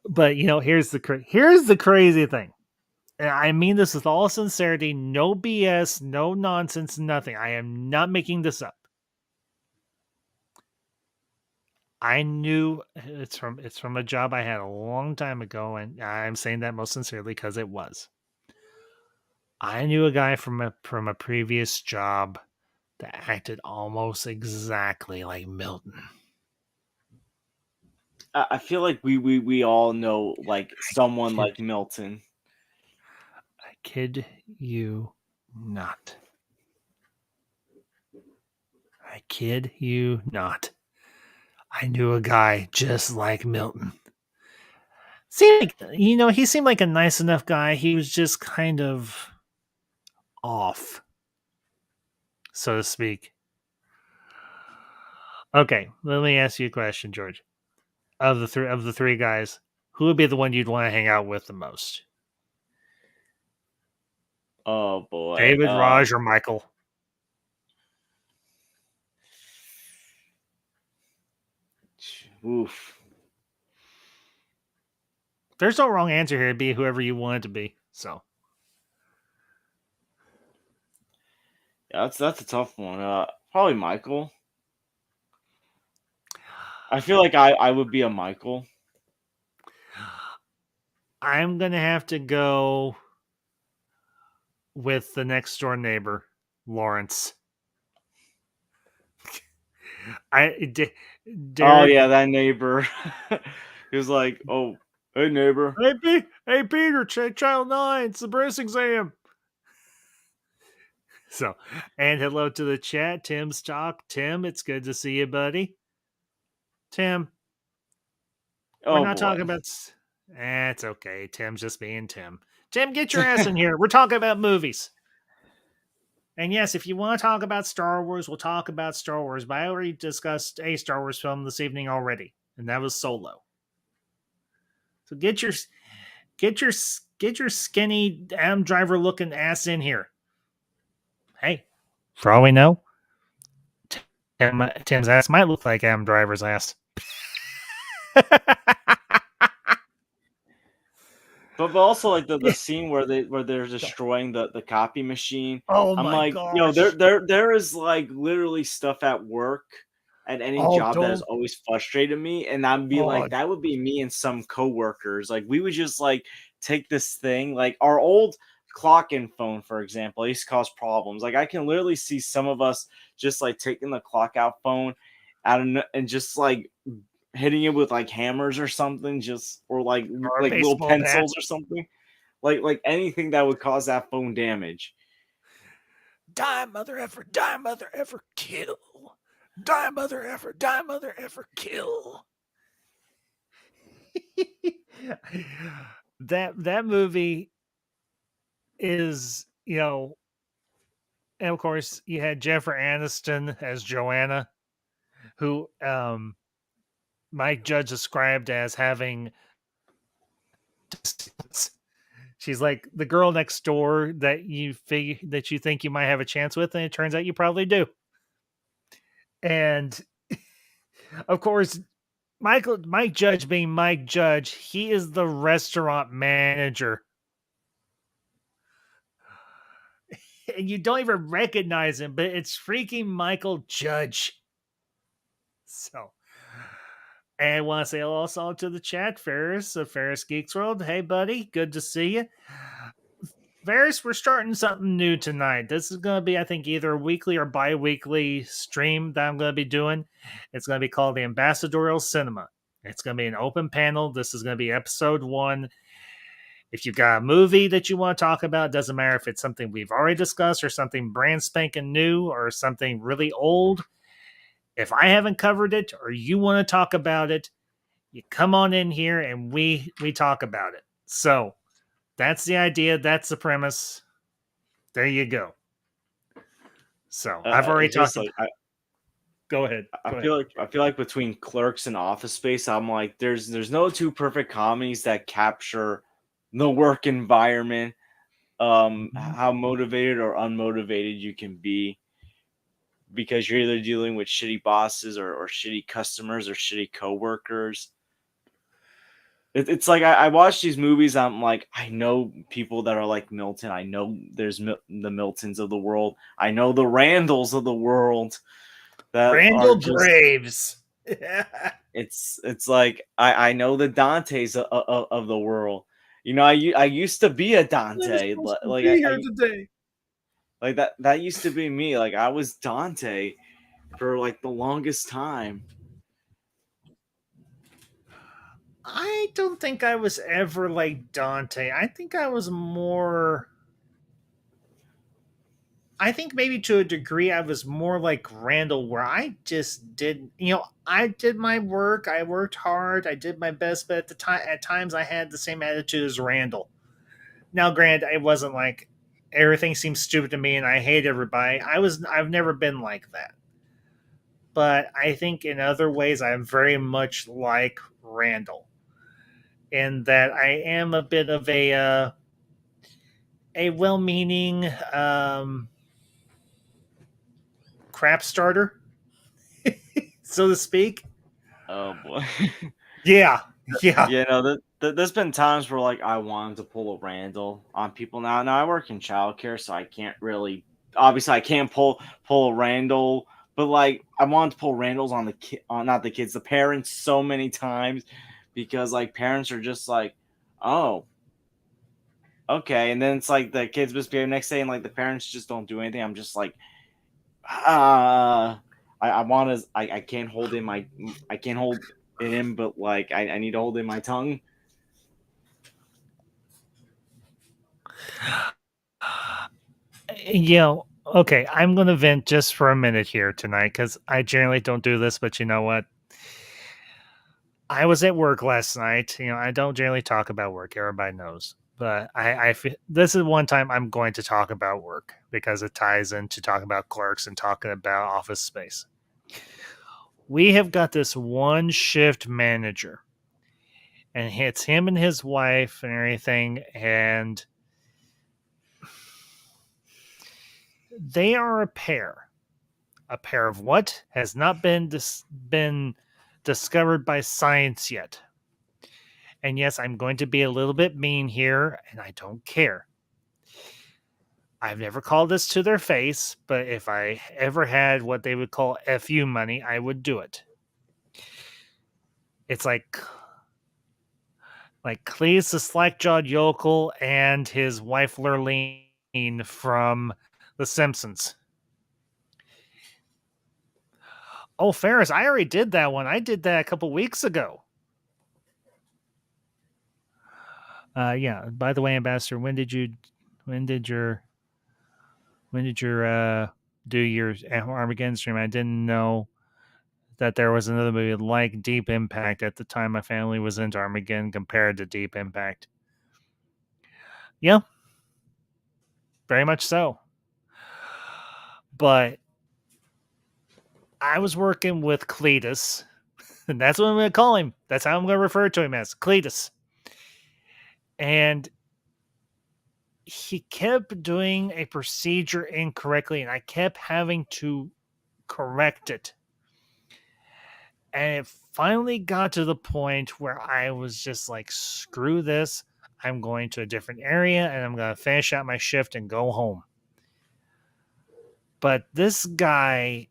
[SPEAKER 4] But here's the crazy thing. And I mean this with all sincerity, no BS, no nonsense, nothing. I am not making this up. I knew it's from a job I had a long time ago, and I'm saying that most sincerely because it was. I knew a guy from a previous job that acted almost exactly like Milton.
[SPEAKER 1] I feel like we all know like someone
[SPEAKER 4] Kid,
[SPEAKER 1] like Milton.
[SPEAKER 4] I kid you not. I kid you not. I knew a guy just like Milton. Seemed like he seemed like a nice enough guy. He was just kind of off, so to speak. Okay, let me ask you a question, George. Of the three guys, who would be the one you'd want to hang out with the most?
[SPEAKER 1] Oh boy.
[SPEAKER 4] David, Raj, or Michael?
[SPEAKER 1] Oof.
[SPEAKER 4] There's no wrong answer here. It'd be whoever you want it to be. So
[SPEAKER 1] Yeah, that's a tough one. Probably Michael. I feel like I would be a Michael.
[SPEAKER 4] I'm gonna have to go with the next door neighbor, Lawrence.
[SPEAKER 1] Oh
[SPEAKER 4] Derek.
[SPEAKER 1] yeah, that neighbor. He was like, "Oh, hey neighbor."
[SPEAKER 4] Hey Peter, check child 9. It's the breast exam. So, and hello to the chat. Tim's talk. Tim, it's good to see you, buddy. Tim, we're
[SPEAKER 1] Oh
[SPEAKER 4] not
[SPEAKER 1] boy.
[SPEAKER 4] talking about. It's okay. Tim's just being Tim. Tim, get your ass in here. We're talking about movies. And yes, if you want to talk about Star Wars, we'll talk about Star Wars. But I already discussed a Star Wars film this evening already, and that was Solo. So get your skinny Adam Driver looking ass in here. Hey, for all we know, Tim's ass might look like Adam Driver's ass.
[SPEAKER 1] But also like the scene where they're destroying the copy machine.
[SPEAKER 4] Oh
[SPEAKER 1] I'm
[SPEAKER 4] my
[SPEAKER 1] like, there
[SPEAKER 4] gosh.
[SPEAKER 1] there is like literally stuff at work at any
[SPEAKER 4] Oh,
[SPEAKER 1] job that has
[SPEAKER 4] don't.
[SPEAKER 1] always frustrated me, and I'd be
[SPEAKER 4] Oh,
[SPEAKER 1] like, that would be me and some coworkers. Like we would just like take this thing, like our old clock in phone, for example, used to cause problems. Like I can literally see some of us just like taking the clock out phone out and just like hitting it with like hammers or something, just or
[SPEAKER 4] or a
[SPEAKER 1] like little
[SPEAKER 4] baseball bat.
[SPEAKER 1] pencils or something, like anything that would cause that phone damage.
[SPEAKER 4] Die, mother effer, die, mother effer, kill. Die, mother effer, die, mother effer, kill. that movie is, and of course you had Jennifer Aniston as Joanna, who Mike Judge described as having distance. She's like the girl next door that you think you might have a chance with, and it turns out you probably do. And of course, Mike Judge being Mike Judge, he is the restaurant manager. And you don't even recognize him, but it's freaking Michael Judge. So, and I want to say also to the chat, Ferris of Ferris Geeks World. Hey, buddy, good to see you. Ferris, we're starting something new tonight. This is going to be, I think, either a weekly or bi weekly stream that I'm going to be doing. It's going to be called the Ambassadorial Cinema. It's going to be an open panel. This is going to be episode 1. If you've got a movie that you want to talk about, it doesn't matter if it's something we've already discussed or something brand spanking new or something really old. If I haven't covered it or you want to talk about it, you come on in here and we talk about it. So that's the idea. That's the premise. There you go. So I've already
[SPEAKER 1] It's just
[SPEAKER 4] talked.
[SPEAKER 1] like
[SPEAKER 4] Go ahead. Go ahead.
[SPEAKER 1] I feel like between Clerks and Office Space, I'm like, there's no two perfect comedies that capture the work environment, how motivated or unmotivated you can be, because you're either dealing with shitty bosses or shitty customers or shitty coworkers. It's like I watch these movies. I'm like, I know people that are like Milton. I know there's the Miltons of the world. I know the Randalls of the world that are
[SPEAKER 4] Randall
[SPEAKER 1] just.
[SPEAKER 4] Graves.
[SPEAKER 1] It's like I know the Dantes of the world. I used to be a
[SPEAKER 4] Never
[SPEAKER 1] Dante,
[SPEAKER 4] supposed to
[SPEAKER 1] like
[SPEAKER 4] be here today.
[SPEAKER 1] that used to be me. Like I was Dante for like the longest time.
[SPEAKER 4] I don't think I was ever like Dante. I think I was more. I think maybe to a degree I was more like Randall, where I just did. I did my work. I worked hard. I did my best, but at times I had the same attitude as Randall. Now, granted, it wasn't like everything seemed stupid to me and I hate everybody. I've never been like that. But I think in other ways I'm very much like Randall in that I am a bit of a well-meaning crap starter, so to speak.
[SPEAKER 1] Oh boy.
[SPEAKER 4] Yeah, yeah.
[SPEAKER 1] There's been times where like I wanted to pull a Randall on people. Now I work in childcare, so I can't really. Obviously, I can't pull a Randall, but like I wanted to pull Randalls on the kid, on not the kids, the parents, so many times because like parents are just like, oh, okay, and then it's like the kids misbehave next day, and like the parents just don't do anything. I'm just like, ah, I want to, I can't hold in my, I can't hold it in, but like I need to hold in my tongue.
[SPEAKER 4] Okay, I'm going to vent just for a minute here tonight because I generally don't do this, but you know what? I was at work last night. I don't generally talk about work. Everybody knows. But I feel this is one time I'm going to talk about work because it ties into talking about clerks and talking about office space. We have got this one shift manager, and it's him and his wife and everything, and they are a pair. A pair of what has not been discovered by science yet. And yes, I'm going to be a little bit mean here, and I don't care. I've never called this to their face, but if I ever had what they would call FU money, I would do it. It's like Cleese the slack-jawed yokel and his wife Lurleen from The Simpsons. Oh, Ferris, I already did that one. I did that a couple weeks ago. Yeah. By the way, Ambassador, when did your do your Armageddon stream? I didn't know that there was another movie like Deep Impact at the time my family was into Armageddon compared to Deep Impact. Yeah, very much so. But I was working with Cletus, and that's what I'm going to call him. That's how I'm going to refer to him as Cletus. And he kept doing a procedure incorrectly, and I kept having to correct it. And it finally got to the point where I was just like, screw this. I'm going to a different area and I'm going to finish out my shift and go home. But this guy,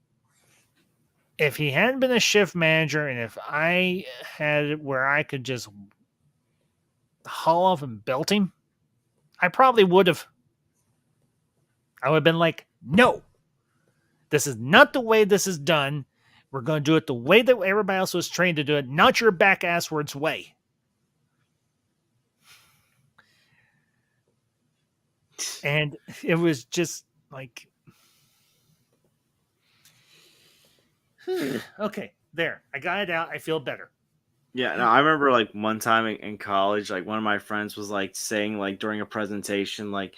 [SPEAKER 4] if he hadn't been a shift manager and if I had it where I could just haul off and belt him, I probably would have. I would have been like, no, this is not the way this is done. We're going to do it the way that everybody else was trained to do it, not your back asswards way. And it was just like, okay, there. I got it out. I feel better.
[SPEAKER 1] Yeah, no, I remember like one time in college, like one of my friends was like saying like during a presentation, like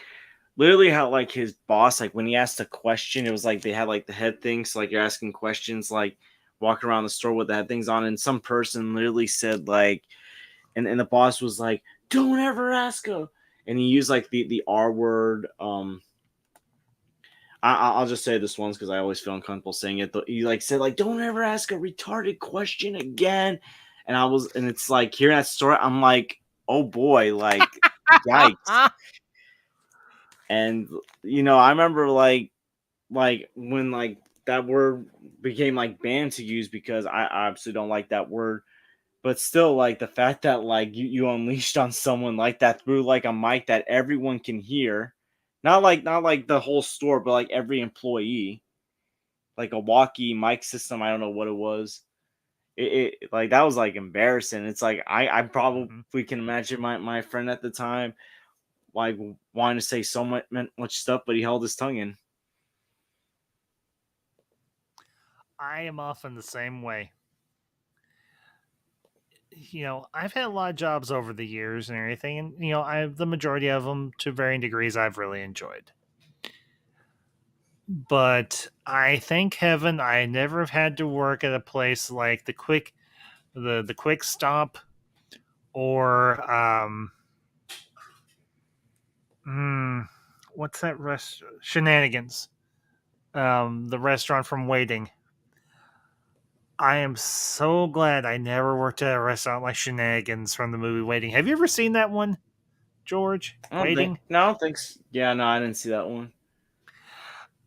[SPEAKER 1] literally how like his boss, like when he asked a question, it was like they had like the head things, so, like you're asking questions, like walking around the store with the head things on, and some person literally said like, and the boss was like, "Don't ever ask her," and he used like the R word. I'll just say this once because I always feel uncomfortable saying it. He like said like, "Don't ever ask a retarded question again," and it's like hearing that story, I'm like, oh boy, like yikes. And I remember like when like that word became like banned to use because I obviously don't like that word. But still, like the fact that like you unleashed on someone like that through like a mic that everyone can hear, not like the whole store, but like every employee, like a walkie mic system. I don't know what it was. It like that was like embarrassing. It's like I probably
[SPEAKER 4] Mhm.
[SPEAKER 1] can imagine my friend at the time like wanting to say so much stuff, but he held his tongue in.
[SPEAKER 4] I am often the same way. I've had a lot of jobs over the years and everything, and I the majority of them to varying degrees I've really enjoyed. But I thank heaven I never have had to work at a place like the quick stop or hmm, what's that rest shenanigans? The restaurant from Waiting. I am so glad I never worked at a restaurant like Shenanigans from the movie Waiting. Have you ever seen that one, George?
[SPEAKER 1] I don't think
[SPEAKER 4] Waiting?
[SPEAKER 1] no, I don't think yeah, no, I didn't see that one.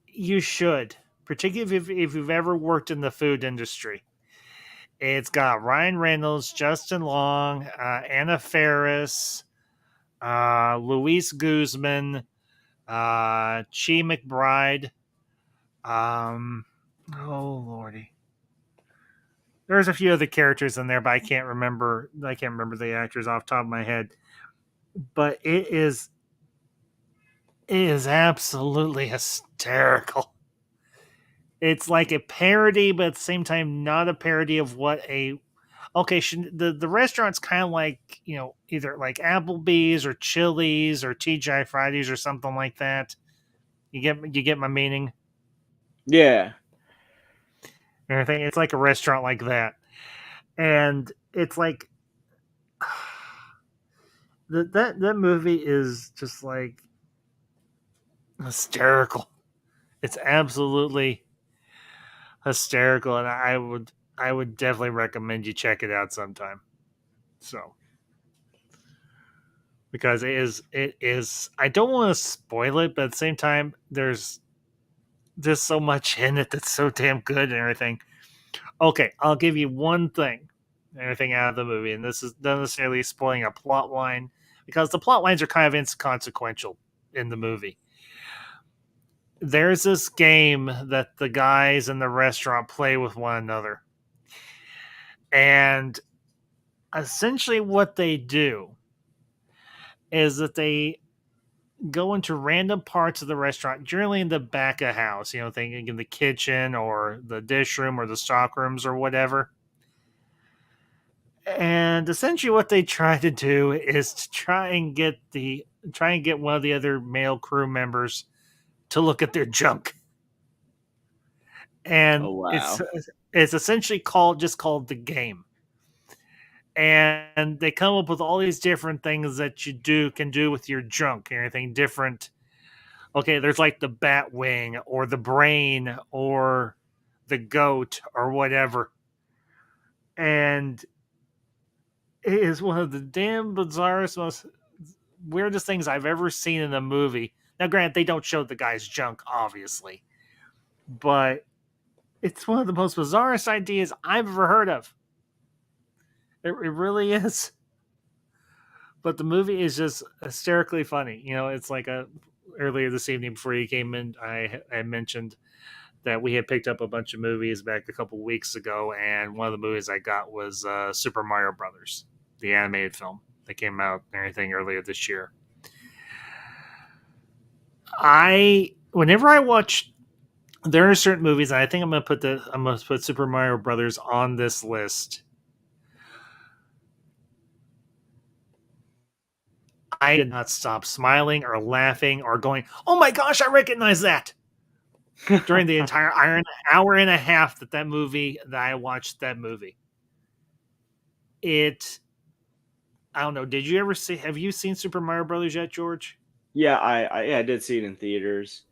[SPEAKER 4] You should, particularly if you've ever worked in the food industry. It's got Ryan Reynolds, Justin Long, Anna Faris, Luis Guzman, Chi McBride. Um, oh lordy, there's a few other characters in there, but I can't remember. I can't remember the actors off the top of my head. But it is absolutely hysterical. It's like a parody, but at the same time, not a parody of what a okay. The restaurant's kind of like either like Applebee's or Chili's or TGI Fridays or something like that. You get my meaning.
[SPEAKER 1] Yeah.
[SPEAKER 4] And everything. It's like a restaurant like that, and it's like that movie is just like hysterical. It's absolutely hysterical, and I would definitely recommend you check it out sometime. So because it is I don't want to spoil it, but at the same time, there's just so much in it that's so damn good and everything. Okay, I'll give you one thing, everything out of the movie, and this is not necessarily spoiling a plot line because the plot lines are kind of inconsequential in the movie. There's this game that the guys in the restaurant play with one another. And essentially, what they do is that they go into random parts of the restaurant, generally in the back of house, thinking in the kitchen or the dish room or the stock rooms or whatever. And essentially, what they try to do is to try and get one of the other male crew members to look at their junk. And
[SPEAKER 1] Oh
[SPEAKER 4] it's
[SPEAKER 1] wow.
[SPEAKER 4] it's essentially called the game. And they come up with all these different things that you can do with your junk, anything different. Okay, there's like the bat wing or the brain or the goat or whatever. And it is one of the damn bizarrest, most weirdest things I've ever seen in a movie. Now, granted, they don't show the guy's junk, obviously, but it's one of the most bizarrest ideas I've ever heard of. It really is. But the movie is just hysterically funny. It's like a earlier this evening before you came in, I mentioned that we had picked up a bunch of movies back a couple weeks ago, and one of the movies I got was Super Mario Brothers, the animated film that came out and everything earlier this year. Whenever I watch, there are certain movies, and I think I'm gonna put Super Mario Brothers on this list. I did not stop smiling or laughing or going, "Oh my gosh, I recognize that!" during the entire hour and a half that I watched that movie. It I don't know. Did you ever see? Have you seen Super Mario Brothers yet, George?
[SPEAKER 1] Yeah, I did see it in theaters.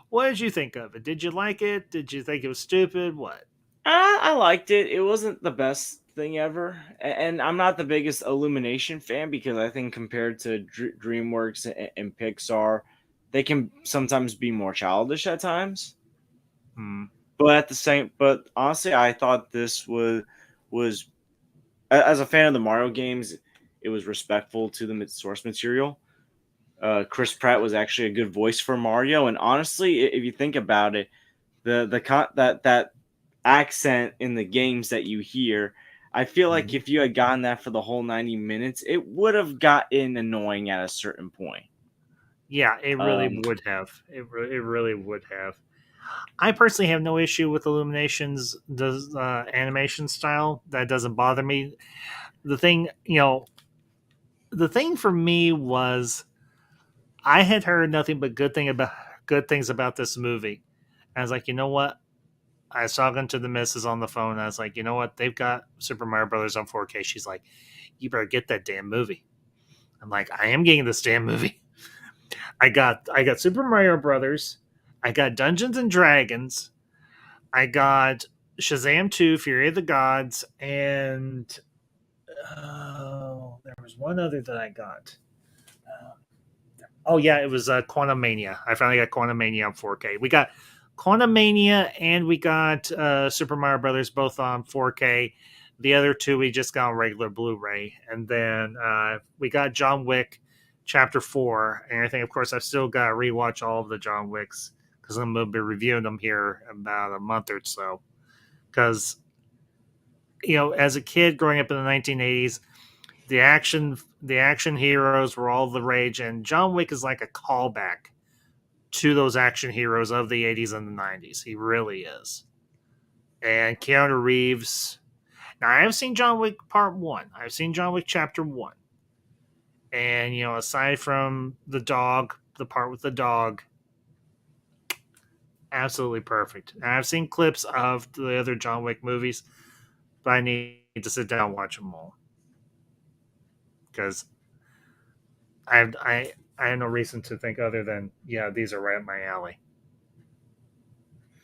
[SPEAKER 4] What did you think of it? Did you like it? Did you think it was stupid? What?
[SPEAKER 1] I liked it. It wasn't the best thing ever. And I'm not the biggest Illumination fan because I think compared to DreamWorks and Pixar, they can sometimes be more childish at times.
[SPEAKER 4] Mm.
[SPEAKER 1] But honestly, I thought this was as a fan of the Mario games, it was respectful to the source material. Chris Pratt was actually a good voice for Mario, and honestly, if you think about it, that accent in the games that you hear, I feel like
[SPEAKER 4] Mhm.
[SPEAKER 1] if you had gotten that for the whole 90 minutes, it would have gotten annoying at a certain point.
[SPEAKER 4] Yeah, it really
[SPEAKER 1] Um,
[SPEAKER 4] would have. It really would have. I personally have no issue with Illumination's animation style. That doesn't bother me. The thing, the thing for me was I had heard nothing but good things about this movie. I was like, you know what? I was talking to the missus on the phone. I was like, you know what? They've got Super Mario Brothers on 4K. She's like, you better get that damn movie. I'm like, I am getting this damn movie. I got Super Mario Brothers. I got Dungeons and Dragons. I got Shazam 2, Fury of the Gods, and there was one other that I got. Oh yeah, it was Quantum Mania. I finally got Quantum Mania on 4K. We got Quantum Mania and we got Super Mario Brothers both on 4K. The other two we just got on regular Blu-ray, and then we got John Wick Chapter 4 and everything. Of course, I've still got to rewatch all of the John Wicks because I'm going to be reviewing them here in about a month or so. Because as a kid growing up in the 1980s, the action heroes were all the rage, and John Wick is like a callback to those action heroes of the 80s and the 90s. He really is. And Keanu Reeves. Now I have seen John Wick Part 1. I've seen John Wick Chapter 1. And aside from the part with the dog, absolutely perfect. And I've seen clips of the other John Wick movies, but I need to sit down and watch them all. Because I have no reason to think other than these are right up my alley.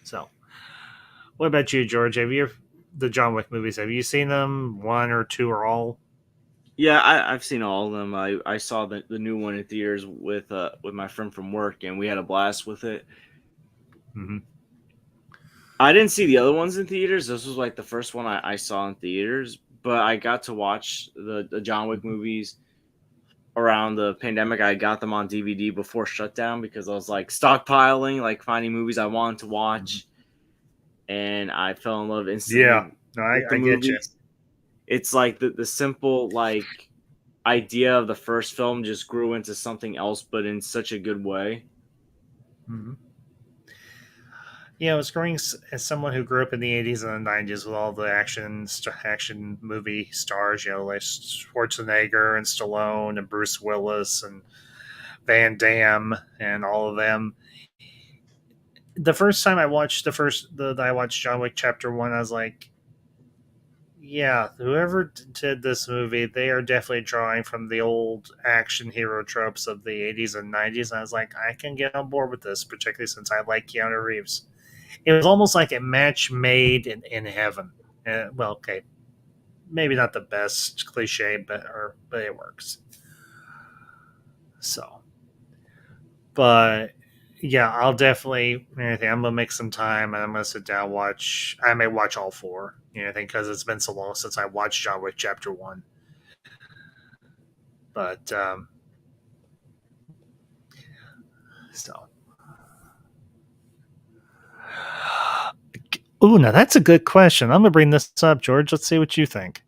[SPEAKER 4] So, what about you, George? Have you the John Wick movies? Have you seen them, one or two or all?
[SPEAKER 1] yeah, I've seen all of them. I saw the new one in theaters with my friend from work, and we had a blast with it.
[SPEAKER 4] Mm-hmm.
[SPEAKER 1] I didn't see the other ones in theaters. This was like the first one I saw in theaters, but I got to watch the John Wick movies around the pandemic. I got them on DVD before shutdown because I was like stockpiling, like finding movies I wanted to
[SPEAKER 4] Mm-hmm.
[SPEAKER 1] watch, and I fell in love
[SPEAKER 4] Yeah,
[SPEAKER 1] instantly
[SPEAKER 4] no,
[SPEAKER 1] with the
[SPEAKER 4] I get you.
[SPEAKER 1] movies. It's like the simple like idea of the first film just grew into something else, but in such a good way.
[SPEAKER 4] Mm-hmm. It's growing as someone who grew up in the 80s and the 90s with all the action movie stars, like Schwarzenegger and Stallone and Bruce Willis and Van Damme and all of them. The first time I watched I watched John Wick Chapter 1, I was like, yeah, whoever did this movie, they are definitely drawing from the old action hero tropes of the 80s and 90s. And I was like, I can get on board with this, particularly since I like Keanu Reeves. It was almost like a match made in heaven. Well, okay, maybe not the best cliche, but it works. So, but yeah, I'll definitely. I'm gonna make some time and I'm gonna sit down and watch. I may watch all four. I think because it's been so long since I watched John Wick Chapter 1. But so. Ooh, now that's a good question. I'm gonna bring this up, George. Let's see what you think.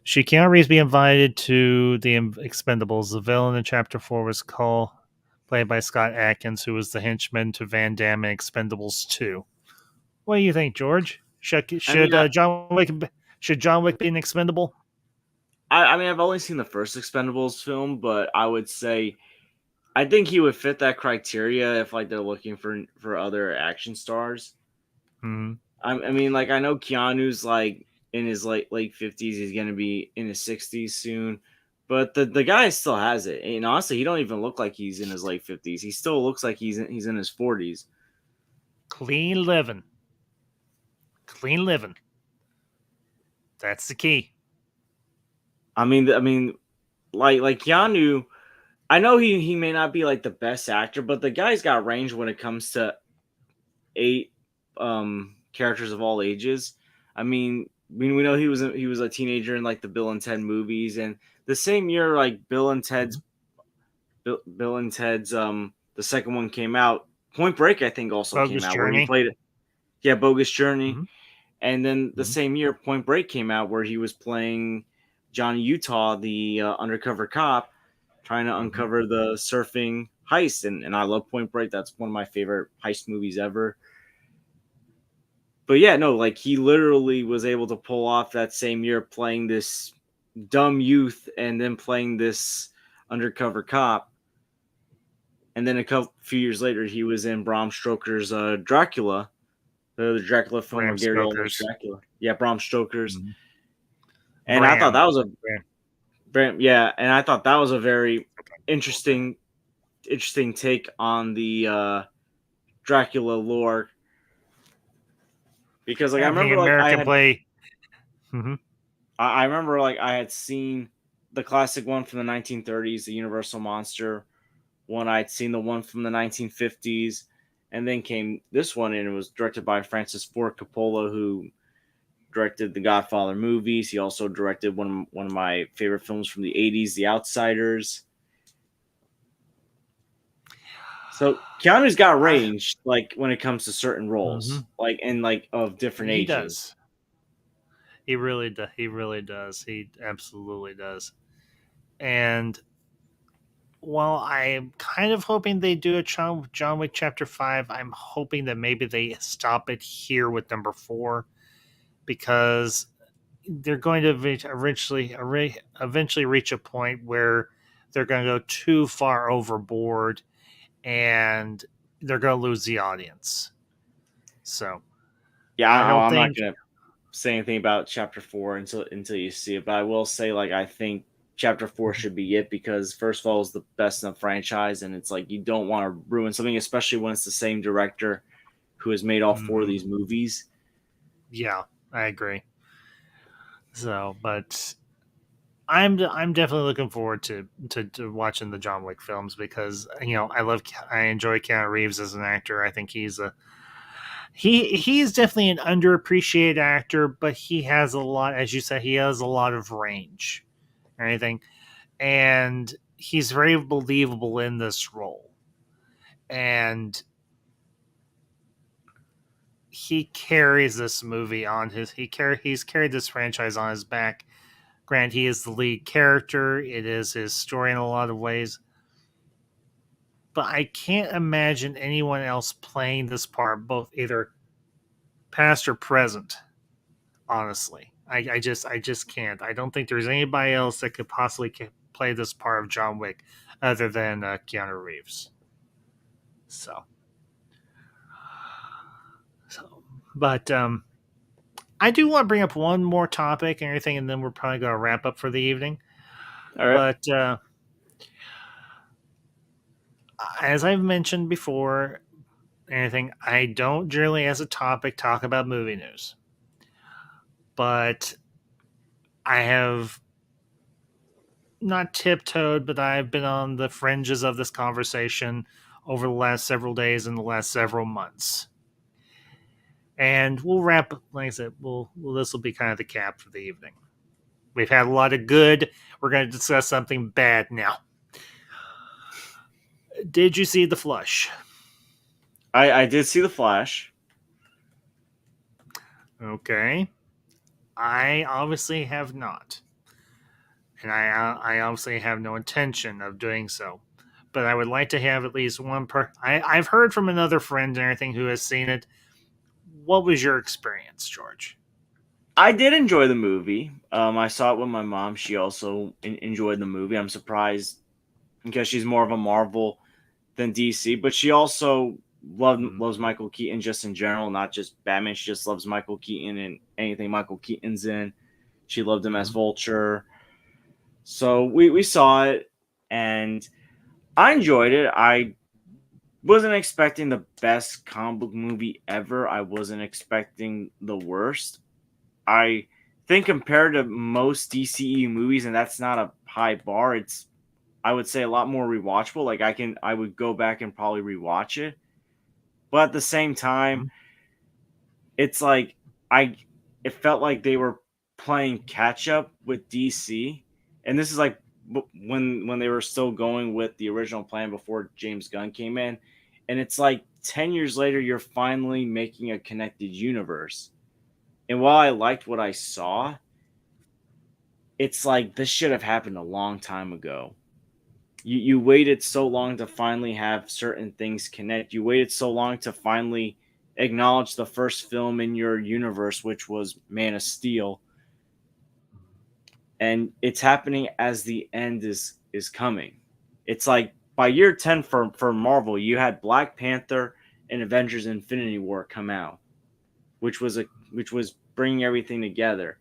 [SPEAKER 4] Should Keanu Reeves be invited to the Expendables? The villain in Chapter 4 was played by Scott Adkins, who was the henchman to Van Damme in Expendables 2. What do you think, George? Should,
[SPEAKER 1] I mean,
[SPEAKER 4] should John Wick should John Wick be an expendable?
[SPEAKER 1] I mean, I've only seen the first Expendables film, but I would say I think he would fit that criteria if like they're looking for other action stars.
[SPEAKER 4] Hmm.
[SPEAKER 1] I mean, like I know Keanu's like in his late 50s. He's gonna be in his 60s soon, but the guy still has it. And honestly, he don't even look like he's in his late 50s. He still looks like he's in his 40s.
[SPEAKER 4] Clean living. Clean living. That's the key.
[SPEAKER 1] I mean, like Keanu. I know he may not be like the best actor, but the guy's got range when it comes to eight characters of all ages. I mean, we know he was a teenager in like the Bill and Ted movies, and the same year like
[SPEAKER 4] Mhm.
[SPEAKER 1] Bill and Ted's the second one came out. Point Break, I think, also came
[SPEAKER 4] Bogus
[SPEAKER 1] out where he
[SPEAKER 4] Journey.
[SPEAKER 1] played Bogus Journey,
[SPEAKER 4] Mhm.
[SPEAKER 1] and then the
[SPEAKER 4] Mhm.
[SPEAKER 1] same year Point Break came out where he was playing Johnny Utah, the undercover cop, trying to
[SPEAKER 4] Mhm.
[SPEAKER 1] uncover the surfing heist. And I love Point Break. That's one of my favorite heist movies ever. But yeah, no, like he literally was able to pull off that same year playing this dumb youth and then playing this undercover cop. And then a couple few years later, he was in Bram Stoker's Dracula, the Dracula film
[SPEAKER 4] Bram
[SPEAKER 1] of Gary Oldman's
[SPEAKER 4] Stoker's.
[SPEAKER 1] Dracula. Yeah, Bram Stoker's.
[SPEAKER 4] Mhm.
[SPEAKER 1] And I thought
[SPEAKER 4] Bram.
[SPEAKER 1] that was a
[SPEAKER 4] Bram.
[SPEAKER 1] yeah, and I thought that was a very interesting take on the Dracula lore because like I
[SPEAKER 4] Having
[SPEAKER 1] remember like
[SPEAKER 4] American play. Mhm.
[SPEAKER 1] I remember like I had seen the classic one from the 1930s, the Universal Monster one. I'd seen the one from the 1950s, and then came this one, and it was directed by Francis Ford Coppola, who directed the Godfather movies. He also directed one of my favorite films from the 80s, The Outsiders. So Keanu's got
[SPEAKER 4] I
[SPEAKER 1] range, like when it comes to certain roles,
[SPEAKER 4] Mhm.
[SPEAKER 1] like and like of different
[SPEAKER 4] He
[SPEAKER 1] ages.
[SPEAKER 4] does. He really does. He really does. He absolutely does. And while I'm kind of hoping they do a John Wick Chapter 5, I'm hoping that maybe they stop it here with number 4 because they're going to eventually reach a point where they're going to go too far overboard and they're going to lose the audience. So
[SPEAKER 1] Yeah,
[SPEAKER 4] I don't
[SPEAKER 1] I'm not
[SPEAKER 4] think.
[SPEAKER 1] gonna say anything about chapter four until you see it, but I will say like I think chapter four should be it because first of all it's the best in the franchise, and it's like you don't want to ruin something, especially when it's the same director who has made all four of
[SPEAKER 4] Mhm.
[SPEAKER 1] these movies.
[SPEAKER 4] Yeah, I agree. So, but I'm definitely looking forward to watching the John Wick films because I enjoy Keanu Reeves as an actor. I think he's definitely an underappreciated actor, but he has a lot, as you said, he has a lot of range and everything, and he's very believable in this role, and he carries this movie on he's carried this franchise on his back. Grant, he is the lead character. It is his story in a lot of ways, but I can't imagine anyone else playing this part, both either past or present. Honestly, I just can't. I don't think there's anybody else that could possibly play this part of John Wick other than Keanu Reeves. So, so, but I do want to bring up one more topic and everything, and then we're probably going to wrap up for the evening.
[SPEAKER 1] All right.
[SPEAKER 4] But as I've mentioned before, anything I don't generally, as a topic, talk about movie news, but I have not tiptoed, but I've been on the fringes of this conversation over the last several days and the last several months. And we'll wrap, like I said, this will be kind of the cap for the evening. We've had a lot of good. We're going to discuss something bad now. Did you see The Flush?
[SPEAKER 1] I did see the Flash.
[SPEAKER 4] Okay. I obviously have not. And I obviously have no intention of doing so. But I would like to have at least one I've heard from another friend and everything who has seen it. What was your experience, George?
[SPEAKER 1] I did enjoy the movie. I saw it with my mom. She also enjoyed the movie. I'm surprised because she's more of a Marvel than DC, but she also
[SPEAKER 4] Mm-hmm.
[SPEAKER 1] loves Michael Keaton just in general, not just Batman. She just loves Michael Keaton and anything Michael Keaton's in. She loved him as
[SPEAKER 4] Mm-hmm.
[SPEAKER 1] Vulture. So we saw it and I enjoyed it. I wasn't expecting the best comic book movie ever. I wasn't expecting the worst. I think compared to most DCEU movies, and that's not a high bar. It's I would say a lot more rewatchable. Like I would go back and probably rewatch it, but at the same time,
[SPEAKER 4] Mhm.
[SPEAKER 1] it's like I it felt like they were playing catch up with DC, and this is like when they were still going with the original plan before James Gunn came in, and it's like 10 years later you're finally making a connected universe. And while I liked what I saw, it's like this should have happened a long time ago. You waited so long to finally have certain things connect. You waited so long to finally acknowledge the first film in your universe, which was Man of Steel, and it's happening as the end is coming. It's like by year 10 for Marvel, you had Black Panther and Avengers Infinity War come out, which was bringing everything together.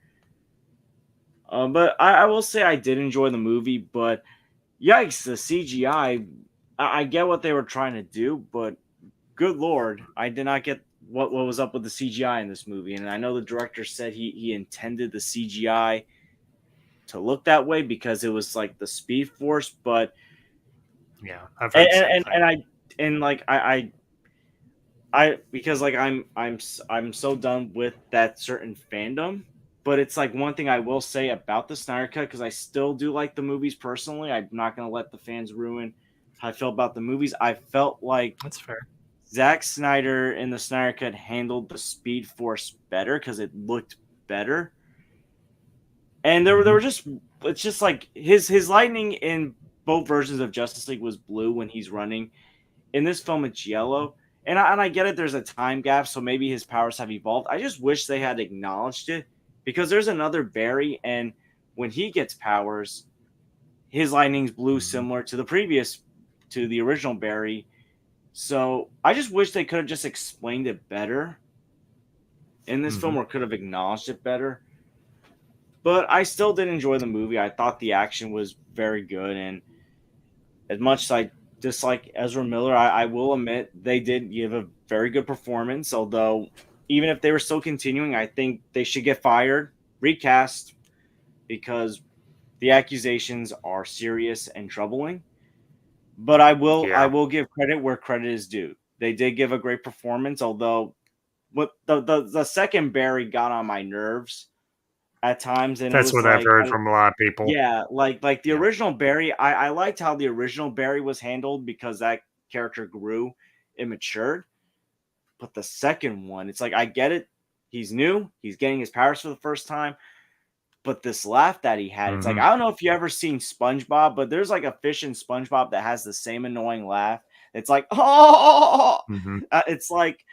[SPEAKER 1] But I will say I did enjoy the movie, but yikes, the CGI. I get what they were trying to do, but good lord, I did not get what was up with the CGI in this movie. And I know the director said he intended the CGI to look that way because it was like the Speed Force, but
[SPEAKER 4] Yeah, I've heard
[SPEAKER 1] and
[SPEAKER 4] the same
[SPEAKER 1] and,
[SPEAKER 4] thing.
[SPEAKER 1] and I and like I because like I'm so done with that certain fandom. But it's like one thing I will say about the Snyder Cut because I still do like the movies personally. I'm not gonna let the fans ruin how I feel about the movies. I felt like
[SPEAKER 4] That's fair.
[SPEAKER 1] Zack Snyder in the Snyder Cut handled the Speed Force better because it looked better. And there were
[SPEAKER 4] Mhm.
[SPEAKER 1] just it's just like his lightning in both versions of Justice League was blue when he's running. In this film, it's yellow. And I get it. There's a time gap, so maybe his powers have evolved. I just wish they had acknowledged it because there's another Barry, and when he gets powers, his lightning's blue,
[SPEAKER 4] Mhm.
[SPEAKER 1] similar to the original Barry. So I just wish they could have just explained it better in this film,
[SPEAKER 4] Mhm.
[SPEAKER 1] or could have acknowledged it better. But I still did enjoy the movie. I thought the action was very good, and as much as I dislike Ezra Miller, I will admit they did give a very good performance. Although, even if they were still continuing, I think they should get fired, recast, because the accusations are serious and troubling. But I
[SPEAKER 4] Yeah,
[SPEAKER 1] will give credit where credit is due. They did give a great performance, although what the second Barry got on my nerves at times, and it
[SPEAKER 4] that's
[SPEAKER 1] was
[SPEAKER 4] what I've
[SPEAKER 1] like
[SPEAKER 4] heard from a lot of people.
[SPEAKER 1] yeah, like the
[SPEAKER 4] Yeah.
[SPEAKER 1] original Barry, I liked how the original Barry was handled because that character grew and matured. But the second one, it's like I get it. He's new, he's getting his powers for the first time. But this laugh that he had, it's like
[SPEAKER 4] Mhm.
[SPEAKER 1] I don't know if you ever seen SpongeBob, but there's like a fish in SpongeBob that has the same annoying laugh. It's like, oh,
[SPEAKER 4] Mhm.
[SPEAKER 1] it's like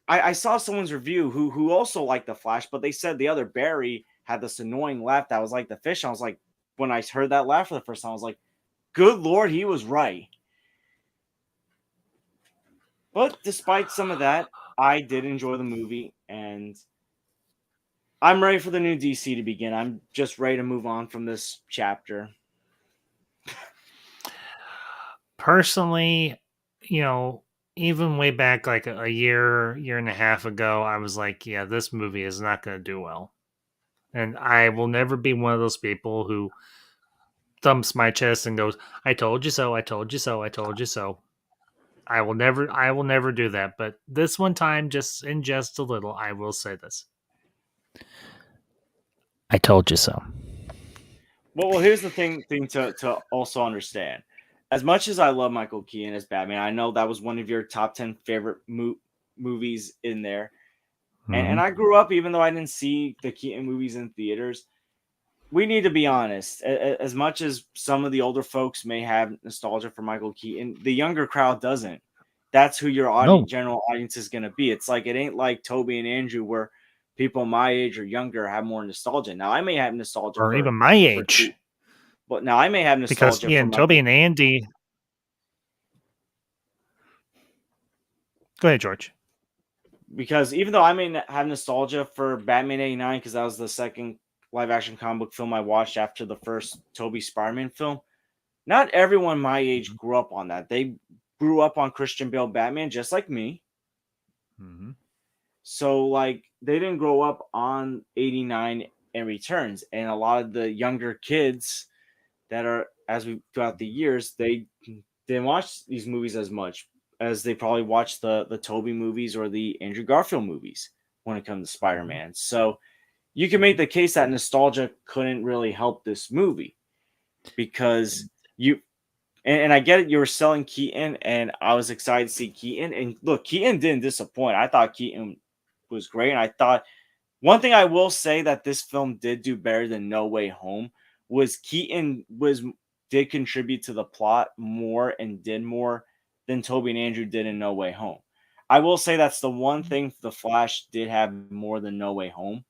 [SPEAKER 1] I saw someone's review who also liked the Flash, but they said the other Barry had this annoying laugh that was like the fish. I was like, when I heard that laugh for the first time, I was like, good lord, he was right. But despite some of that, I did enjoy the movie, and I'm ready for the new DC to begin. I'm just ready to move on from this chapter.
[SPEAKER 4] Personally, you know, even way back like a year and a half ago, I was like, yeah, this movie is not going to do well. And I will never be one of those people who thumps my chest and goes, "I told you so, I told you so, I told you so." I will never do that. But this one time, just a little, I will say this. I told you so.
[SPEAKER 1] Well, here's the thing to also understand. As much as I love Michael Keaton as Batman, I know that was one of your top 10 favorite movies in there. And
[SPEAKER 4] Hmm.
[SPEAKER 1] I grew up, even though I didn't see the Keaton movies in theaters. We need to be honest. As much as some of the older folks may have nostalgia for Michael Keaton, the younger crowd doesn't. That's who your
[SPEAKER 4] No,
[SPEAKER 1] general audience is going to be. It's like it ain't like Toby and Andrew, where people my age or younger have more nostalgia. Now I may have nostalgia
[SPEAKER 4] or even my
[SPEAKER 1] for
[SPEAKER 4] age,
[SPEAKER 1] but now I may have
[SPEAKER 4] because
[SPEAKER 1] nostalgia for
[SPEAKER 4] Ian, Toby,
[SPEAKER 1] Michael
[SPEAKER 4] and Andy. Go ahead, George.
[SPEAKER 1] because even though I may have nostalgia for Batman '89 because that was the second live action comic book film I watched after the first Toby Spider-Man film. Not everyone my age
[SPEAKER 4] Mhm.
[SPEAKER 1] grew up on that. They grew up on Christian Bale Batman just like me.
[SPEAKER 4] Mhm.
[SPEAKER 1] So like they didn't grow up on 89 and Returns, and a lot of the younger kids that are as we throughout the years, they didn't watch these movies as much as they probably watched the Toby movies or the Andrew Garfield movies when it comes to
[SPEAKER 4] Mhm.
[SPEAKER 1] Spider-Man. So you can make
[SPEAKER 4] Mhm.
[SPEAKER 1] the case that nostalgia couldn't really help this movie because you and I get it, you were selling Keaton, and I was excited to see Keaton. And look, Keaton didn't disappoint. I thought Keaton was great, and I thought one thing I will say that this film did do better than No Way Home was Keaton was did contribute to the plot more and did more than Toby and Andrew did in No Way Home. I will say that's the one thing the Flash did have more than No Way Home.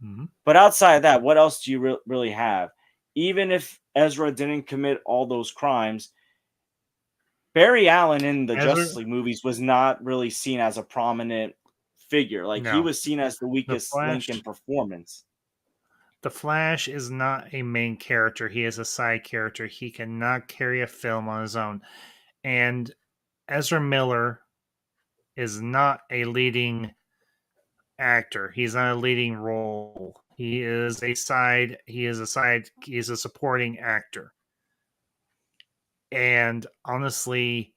[SPEAKER 4] Mhm.
[SPEAKER 1] But outside of that, what else do you really have? Even if Ezra didn't commit all those crimes, Barry Allen in the Justice
[SPEAKER 4] Ezra,
[SPEAKER 1] League movies was not really seen as a prominent figure. Like he
[SPEAKER 4] no,
[SPEAKER 1] was seen as the
[SPEAKER 4] the
[SPEAKER 1] weakest link in
[SPEAKER 4] Flash.
[SPEAKER 1] performance.
[SPEAKER 4] The Flash is not a main character. He is a side character. He cannot carry a film on his own. And Ezra Miller is not a leading actor. He's not a leading role. He is a supporting actor. And honestly,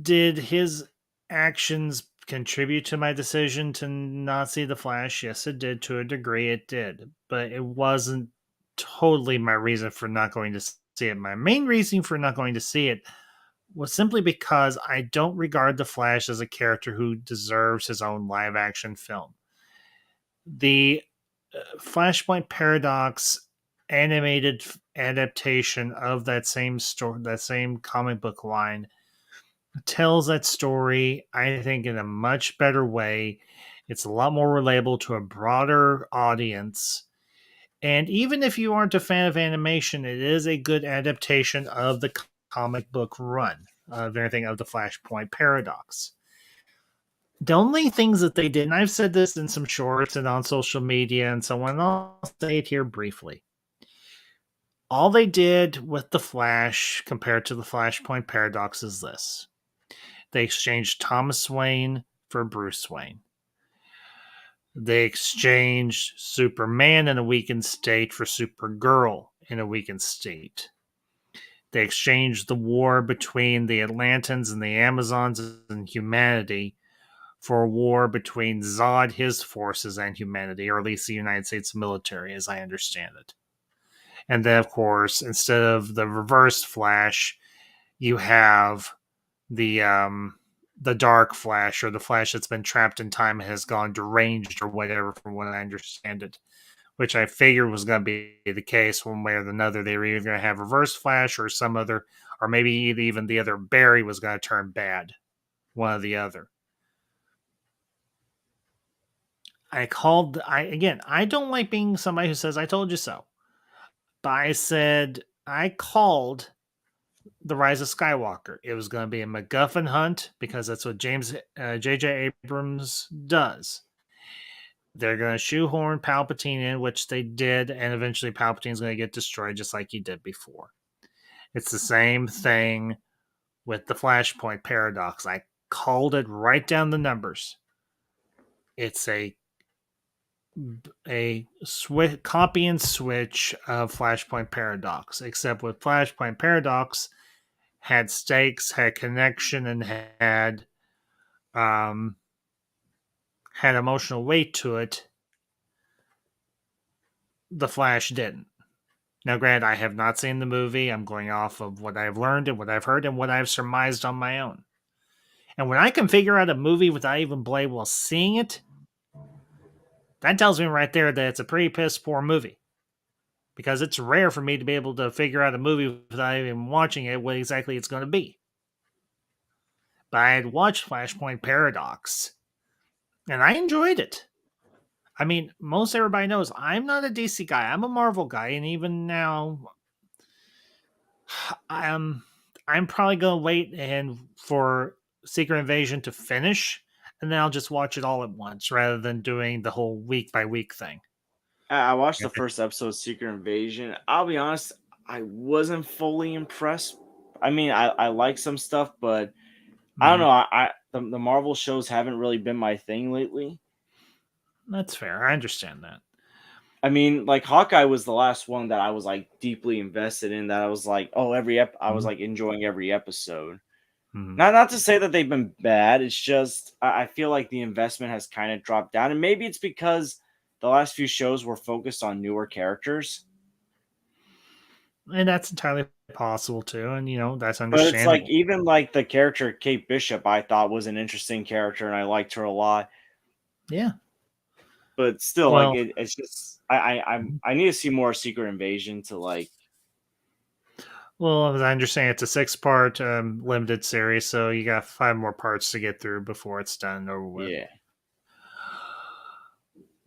[SPEAKER 4] did his actions contribute to my decision to not see The Flash? Yes, it did to a degree. It did. But it wasn't totally my reason for not going to see it. My main reason for not going to see it was simply because I don't regard the Flash as a character who deserves his own live action film. The Flashpoint Paradox animated adaptation of that same story, that same comic book line, tells that story, I think, in a much better way. It's a lot more relatable to a broader audience. And even if you aren't a fan of animation, it is a good adaptation of the comic book run of everything of the Flashpoint Paradox. The only things that they did, and I've said this in some shorts and on social media and so on, I'll say it here briefly. All they did with the Flash compared to the Flashpoint Paradox is this: they exchanged Thomas Wayne for Bruce Wayne. They exchanged Superman in a weakened state for Supergirl in a weakened state. They exchanged the war between the Atlantans and the Amazons and humanity for a war between Zod, his forces, and humanity, or at least the United States military, as I understand it. And then, of course, instead of the reverse Flash, you have the Dark Flash, or the Flash that's been trapped in time and has gone deranged or whatever, from what I understand it. Which I figured was going to be the case one way or another. They were either going to have Reverse Flash or some other, or maybe even the other Barry was going to turn bad. One or the other. I don't like being somebody who says, I told you so. But I called The Rise of Skywalker. It was going to be a MacGuffin hunt because that's what J.J. Abrams does. They're going to shoehorn Palpatine in, which they did, and eventually Palpatine's going to get destroyed just like he did before. It's the same thing with the Flashpoint Paradox. I called it right down the numbers. It's a copy and switch of Flashpoint Paradox, except with Flashpoint Paradox had stakes, had connection, and um, had emotional weight to it. The Flash didn't. Now, granted, I have not seen the movie. I'm going off of what I've learned and what I've heard and what I've surmised on my own. And when I can figure out a movie without even blame while seeing it, that tells me right there that it's a pretty piss poor movie. Because it's rare for me to be able to figure out a movie without even watching it, what exactly it's going to be. But I had watched Flashpoint Paradox, and I enjoyed it. I mean, most everybody knows I'm not a DC guy. I'm a Marvel guy, and even now, I'm I'm probably gonna wait and for Secret Invasion to finish, and then I'll just watch it all at once rather than doing the whole week by week thing.
[SPEAKER 1] I watched the
[SPEAKER 4] Okay.
[SPEAKER 1] first episode of Secret Invasion. I'll be honest, I wasn't fully impressed. I mean, I like some stuff, but I don't
[SPEAKER 4] Mhm.
[SPEAKER 1] know. the Marvel shows haven't really been my thing lately.
[SPEAKER 4] That's fair. I understand that.
[SPEAKER 1] I mean, like Hawkeye was the last one that I was like deeply invested in. That I was like, oh, I was
[SPEAKER 4] Mhm.
[SPEAKER 1] like enjoying every episode.
[SPEAKER 4] Mhm.
[SPEAKER 1] Not to say that they've been bad. It's just I feel like the investment has kind of dropped down, and maybe it's because the last few shows were focused on newer characters.
[SPEAKER 4] And that's entirely possible too, and that's
[SPEAKER 1] But it's like
[SPEAKER 4] understandable.
[SPEAKER 1] even like the character Kate Bishop, I thought was an interesting character, and I liked her a lot.
[SPEAKER 4] Yeah.
[SPEAKER 1] But still, like
[SPEAKER 4] Well,
[SPEAKER 1] it's just I need to see more Secret Invasion to like
[SPEAKER 4] as I understand, it's a 6-part limited series, so you got 5 more parts to get through before it's done and over with.
[SPEAKER 1] yeah.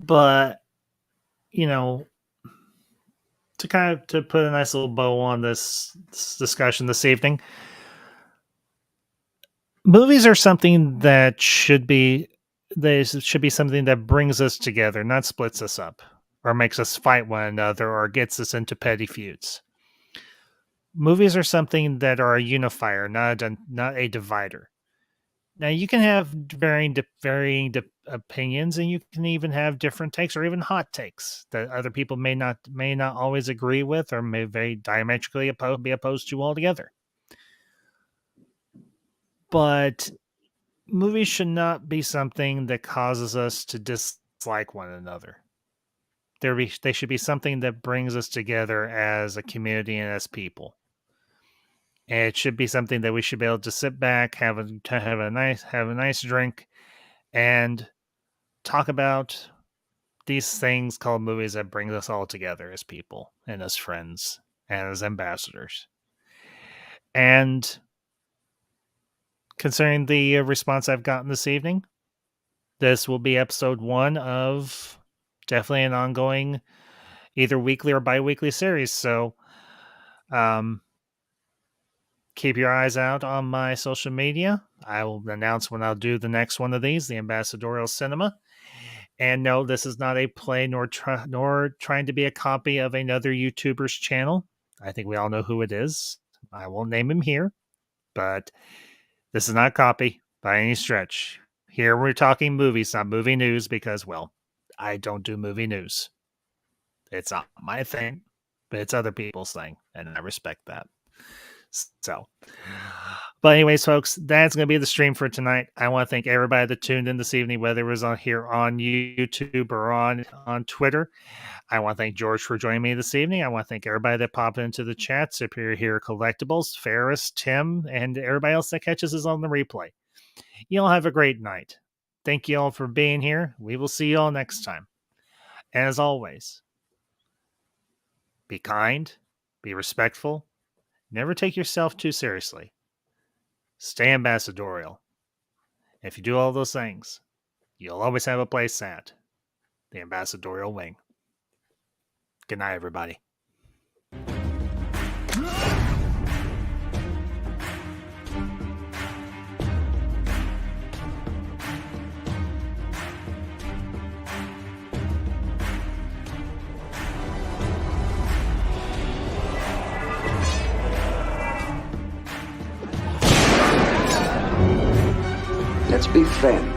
[SPEAKER 4] But you know, to put a nice little bow on this discussion this evening, movies are something that should be something that brings us together, not splits us up or makes us fight one another or gets us into petty feuds. Movies are something that are a unifier, not a divider. Now you can have varying opinions, and you can even have different takes or even hot takes that other people may not always agree with, or may very diametrically be opposed to altogether. But movies should not be something that causes us to dislike one another. They should be something that brings us together as a community and as people. And it should be something that we should be able to sit back, have a nice drink, and talk about these things called movies that brings us all together as people and as friends and as ambassadors. And considering the response I've gotten this evening, this will be episode 1 of definitely an ongoing either weekly or bi-weekly series. So keep your eyes out on my social media. I will announce when I'll do the next one of these, the Ambassadorial Cinema. And no, this is not a play nor trying to be a copy of another YouTuber's channel. I think we all know who it is. I won't name him here, but this is not a copy by any stretch. Here we're talking movies, not movie news, because, well, I don't do movie news. It's not my thing, but it's other people's thing, and I respect that. So, but anyways, folks, that's going to be the stream for tonight. I want to thank everybody that tuned in this evening, whether it was on here on YouTube or on Twitter. I want to thank George for joining me this evening. I want to thank everybody that popped into the chat, Superior Hero Collectibles, Ferris, Tim, and everybody else that catches us on the replay. You all have a great night. Thank you all for being here. We will see you all next time. And as always, be kind, be respectful, never take yourself too seriously. Stay ambassadorial. If you do all those things, you'll always have a place at the Ambassadorial Wing. Good night, everybody.
[SPEAKER 5] Let's be friends.